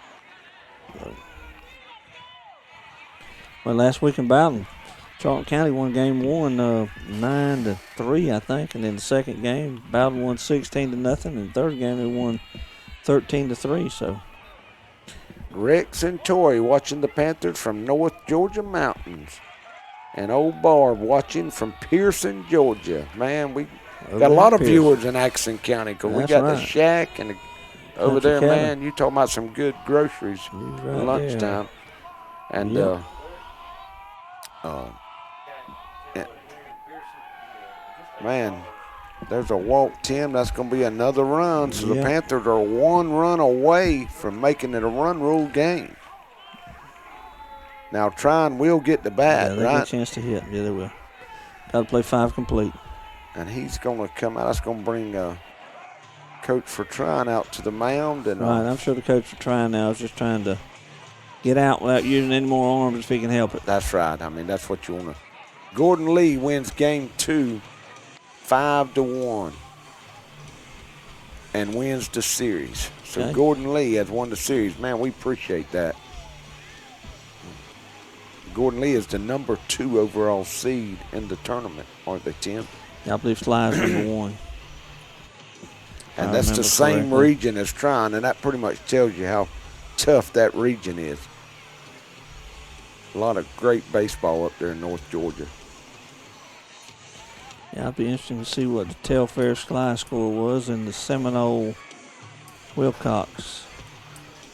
Well, last week in Bowden, Trion County won game 1 9-3, I think, and then the second game, Bowden won 16-0, and the third game they won 13-3. So Rex and Tori watching the Panthers from North Georgia mountains. And old Barb watching from Pearson, Georgia. Man, we got a lot of viewers in Axon County because we got the shack and over there, man, you talking about some good groceries at lunchtime. And man, there's a walk, Tim. That's going to be another run. So the Panthers are 1 run away from making it a run rule game. Now, Trion will get the bat, they get a chance to hit. Yeah, they will. Got to play 5 complete. And he's going to come out. That's going to bring coach for Trion out to the mound. And right, I'm sure the coach for Trion now is just trying to get out without using any more arms if he can help it. That's right. I mean, that's what you want to. Gordon Lee wins game 2, 5-1, and wins the series. So Gordon Lee has won the series. Man, we appreciate that. Gordon Lee is the number 2 overall seed in the tournament, aren't they, Tim? Yeah, I believe Sly's number 1. And that's the same region as Trion, and that pretty much tells you how tough that region is. A lot of great baseball up there in North Georgia. Yeah, it'd be interesting to see what the Telfair Sly score was in the Seminole Wilcox.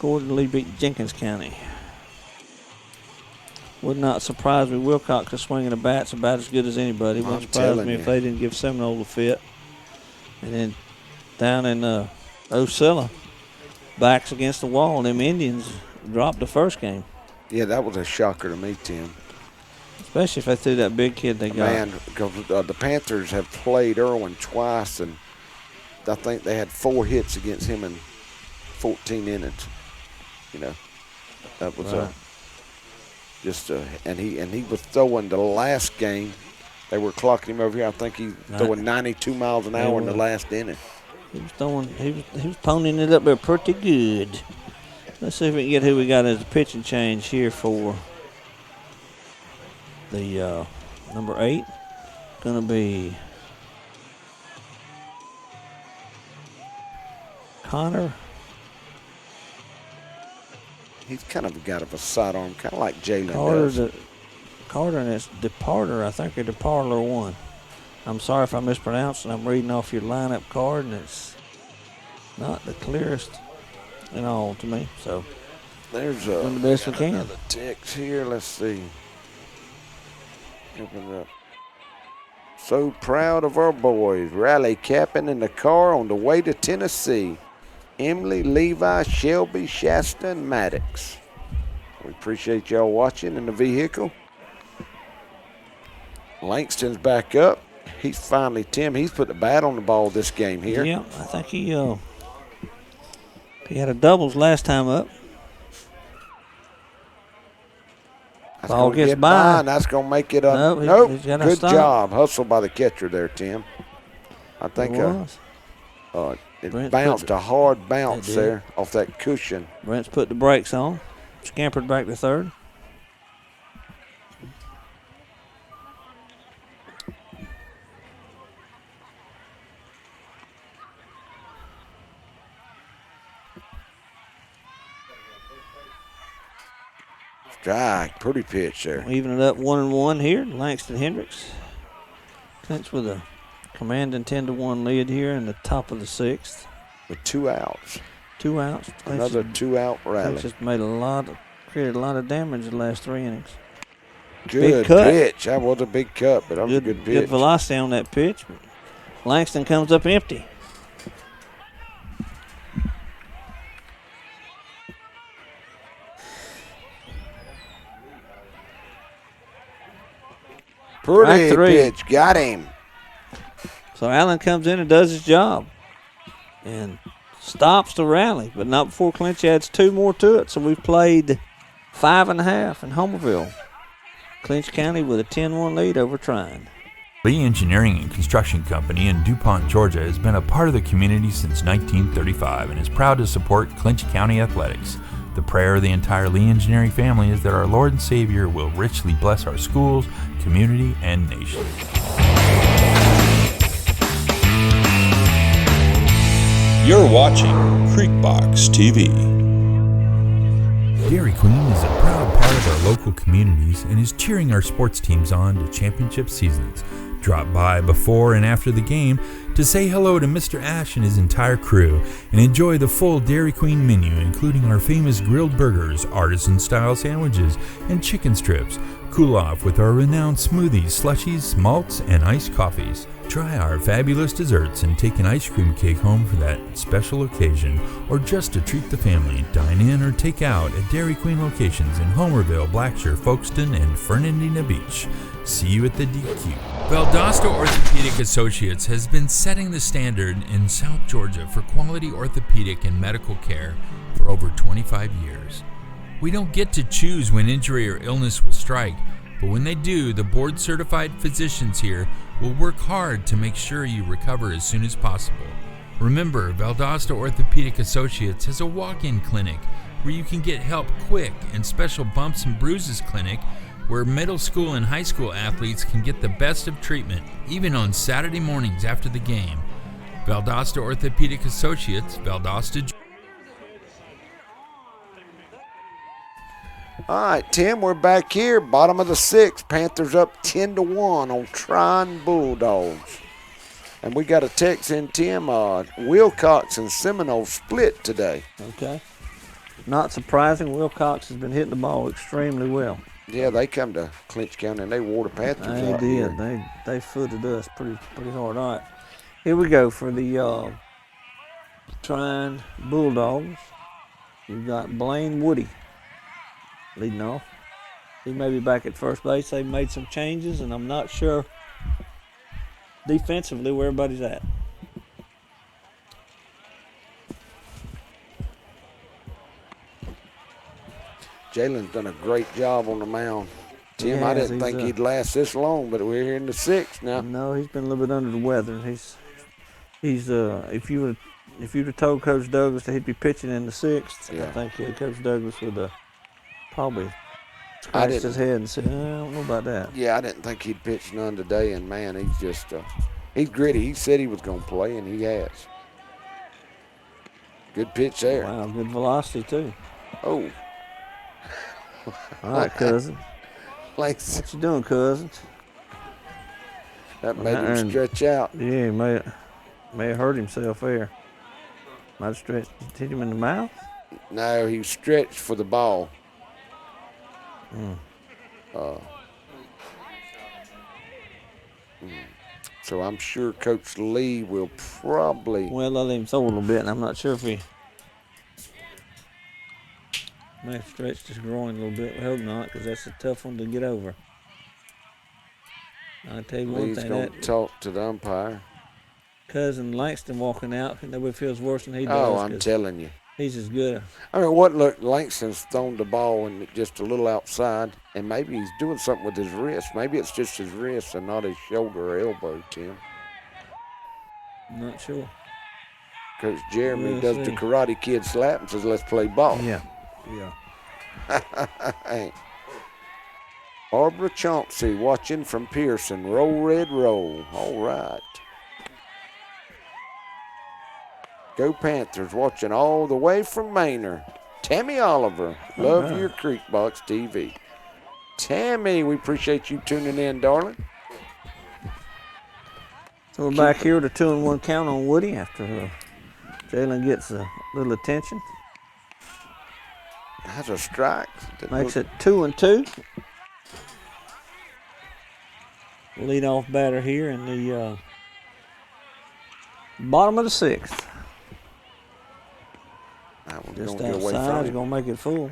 Gordon Lee beat Jenkins County. Would not surprise me. Wilcox is swinging the bats about as good as anybody. Wouldn't surprise me if they didn't give Seminole a fit. And then down in Ocilla, backs against the wall, and them Indians dropped the first game. Yeah, that was a shocker to me, Tim. Especially if they threw that big kid they got. Man, because the Panthers have played Irwin twice, and I think they had 4 hits against him in 14 innings. You know, that was and he was throwing the last game. They were clocking him over here. I think he throwing 92 miles an hour in the last inning. He was ponying it up there pretty good. Let's see if we can get who we got as a pitching change here for the number 8. Going to be Connor. He's kind of got a sidearm, kind of like Jalen does. Carter and it's Departer. I think they're Deparler 1. I'm sorry if I mispronounced it. I'm reading off your lineup card, and it's not the clearest at all to me. So there's doing the best we can. Another text here. Let's see. Open up. So proud of our boys. Rally capping in the car on the way to Tennessee. Emily, Levi, Shelby, Shasta, and Maddox. We appreciate y'all watching in the vehicle. Langston's back up. He's finally, Tim, he's put the bat on the ball this game here. Yeah, I think he had a doubles last time up. That's Ball gonna gets get by. and that's going to make it a Nope, he's gotta Good stop. job. Hustle by the catcher there, Tim. I think it Brent's bounced put a hard bounce did. there off that cushion. Brent's put the brakes on. Scampered back to third. Strike. Pretty pitch there. Even it up 1-1 here. Langston Hendricks. Clinch with a commanding 10-1 lead here in the top of the sixth. With 2 outs. 2 outs. Another 2-out rally. Clinch just created a lot of damage in the last 3 innings. Good cut. pitch. That was a big cut, but that was a good pitch. Good velocity on that pitch. But Langston comes up empty. Pretty Strike 3. pitch. Got him. So Allen comes in and does his job and stops the rally, but not before Clinch adds 2 more to it. So we've played 5.5 in Homerville. Clinch County with a 10-1 lead over Trion. Lee Engineering and Construction Company in DuPont, Georgia has been a part of the community since 1935 and is proud to support Clinch County athletics. The prayer of the entire Lee Engineering family is that our Lord and Savior will richly bless our schools, community, and nation. You're watching Creekbox TV. Dairy Queen is a proud part of our local communities and is cheering our sports teams on to championship seasons. Drop by before and after the game to say hello to Mr. Ash and his entire crew and enjoy the full Dairy Queen menu, including our famous grilled burgers, artisan-style sandwiches, and chicken strips. Cool off with our renowned smoothies, slushies, malts, and iced coffees. Try our fabulous desserts and take an ice cream cake home for that special occasion, or just to treat the family. Dine in or take out at Dairy Queen locations in Homerville, Blackshear, Folkestone, and Fernandina Beach. See you at the DQ. Valdosta Orthopedic Associates has been setting the standard in South Georgia for quality orthopedic and medical care for over 25 years. We don't get to choose when injury or illness will strike, but when they do, the board-certified physicians here will work hard to make sure you recover as soon as possible. Remember, Valdosta Orthopedic Associates has a walk-in clinic where you can get help quick, and special bumps and bruises clinic where middle school and high school athletes can get the best of treatment, even on Saturday mornings after the game. Valdosta Orthopedic Associates, Valdosta. All right, Tim, we're back here. Bottom of the sixth. Panthers up 10-1 on Trion Bulldogs. And we got a text in, Tim. Wilcox and Seminole split today. Okay. Not surprising. Wilcox has been hitting the ball extremely well. Yeah, they come to Clinch County and they wore the Panthers They out did. here. They footed us pretty hard. All right. Here we go for the Trion Bulldogs. You've got Blaine Woody leading off. He may be back at first base. They've made some changes, and I'm not sure defensively where everybody's at. Jalen's done a great job on the mound. Tim, He I has. didn't think he'd last this long, but we're here in the sixth now. No, he's been a little bit under the weather. He's if you would have told Coach Douglas that he'd be pitching in the sixth, Yeah. I think Coach Douglas would have probably scratched his head and said, I don't know about that. Yeah, I didn't think he'd pitch none today, and man, he's just he's gritty. He said he was going to play, and he has. Good pitch there. Wow, good velocity too. Oh. All right, cousin. Like, What you doing, cousin? that made him stretch out. Yeah, he may have hurt himself there. Might have stretched, hit him in the mouth. No, he stretched for the ball. So I'm sure Coach Lee will probably. Well, I let him throw a little bit, and I'm not sure if he may have stretched his groin a little bit. I hope not, because that's a tough one to get over. I'll tell you one He's thing. going to That talk to the umpire. cousin Langston walking out, nobody feels worse than he does. Oh, I'm 'cause telling you. he's as good. I mean, what look, Langston's thrown the ball and just a little outside, and maybe he's doing something with his wrist. Maybe it's just his wrist and not his shoulder or elbow, Tim. I'm not sure. Coach Jeremy We'll does see. the Karate Kid slap and says, let's play ball. Yeah. Hey. Barbara Chauncey watching from Pearson. Roll, Red, roll. All right. Go Panthers, watching all the way from Manor. Tammy Oliver, love your Creekbox TV. Tammy, we appreciate you tuning in, darling. So we're back here with a 2-1 count on Woody after Jalen gets a little attention. That's a strike. Makes it 2-2. Lead-off batter here in the bottom of the 6th. That one's Just gonna get away outside, from is him. going to make it full.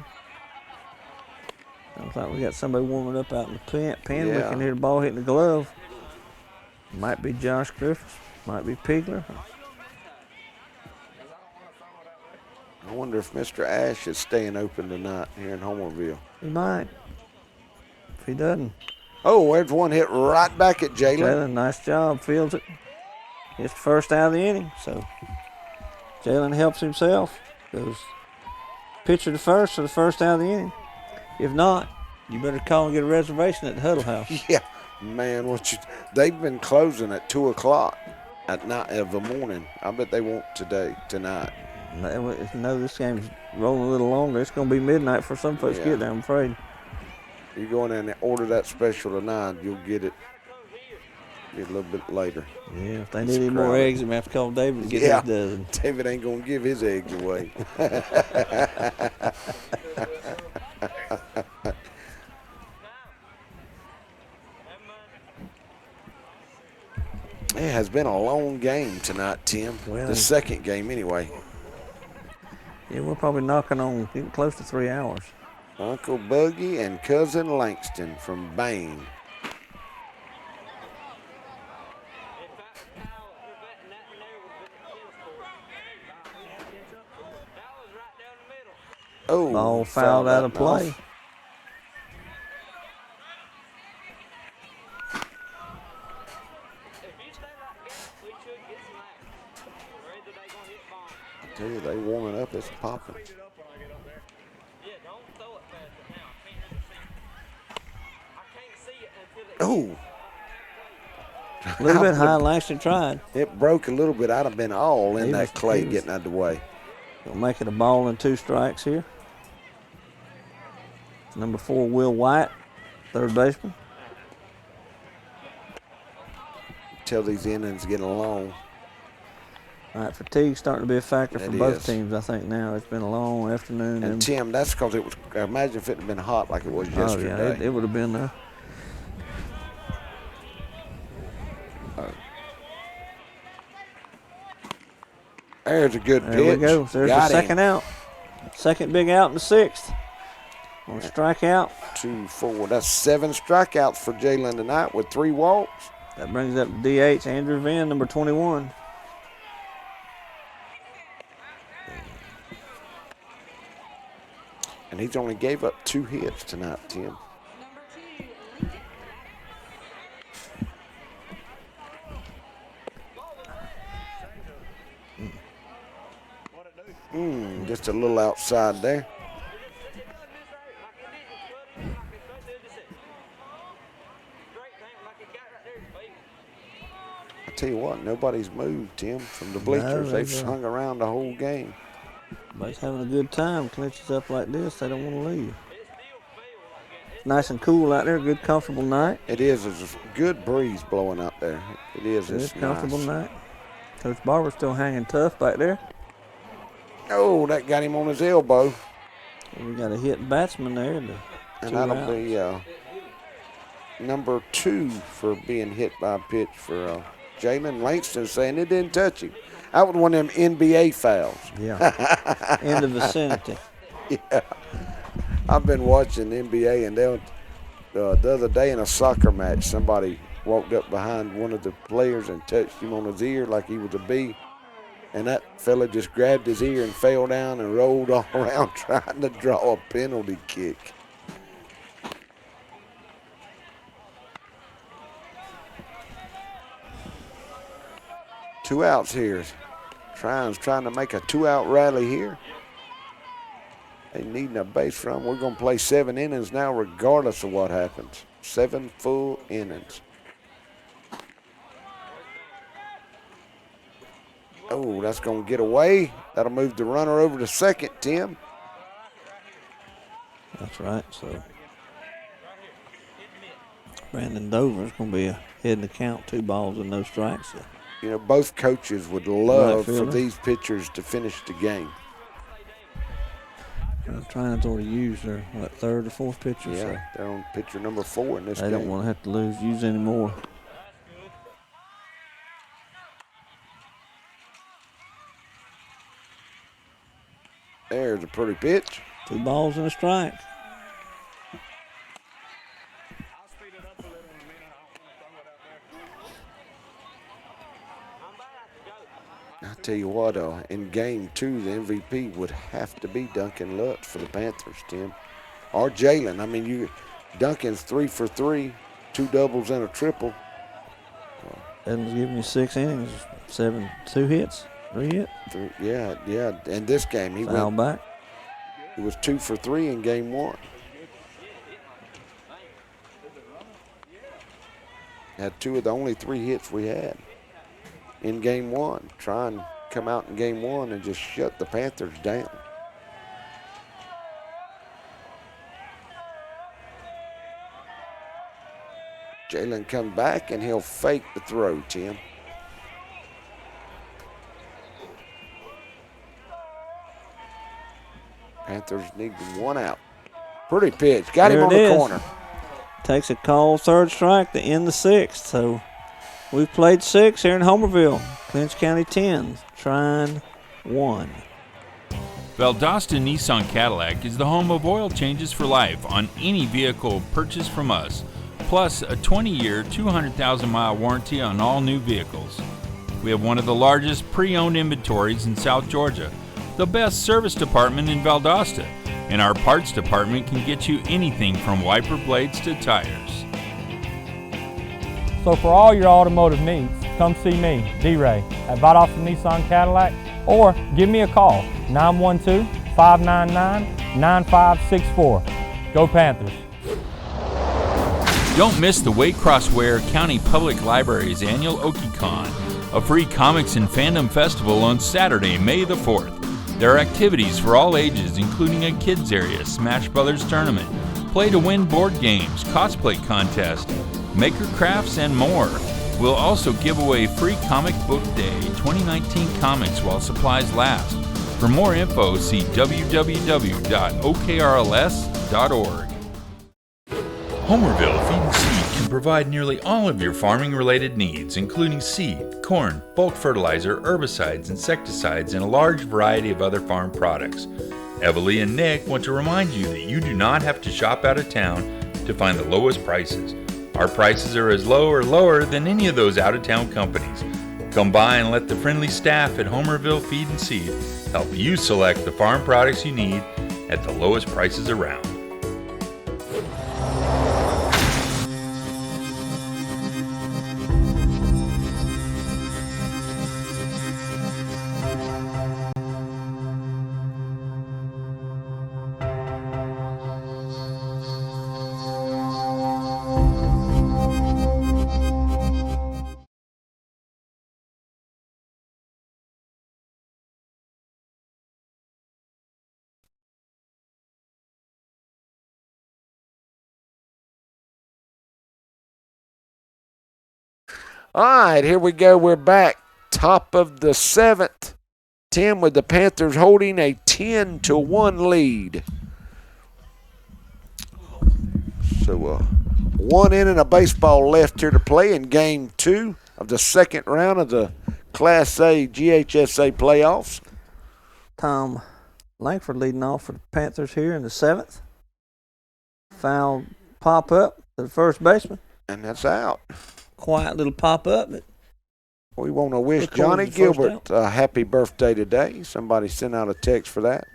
Looks like we got somebody warming up out in the pen. We Yeah. can hear the ball hitting the glove. Might be Josh Griffiths, might be Pigler. I wonder if Mr. Ash is staying open tonight here in Homerville. He might. If he doesn't. Oh, there's one hit right back at Jalen. Jalen, nice job, fields it. It's the first out of the inning, so Jalen helps himself. Goes pitcher to first for the first out of the inning. If not, you better call and get a reservation at the Huddle House. Yeah, man, they've been closing at 2 o'clock at night of the morning. I bet they won't tonight. No, this game's rolling a little longer. It's going to be midnight for some folks to get there, I'm afraid. You go in there and order that special tonight, you'll get it a little bit later. Yeah, if they need any more eggs, they may have to call David to get his dozen. David ain't going to give his eggs away. It has been a long game tonight, Tim. Well, the second game, anyway. Yeah, we're probably knocking on getting close to 3 hours. Uncle Buggy and Cousin Langston from Bain. Oh, ball fouled out of play. I tell you, they warming up. It's popping. Oh. A little bit high, Langston tried. It broke a little bit. I'd have been all in that clay getting out of the way. We'll make it a ball and 2 strikes here. Number 4, Will White, third baseman. Tell these innings getting along. All right, fatigue's starting to be a factor for It both is. teams, I think, now. It's been a long afternoon. And Tim, that's because it was, imagine if it had been hot like it was yesterday. Oh, yeah, it would have been There's a good pitch. There we go. There's Got the second out. Second big out in the 6th. On strikeout. 2, 4. That's 7 strikeouts for Jalen tonight with 3 walks. That brings up DH Andrew Venn, number 21. And he's only gave up 2 hits tonight, Tim. Just a little outside there. I tell you what, nobody's moved, Tim, from the bleachers. They've hung around the whole game. Everybody's having a good time. Clinches up like this, they don't want to leave. Nice and cool out there. Good, comfortable night. It is. There's a good breeze blowing out there. It is. Good, It's comfortable nice. night. Coach Barber's still hanging tough back there. Oh, that got him on his elbow. We got a hit batsman there. And that'll be number 2 for being hit by a pitch for Jalen. Langston saying it didn't touch him. That was one of them NBA fouls. Yeah. In the vicinity. Yeah. I've been watching NBA, and the other day in a soccer match, somebody walked up behind one of the players and touched him on his ear like he was a bee. And that fella just grabbed his ear and fell down and rolled all around trying to draw a penalty kick. Two outs here. Trion's trying to make a two-out rally here. They needing a base run. We're going to play 7 innings now regardless of what happens. 7 full innings. Oh, that's going to get away. That'll move the runner over to second, Tim. That's right. So Brandon Dover's going to be ahead in the count, 2 balls and no strikes. So. You know, both coaches would love for these pitchers to finish the game. Trion's already used their, third or fourth pitcher? Yeah, so they're on pitcher number 4 in this game. They don't want to have to use any more. There's a pretty pitch. 2 balls and a strike. I tell you what, in game 2, the MVP would have to be Duncan Lutz for the Panthers, Tim. Or Jalen. I mean, Duncan's 3 for 3, 2 doubles and a triple. Eden's giving you 6 innings, 2 hits, 3 hits. Yeah. And this game, he foul back. He was 2 for 3 in game 1. Had 2 of the only 3 hits we had in game 1. Try and come out in game 1 and just shut the Panthers down. Jalen comes back and he'll fake the throw, Tim. Panthers need 1 out. Pretty pitch. Got him on the corner. Takes a call, 3rd strike to end the 6th. So we've played 6 here in Homerville. Clinch County 10, Trion 1. Valdosta Nissan Cadillac is the home of oil changes for life on any vehicle purchased from us, plus a 20-year, 200,000-mile warranty on all new vehicles. We have one of the largest pre-owned inventories in South Georgia, the best service department in Valdosta, and our parts department can get you anything from wiper blades to tires. So for all your automotive needs, come see me, D-Ray, at Valdosta Nissan Cadillac, or give me a call, 912-599-9564. Go Panthers. Don't miss the Waycross Ware County Public Library's annual OkieCon, a free comics and fandom festival on Saturday, May the 4th. There are activities for all ages, including a kids area, Smash Brothers tournament, play to win board games, cosplay contest, maker crafts, and more. We'll also give away free Comic Book Day 2019 comics while supplies last. For more info, see www.okrls.org. Homerville Feed and Seed can provide nearly all of your farming-related needs, including seed, corn, bulk fertilizer, herbicides, insecticides, and a large variety of other farm products. Evalie and Nick want to remind you that you do not have to shop out of town to find the lowest prices. Our prices are as low or lower than any of those out-of-town companies. Come by and let the friendly staff at Homerville Feed and Seed help you select the farm products you need at the lowest prices around. All right, here we go. We're back. Top of the 7th. Tim with the Panthers holding a 10-1 lead. So 1 inning of baseball left here to play in game 2 of the 2nd round of the Class A GHSA playoffs. Tom Langford leading off for the Panthers here in the 7th. Foul pop up to the first baseman. And that's out. quiet little pop up. But we want to wish recorded Johnny the first Gilbert a happy birthday today. Somebody sent out a text for that.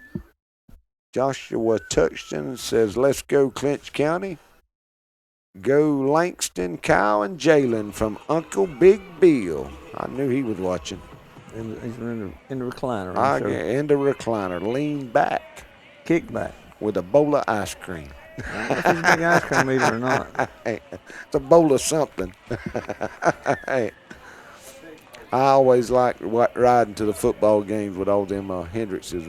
Joshua Tuxton says, let's go Clinch County. Go Langston, Kyle, and Jalen from Uncle Big Bill. I knew he was watching. He's in the recliner. In the recliner. Lean back. Kick back. With a bowl of ice cream. If he's a big ice cream eater or not. It's a bowl of something. I always like riding to the football games with all them Hendrickses.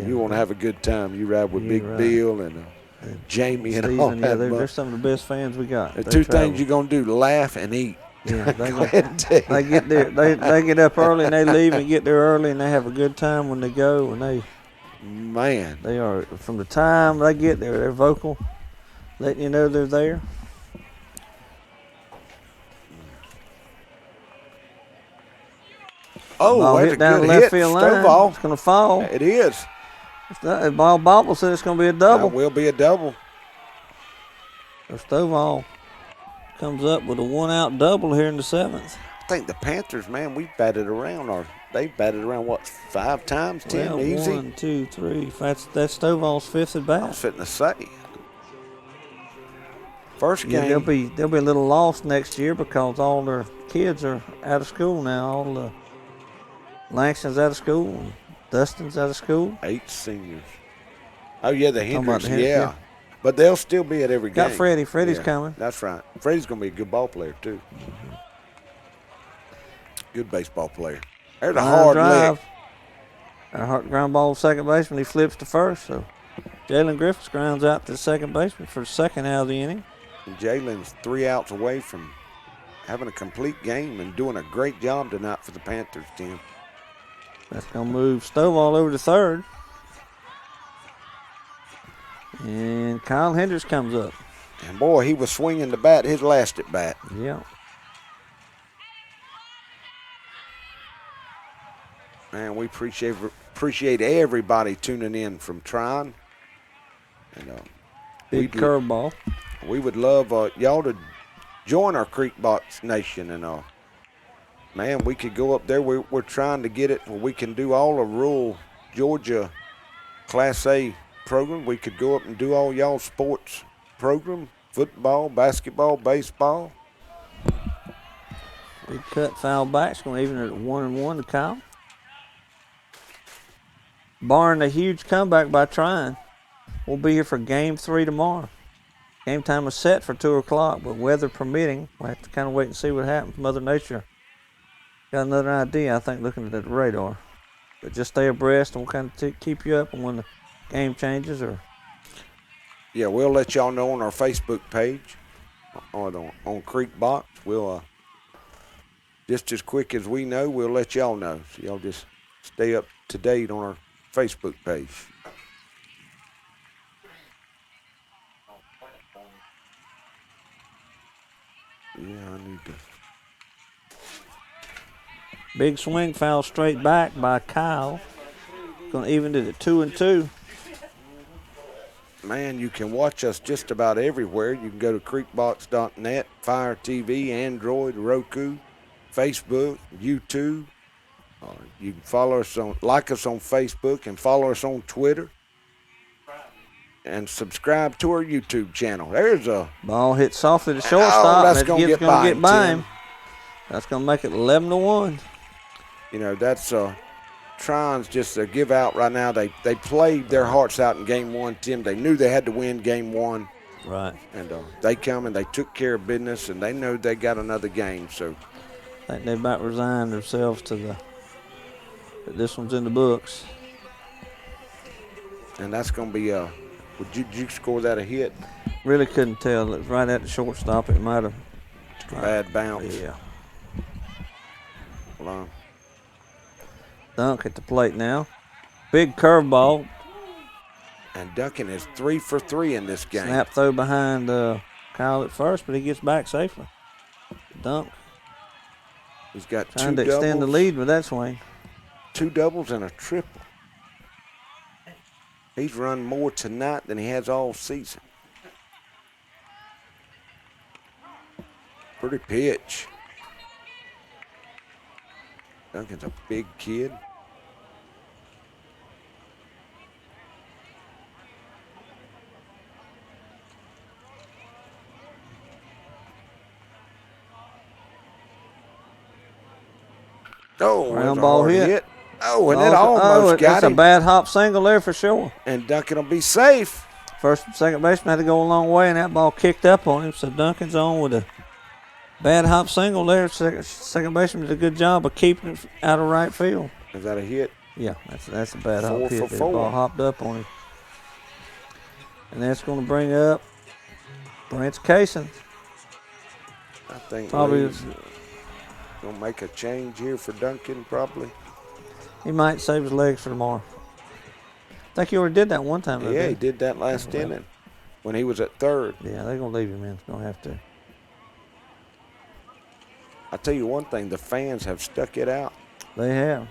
You want to have a good time. You ride with Big Bill and Jamie and Steven, all that. They're some of the best fans we got. The two things you're going to do, laugh and eat. Yeah, they get there. They get up early and they leave and get there early and they have a good time when they go. And they are, from the time they get there, they're vocal, letting you know they're there. Oh, hit down the left field line. It's going to fall. It is. The ball bobble said it's going to be a double. That will be a double. So Stovall comes up with a one-out double here in the 7th. I think the Panthers, man, we batted around, they've batted around, 5 times, 10 well, easy? 1, 2, 3. That's Stovall's 5th at bat. I was fitting to say. First game. Yeah, they'll be a little lost next year because all their kids are out of school now. All the Langston's out of school and Dustin's out of school. 8 seniors. Oh, yeah, the Hendricks, yeah. But they'll still be at every game. Got Freddie. Freddie's coming. That's right. Freddie's going to be a good ball player, too. Good baseball player. There's a hard drive. lick. A hard ground ball to second baseman. He flips to first. So Jalen Griffiths grounds out to the second baseman for the second out of the inning. And Jalen's 3 outs away from having a complete game and doing a great job tonight for the Panthers, Tim. That's going to move Stovall over to third. And Kyle Hendricks comes up. And, boy, he was swinging the bat his last at bat. Yeah. Man, we appreciate everybody tuning in from Trion. And, big curveball. We would love y'all to join our Creek Box Nation. And, man, we could go up there. We're trying to get it where we can do all of rural Georgia Class A program. We could go up and do all y'all sports program, football, basketball, baseball. Big cut, foul back. It's going to even it at 1-1 to Kyle. Barring a huge comeback by Trion, we'll be here for Game 3 tomorrow. Game time is set for 2 o'clock, but weather permitting, we'll have to kind of wait and see what happens. Mother Nature got another idea, I think, looking at the radar. But just stay abreast and we'll kind of keep you up on when the game changes. Yeah, we'll let y'all know on our Facebook page or on Creek Box. We'll, just as quick as we know, we'll let y'all know. So y'all just stay up to date on our Facebook page. Yeah, I need to. Big swing, foul straight back by Kyle. Going to even it at 2-2. Man, you can watch us just about everywhere. You can go to creekbox.net, Fire TV, Android, Roku, Facebook, YouTube. You can follow us like us on Facebook and follow us on Twitter. And subscribe to our YouTube channel. There's a ball hit softly to shortstop. That's going to get by him. That's going to make it 11-1. You know, that's Trion's just a give out right now. They played their hearts out in Game 1, Tim. They knew they had to win Game 1. Right. And they come and they took care of business, and they know they got another game. So I think they about resigned themselves to this one's in the books. And that's going to be would you score that a hit? Really couldn't tell. It was right at the shortstop. It might have. Bad bounce. Yeah. Well, Dunk at the plate now. Big curveball. And Duncan is 3 for 3 in this game. Snap throw behind Kyle at first, but he gets back safely. Dunk. He's got trying two to doubles. Extend the lead with that swing. 2 doubles and a triple. He's run more tonight than he has all season. Pretty pitch. Duncan's a big kid. Oh, Ground a ball hard hit. Oh, and it almost got that's him. a bad hop single there for sure. And Duncan will be safe. First and second baseman had to go a long way, and that ball kicked up on him. So Duncan's on with a bad hop single there. Second baseman did a good job of keeping it out of right field. Is that a hit? Yeah, that's a bad 4 hop hit. for The 4. ball hopped up on him. And that's going to bring up Brent Kaysen. I think Probably Lee's going to make a change here for Duncan, probably. he might save his legs for tomorrow. I think he already did that one time. Yeah, he did that last inning when he was at third. Yeah, they're going to leave him in. It's going to have to. I tell you one thing, the fans have stuck it out. They have.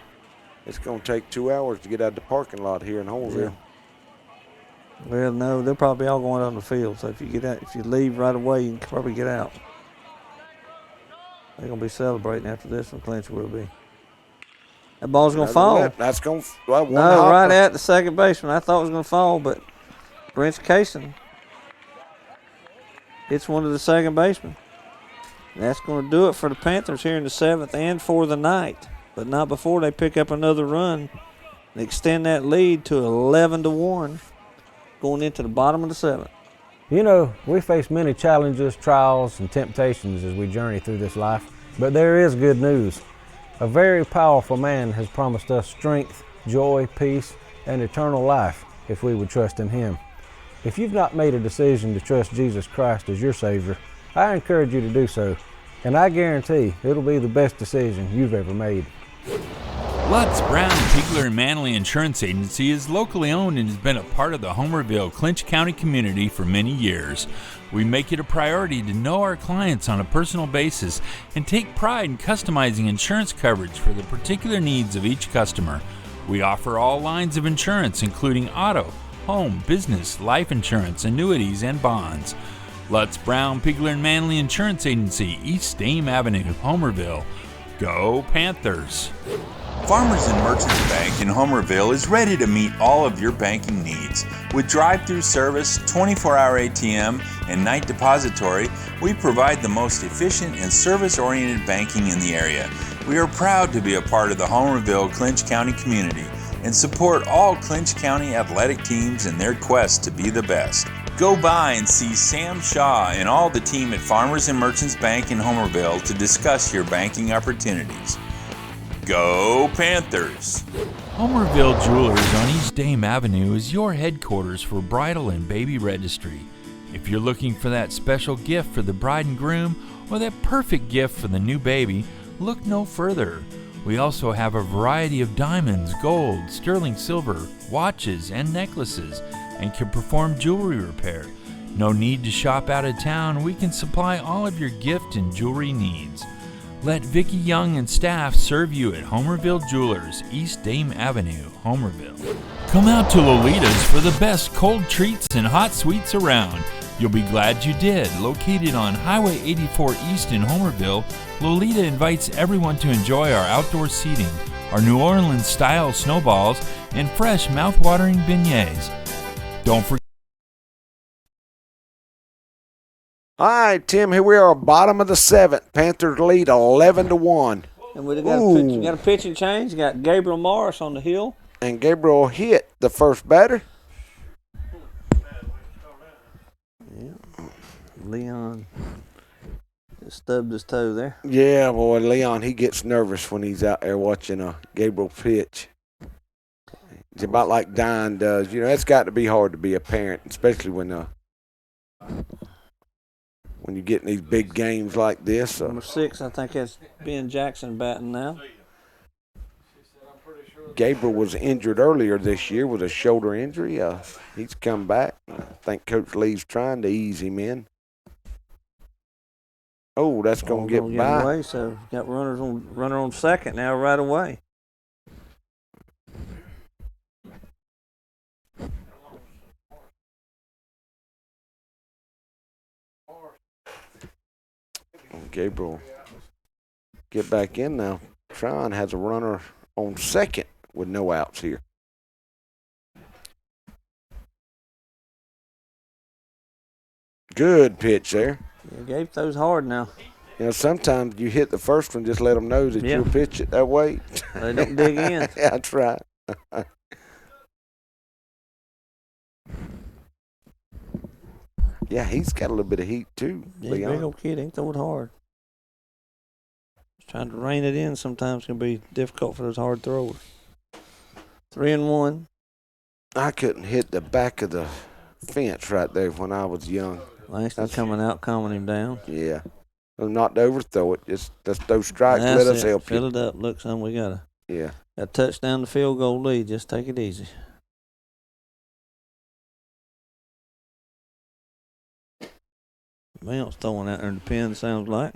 It's going to take 2 hours to get out of the parking lot here in Holmesville. Yeah. Well, no, they're probably all going on the field. So if you leave right away, you can probably get out. They're going to be celebrating after this one. Clinch will be. That ball's going to fall. That's going to one No, hopper. right at the second baseman. I thought it was going to fall, but Brent Kaysen hits one to the second baseman. And that's going to do it for the Panthers here in the 7th and for the night. But not before they pick up another run and extend that lead to 11-1 going into the bottom of the 7th. You know, we face many challenges, trials, and temptations as we journey through this life, but there is good news. A very powerful man has promised us strength, joy, peace, and eternal life if we would trust in him. If you've not made a decision to trust Jesus Christ as your Savior, I encourage you to do so, and I guarantee it'll be the best decision you've ever made. Lutz, Brown, Pigler, and Manley Insurance Agency is locally owned and has been a part of the Homerville, Clinch County community for many years. We make it a priority to know our clients on a personal basis and take pride in customizing insurance coverage for the particular needs of each customer. We offer all lines of insurance, including auto, home, business, life insurance, annuities, and bonds. Lutz, Brown, Pigler, and Manley Insurance Agency, East Dame Avenue, Homerville. Go Panthers! Farmers and Merchants Bank in Homerville is ready to meet all of your banking needs. With drive-through service, 24-hour ATM, and night depository, we provide the most efficient and service-oriented banking in the area. We are proud to be a part of the Homerville Clinch County community and support all Clinch County athletic teams in their quest to be the best. Go by and see Sam Shaw and all the team at Farmers and Merchants Bank in Homerville to discuss your banking opportunities. Go Panthers! Homerville Jewelers on East Dame Avenue is your headquarters for bridal and baby registry. If you're looking for that special gift for the bride and groom or that perfect gift for the new baby, look no further. We also have a variety of diamonds, gold, sterling silver, watches, and necklaces, and can perform jewelry repair. No need to shop out of town. We can supply all of your gift and jewelry needs. Let Vicki Young and staff serve you at Homerville Jewelers, East Dame Avenue, Homerville. Come out to Lolita's for the best cold treats and hot sweets around. You'll be glad you did. Located on Highway 84 East in Homerville, Lolita invites everyone to enjoy our outdoor seating, our New Orleans-style snowballs, and fresh mouth-watering beignets. Don't forget. All right, Tim, here we are, bottom of the 7th. Panthers lead 11-1. And we got a pitching change. Got Gabriel Morris on the hill. And Gabriel hit the first batter. Yeah. Leon just stubbed his toe there. Yeah, boy, Leon, he gets nervous when he's out there watching Gabriel pitch. It's about like Don does. You know, it's got to be hard to be a parent, especially when you get in these big games like this. Number 6, I think that's Ben Jackson batting now. Gabriel was injured earlier this year with a shoulder injury. He's come back. I think Coach Lee's trying to ease him in. Oh, that's going to get by. Away, so got runner on second now right away. Gabriel get back in now. Trion has a runner on second with no outs here. Good pitch there. Yeah, Gabe throws hard now. You know, sometimes you hit the first one, just let them know that you'll pitch it that way. They don't dig in. Yeah, that's right. Yeah, he's got a little bit of heat too. Yeah, big old kid, ain't throwing hard. Trying to rein it in sometimes can be difficult for those hard throwers. 3-1. I couldn't hit the back of the fence right there when I was young. Langston coming out, calming him down. Yeah. Not to overthrow it. Just let's throw strikes. Let us help Fill you. it up. Look, son, we got a touchdown, the field goal lead. Just take it easy. Bounce throwing out there in the pen, sounds like.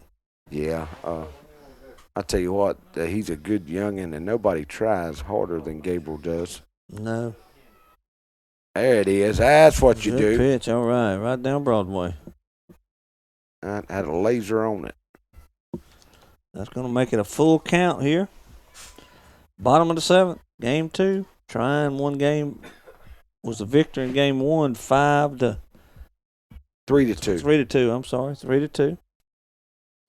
Yeah. I tell you what, he's a good youngin', and nobody tries harder than Gabriel does. No. There it is. That's what you do. Good pitch. All right down Broadway. I had a laser on it. That's going to make it a full count here. Bottom of the 7th, game 2. Trion one game was the victor in game 1, 3-2. 3-2. I'm sorry, 3-2.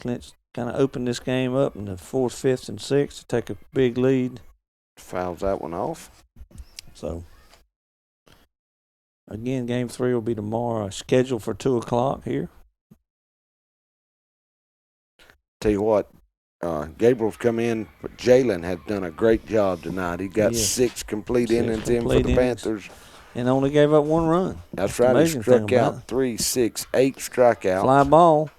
Clinch kind of opened this game up in the 4th, 5th, and 6th to take a big lead. Fouls that one off. So, again, game 3 will be tomorrow. Scheduled for 2 o'clock here. Tell you what, Gabriel's come in, but Jalen has done a great job tonight. He got 6 complete innings in for the Panthers. And only gave up 1 run. That's right. He struck out 3, 6, 8 strikeouts. Fly ball.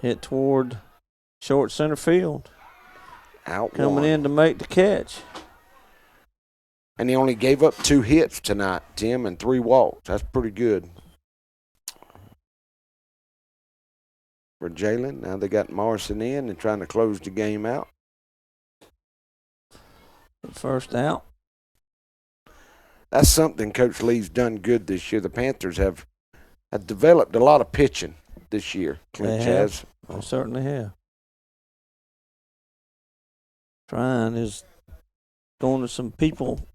Hit toward short center field. Out Coming in to make the catch. And he only gave up 2 hits tonight, Tim, and 3 walks. That's pretty good for Jalen. Now they got Morrison in and trying to close the game out. First out. That's something Coach Lee's done good this year. The Panthers have developed a lot of pitching this year. Clinch has. They certainly have. Trion is going to some people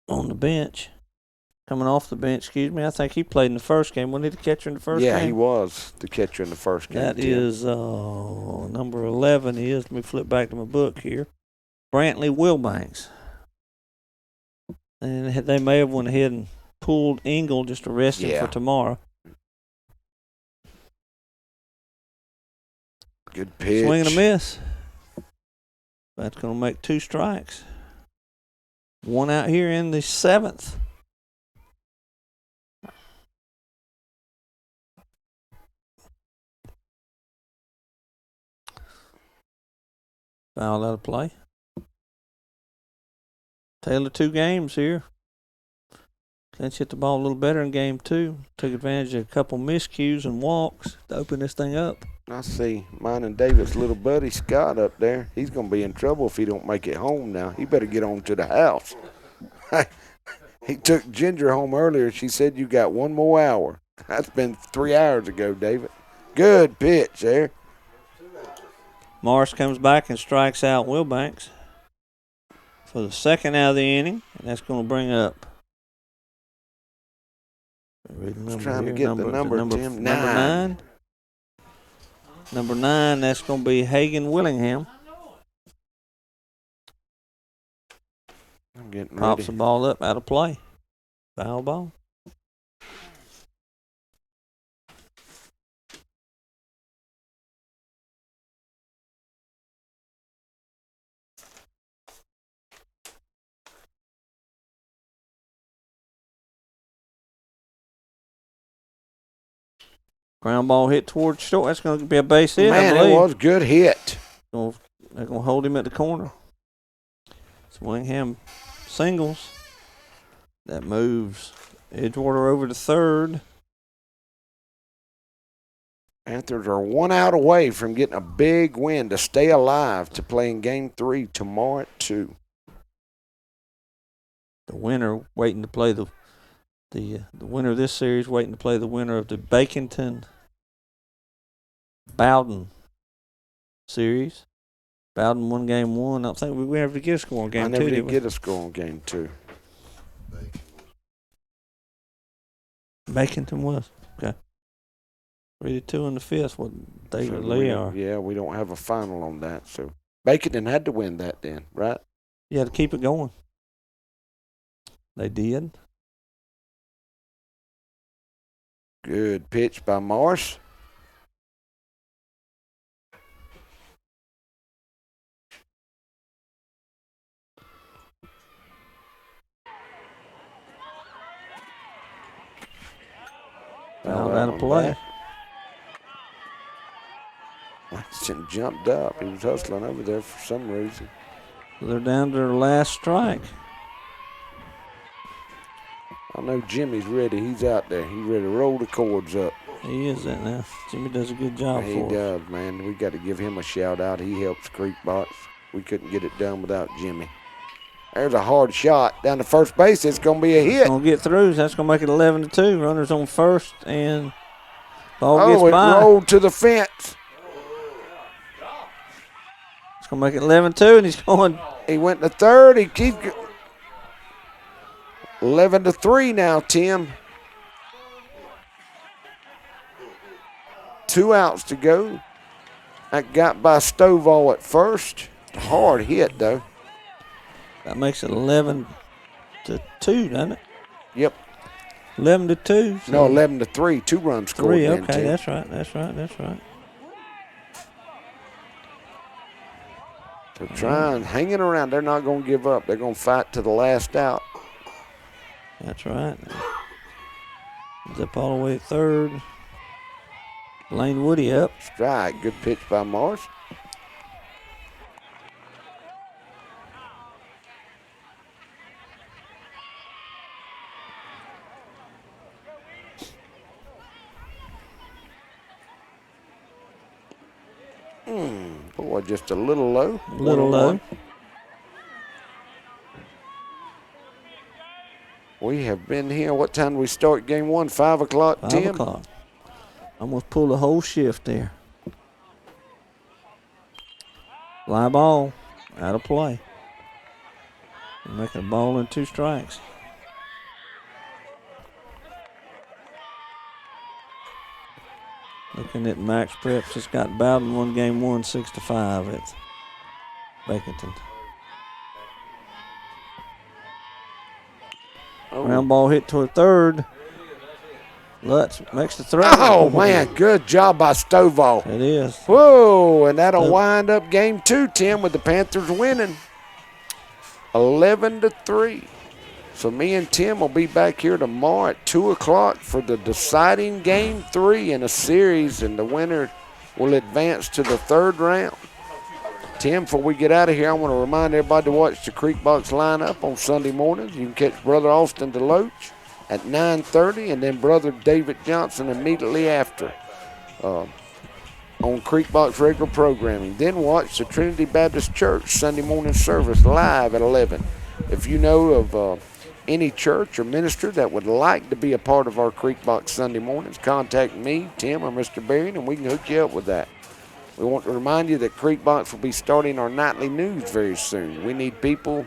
on the bench. Coming off the bench, excuse me. I think he played in the first game. Wasn't he the catcher in the first game? Yeah, he was the catcher in the first game. That is number 11 is. Let me flip back to my book here. Brantley Wilbanks. And they may have went ahead and pulled Engel just to rest him for tomorrow. Good pitch. Swing and a miss. That's going to make 2 strikes. 1 out here in the 7th. Foul out of play. Tail of 2 games here. Clinch hit the ball a little better in game 2. Took advantage of a couple miscues and walks to open this thing up. I see mine and David's little buddy Scott up there. He's going to be in trouble if he don't make it home now. He better get on to the house. He took Ginger home earlier. She said you got 1 more hour. That's been 3 hours ago, David. Good pitch there. Morris comes back and strikes out Wilbanks for the 2nd out of the inning, and that's going to bring up. Trying to get the number, Tim. 9. Number 9, that's going to be Hagan Willingham. I'm getting Pops ready. the ball up, out of play. Foul ball. Ground ball hit towards short. That's going to be a base hit, Man, I believe. it was a good hit. They're going to hold him at the corner. It's Willingham singles. That moves Edgewater over to 3rd. Panthers are 1 out away from getting a big win to stay alive to play in Game 3 tomorrow at 2. The winner waiting to play the winner of this series waiting to play the winner of the Baconton Bowden series. Bowden won game 1. I don't think we ever get a score on game 2. I never did get a score on game 2. Baconton was. Okay. 3-2 in the fifth. What David So Lee are. Yeah, we don't have a final on that. So Baconton had to win that then, right? You had to keep it going. They did. Good pitch by Morris. Fouled out of play. Langston jumped up. He was hustling over there for some reason. They're down to their last strike. I know Jimmy's ready. He's out there. He's ready to roll the cords up. He is that now. Jimmy does a good job He for us. does, man. We got to give him a shout out. He helps Creek Box. We couldn't get it done without Jimmy. There's a hard shot down to first base. It's going to be a hit. Going to get through. That's going to make it 11-2. Runners on first, and ball gets it by. rolled to the fence. It's going to make it 11-2, and he's going. He went to third. He keeps 11-3 now, Tim. 2 outs to go. That got by Stovall at first. Hard hit, though. That makes it 11-2, doesn't it? Yep. 11-2. So No, 11-3. 2 runs scored. 3. Then, Okay, Tim. that's right. That's right. That's right. So Trion hanging around. They're not going to give up. They're going to fight to the last out. That's right. Zip all the way at third. Lane Woody up. Strike. Good pitch by Morris. Boy, just a little low. A little low. We have been here. What time do we start game 1? 5 o'clock, 5 Tim? o'clock. Almost pulled the whole shift there. Fly ball. Out of play. Making a ball in 2 strikes. Looking at Max Preps, it's got Bowden won game 1, 6-5 at Baconton. Ground ball hit toward third. Lutz makes the throw. Oh, man, good job by Stovall. It is. Whoa, and that'll wind up game 2, Tim, with the Panthers winning 11-3. So me and Tim will be back here tomorrow at 2 o'clock for the deciding game 3 in a series, and the winner will advance to the 3rd round. Tim, before we get out of here, I want to remind everybody to watch the Creek Box lineup on Sunday mornings. You can catch Brother Austin DeLoach at 9:30, and then Brother David Johnson immediately after on Creek Box regular programming. Then watch the Trinity Baptist Church Sunday morning service live at 11. If you know of any church or minister that would like to be a part of our Creek Box Sunday mornings, contact me, Tim, or Mr. Berrien, and we can hook you up with that. We want to remind you that Creek Box will be starting our nightly news very soon. We need people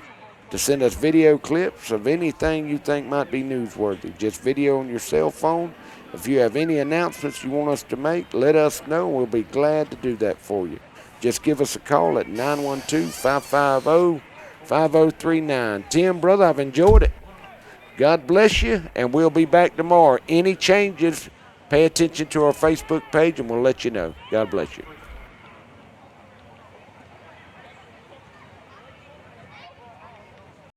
to send us video clips of anything you think might be newsworthy. Just video on your cell phone. If you have any announcements you want us to make, let us know. We'll be glad to do that for you. Just give us a call at 912-550-5039. Tim, brother, I've enjoyed it. God bless you, and we'll be back tomorrow. Any changes, pay attention to our Facebook page, and we'll let you know. God bless you.